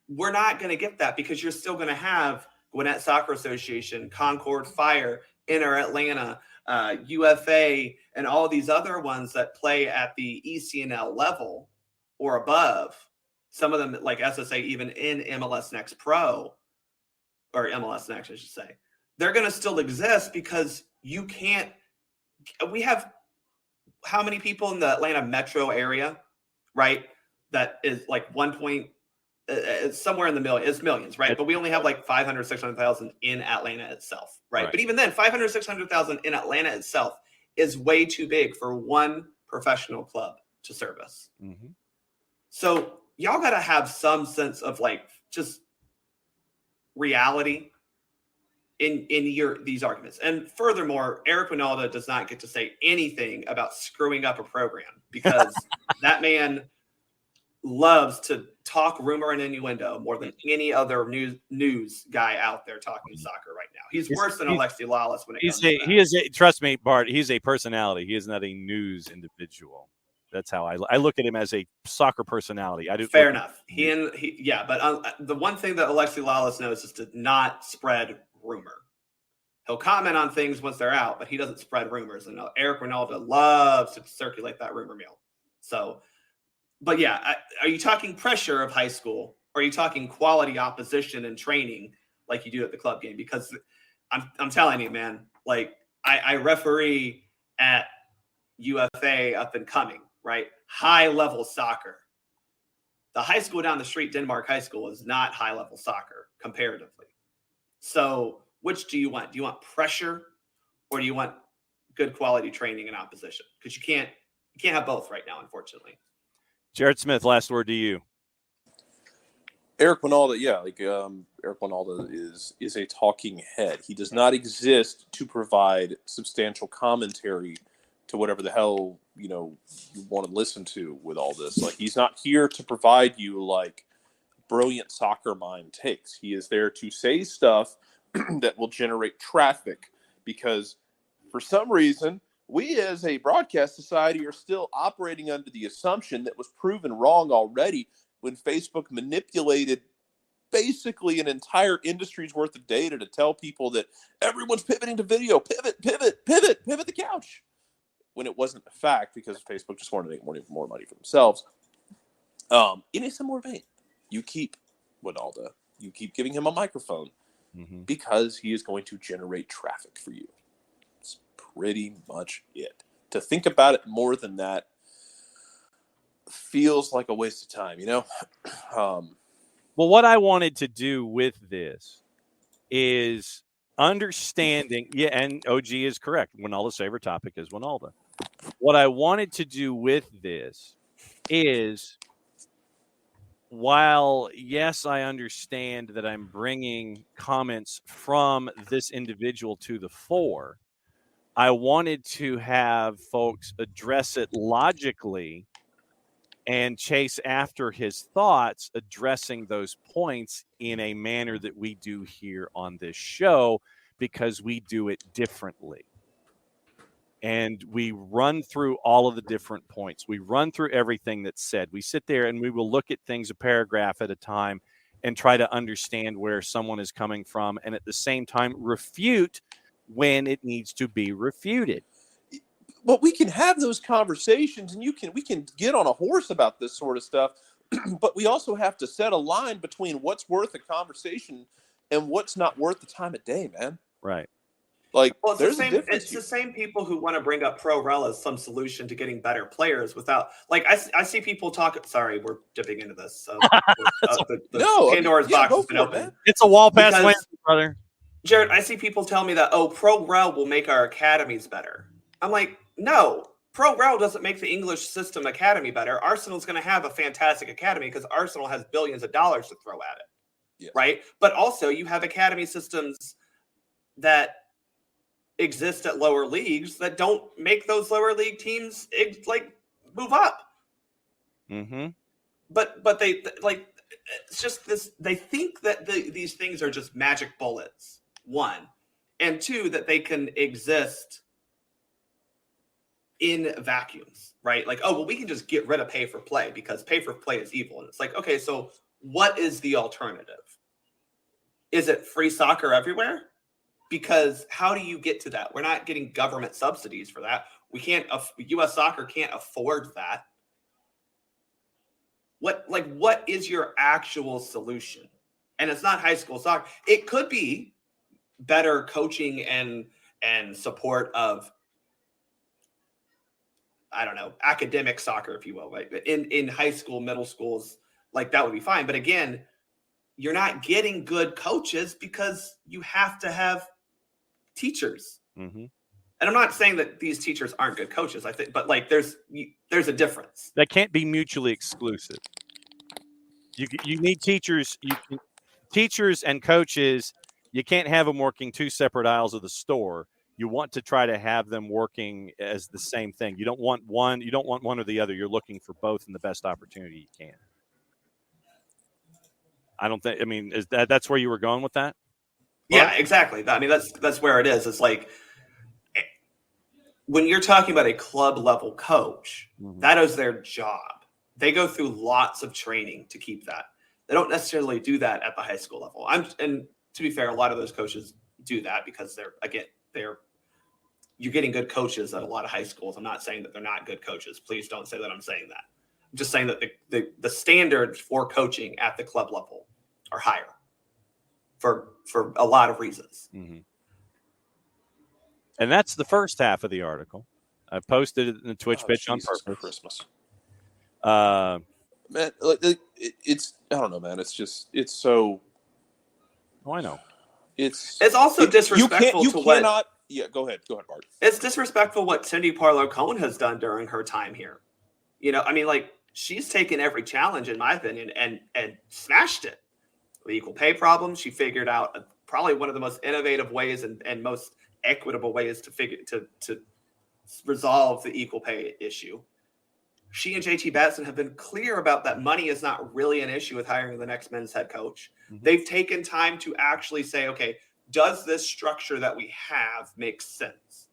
Speaker 8: We're not going to get that because you're still going to have Gwinnett Soccer Association, Concord Fire, Inter Atlanta, UFA, and all these other ones that play at the ECNL level or above. Some of them, like SSA, even in MLS Next Pro, or MLS Next, I should say, they're going to still exist because you can't. We have how many people in the Atlanta metro area, right? That is like it's somewhere in the million. It's millions, right? But we only have like 500, 600,000 in Atlanta itself, right? But even then, 500, 600,000 in Atlanta itself is way too big for one professional club to service.
Speaker 1: Mm-hmm.
Speaker 8: So y'all got to have some sense of like just reality in these arguments. And furthermore, Eric Winalda does not get to say anything about screwing up a program because that man loves to talk rumor and innuendo more than any other news guy out there talking soccer right now. He's worse than Alexi Lawless when it comes to that.
Speaker 1: Trust me, Bart, he's a personality. He is not a news individual. That's how I look at him, as a soccer personality. I do.
Speaker 8: Fair enough. But the one thing that Alexi Lawless knows is to not spread rumor. He'll comment on things once they're out, but he doesn't spread rumors. And Eric Winalda loves to circulate that rumor mill. So, but yeah, are you talking pressure of high school, or are you talking quality opposition and training like you do at the club game? Because I'm telling you, man, like I referee at UFA up and coming, right? High level soccer. The high school down the street, Denmark High School, is not high level soccer comparatively. So which do you want? Do you want pressure, or do you want good quality training and opposition? Because you can't have both right now, unfortunately.
Speaker 1: Jared Smith, last word to you.
Speaker 9: Eric Winalda, Eric Winalda is a talking head. He does not exist to provide substantial commentary to whatever the hell, you want to listen to with all this. Like, he's not here to provide you like brilliant soccer mind takes. He is there to say stuff that will generate traffic, because for some reason, we as a broadcast society are still operating under the assumption that was proven wrong already when Facebook manipulated basically an entire industry's worth of data to tell people that everyone's pivoting to video, pivot the couch, when it wasn't a fact, because Facebook just wanted to make more money for themselves. In a similar vein, you keep Winalda, you keep giving him a microphone, because he is going to generate traffic for you. It's pretty much it. To think about it more than that feels like a waste of time, Well,
Speaker 1: what I wanted to do with this is understanding, and OG is correct. Winalda's favorite topic is Winalda. What I wanted to do with this is, while, yes, I understand that I'm bringing comments from this individual to the fore, I wanted to have folks address it logically and chase after his thoughts, addressing those points in a manner that we do here on this show, because we do it differently. And we run through all of the different points. We run through everything that's said. We sit there and we will look at things a paragraph at a time and try to understand where someone is coming from, and at the same time refute when it needs to be refuted.
Speaker 9: But we can have those conversations, and we can get on a horse about this sort of stuff, but we also have to set a line between what's worth a conversation and what's not worth the time of day, man.
Speaker 1: Right.
Speaker 9: Like,
Speaker 8: well,
Speaker 9: there's a difference.
Speaker 8: It's the same people who want to bring up Pro-Rel as some solution to getting better players without, like, I see people talk. Sorry, we're dipping into this. So, the Pandora's box has been open.
Speaker 1: It's a wall pass win, brother.
Speaker 8: Jared, I see people tell me that, Pro-Rel will make our academies better. I'm like, no, Pro Rel doesn't make the English system academy better. Arsenal's going to have a fantastic academy because Arsenal has billions of dollars to throw at it, right? But also you have academy systems that exist at lower leagues that don't make those lower league teams like move up.
Speaker 1: Mm-hmm.
Speaker 8: But they like it's just this. They think that these things are just magic bullets. One, and two, that they can exist in vacuums, right? Like, oh, well, we can just get rid of pay for play because pay for play is evil. And it's like, okay, so what is the alternative? Is it free soccer everywhere? Because how do you get to that? We're not getting government subsidies for that. We can't. U.S. Soccer can't afford that. What is your actual solution? And it's not high school soccer. It could be better coaching and support of, I don't know, academic soccer, if you will, right? In high school, middle schools, like that would be fine. But again, you're not getting good coaches because you have to have teachers.
Speaker 1: Mm-hmm.
Speaker 8: And I'm not saying that these teachers aren't good coaches, I think, but like there's a difference.
Speaker 1: That can't be mutually exclusive. You need teachers. Teachers and coaches. You can't have them working two separate aisles of the store. You want to try to have them working as the same thing. You don't want one. You don't want one or the other. You're looking for both in the best opportunity you can. I don't think. I mean, that's where you were going with that?
Speaker 8: Yeah, exactly. I mean, that's where it is. It's like when you're talking about a club level coach, that is their job. They go through lots of training to keep that. They don't necessarily do that at the high school level. And to be fair, a lot of those coaches do that because you're getting good coaches at a lot of high schools. I'm not saying that they're not good coaches. Please don't say that I'm saying that. I'm just saying that the standards for coaching at the club level are higher for a lot of reasons.
Speaker 1: Mm-hmm. And that's the first half of the article. I posted it in the Twitch pitch on purpose.
Speaker 9: Christmas.
Speaker 1: Man,
Speaker 9: it's I don't know, man. It's so.
Speaker 1: Oh, I know.
Speaker 8: It's also disrespectful to what.
Speaker 9: Yeah, go ahead, Bart.
Speaker 8: It's disrespectful what Cindy Parlow-Cohen has done during her time here. You know, I mean, like she's taken every challenge, in my opinion, and smashed it. The equal pay problem, she figured out probably one of the most innovative ways and most equitable ways to resolve the equal pay issue. She and JT Batson have been clear about that money is not really an issue with hiring the next men's head coach. Mm-hmm. They've taken time to actually say, okay, does this structure that we have make sense?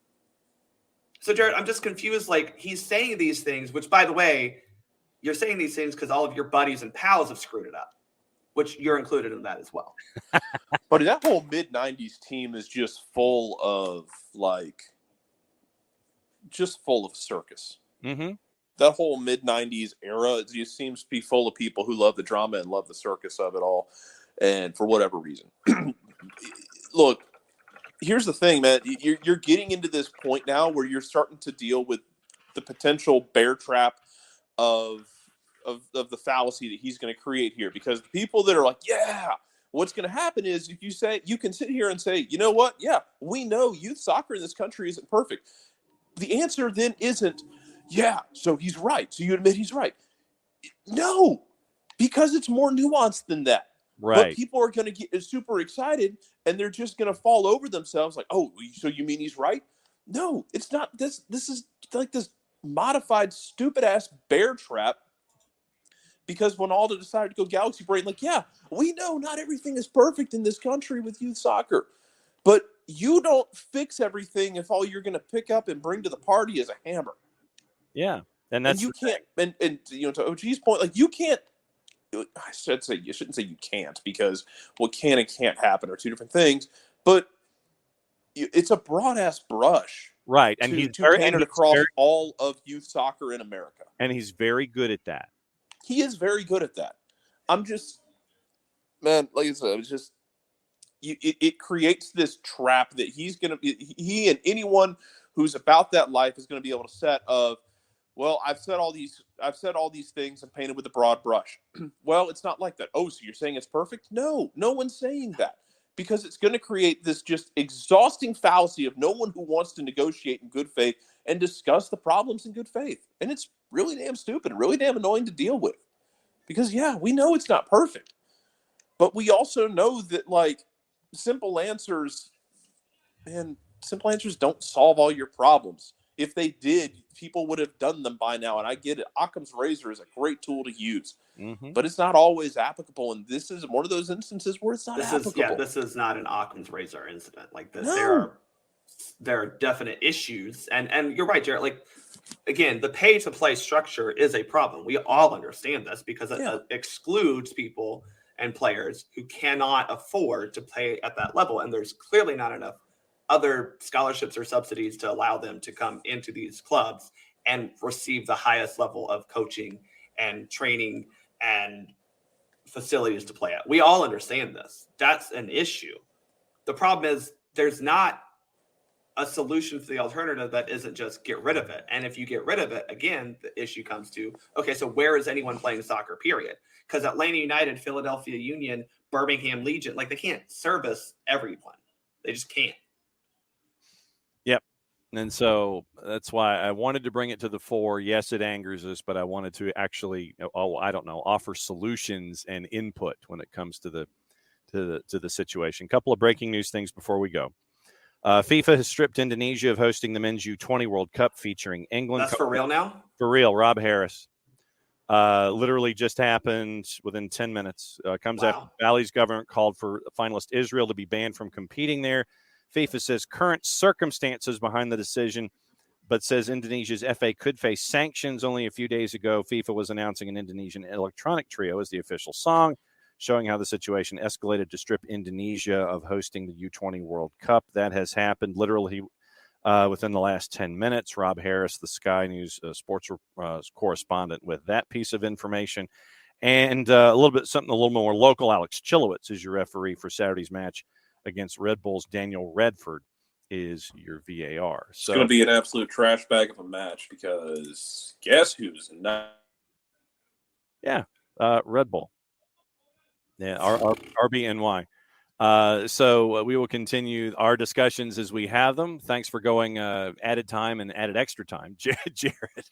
Speaker 8: So, Jarrett, I'm just confused. Like, he's saying these things, which, by the way, you're saying these things because all of your buddies and pals have screwed it up, which you're included in that as well.
Speaker 9: But that whole mid-'90s team is just full of circus.
Speaker 1: Mm-hmm.
Speaker 9: That whole mid-'90s era just seems to be full of people who love the drama and love the circus of it all, and for whatever reason. Look, here's the thing, man. You're getting into this point now where you're starting to deal with the potential bear trap of the fallacy that he's going to create here. Because the people that are like, yeah, what's going to happen is if you say, you can sit here and say, you know what? Yeah, we know youth soccer in this country isn't perfect. The answer then isn't, yeah, so he's right. So you admit he's right. No, because it's more nuanced than that.
Speaker 1: Right.
Speaker 9: But people are going to get super excited and they're just going to fall over themselves like, oh, so you mean he's right? No, it's not. This is like this modified, stupid-ass bear trap because when Alda decided to go Galaxy Brain, like, yeah, we know not everything is perfect in this country with youth soccer, but you don't fix everything if all you're going to pick up and bring to the party is a hammer.
Speaker 1: Yeah, and that's
Speaker 9: you can't. And you know, to OG's point, like you can't. I should say you shouldn't say you can't because what can and can't happen are two different things. But it's a broad ass brush,
Speaker 1: right? And he's very
Speaker 9: painted across all of youth soccer in America,
Speaker 1: and he's very good at that.
Speaker 9: He is very good at that. I'm just, man, like I said, it's just it creates this trap that he and anyone who's about that life is going to be able to set of. Well, I've said all these things and painted with a broad brush. Well, it's not like that. Oh, so you're saying it's perfect? No one's saying that because it's going to create this just exhausting fallacy of no one who wants to negotiate in good faith and discuss the problems in good faith. And it's really damn stupid, really damn annoying to deal with. Because, yeah, we know it's not perfect. But we also know that, like, simple answers don't solve all your problems. If they did, people would have done them by now. And I get it. Occam's razor is a great tool to use.
Speaker 1: Mm-hmm.
Speaker 9: But it's not always applicable. And this is one of those instances where it's not applicable.
Speaker 8: This is not an Occam's razor incident. Like this,
Speaker 9: No.
Speaker 8: there are definite issues. And you're right, Jarrett. Like, again, the pay-to-play structure is a problem. We all understand this because it excludes people and players who cannot afford to play at that level. And there's clearly not enough other scholarships or subsidies to allow them to come into these clubs and receive the highest level of coaching and training and facilities to play at. We all understand this. That's an issue. The problem is there's not a solution for the alternative that isn't just get rid of it. And if you get rid of it, again, the issue comes to, okay, so where is anyone playing soccer, period? Because Atlanta United, Philadelphia Union, Birmingham Legion, like they can't service everyone. They just can't.
Speaker 1: Yep. And so that's why I wanted to bring it to the fore. Yes, it angers us, but I wanted to actually, offer solutions and input when it comes to the situation. Couple of breaking news things before we go. FIFA has stripped Indonesia of hosting the men's U20 World Cup featuring England.
Speaker 8: That's for real now?
Speaker 1: For real. Rob Harris. Literally just happened within 10 minutes. Comes after Bali's government called for finalist Israel to be banned from competing there. FIFA says current circumstances behind the decision, but says Indonesia's FA could face sanctions. Only a few days ago, FIFA was announcing an Indonesian electronic trio as the official song, showing how the situation escalated to strip Indonesia of hosting the U20 World Cup. That has happened literally within the last 10 minutes. Rob Harris, the Sky News sports correspondent, with that piece of information. And a little more local. Alex Chilowitz is your referee for Saturday's match against Red Bull's Daniel Redford is your VAR. So
Speaker 9: it's going to be an absolute trash bag of a match because guess who's not?
Speaker 1: Yeah, Red Bull. Yeah, RBNY. So we will continue our discussions as we have them. Thanks for going added time and added extra time. Jarrett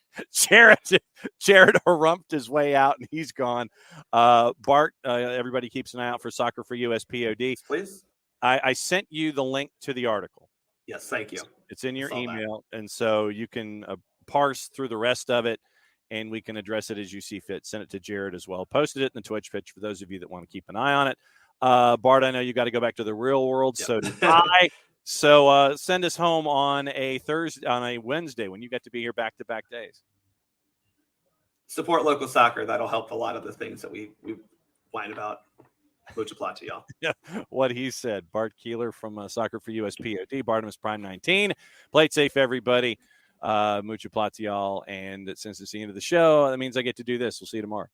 Speaker 1: harumphed his way out and he's gone. Bart, everybody keeps an eye out for SoccerForUSPod.
Speaker 8: Please.
Speaker 1: I sent you the link to the article.
Speaker 8: Yes, thank you.
Speaker 1: It's in your email, and so you can parse through the rest of it, and we can address it as you see fit. Send it to Jarrett as well. Posted it in the Twitch pitch for those of you that want to keep an eye on it. Bart, I know you got to go back to the real world, so do I. So send us home on a Wednesday when you get to be here back-to-back days.
Speaker 8: Support local soccer. That'll help a lot of the things that we whine about. Mucha plot to y'all.
Speaker 1: Yeah, what he said. Bart Keeler from SoccerForUSPod, Bartimus Prime 19. Play it safe, everybody. Mucha plot to y'all. And since it's the end of the show, that means I get to do this. We'll see you tomorrow.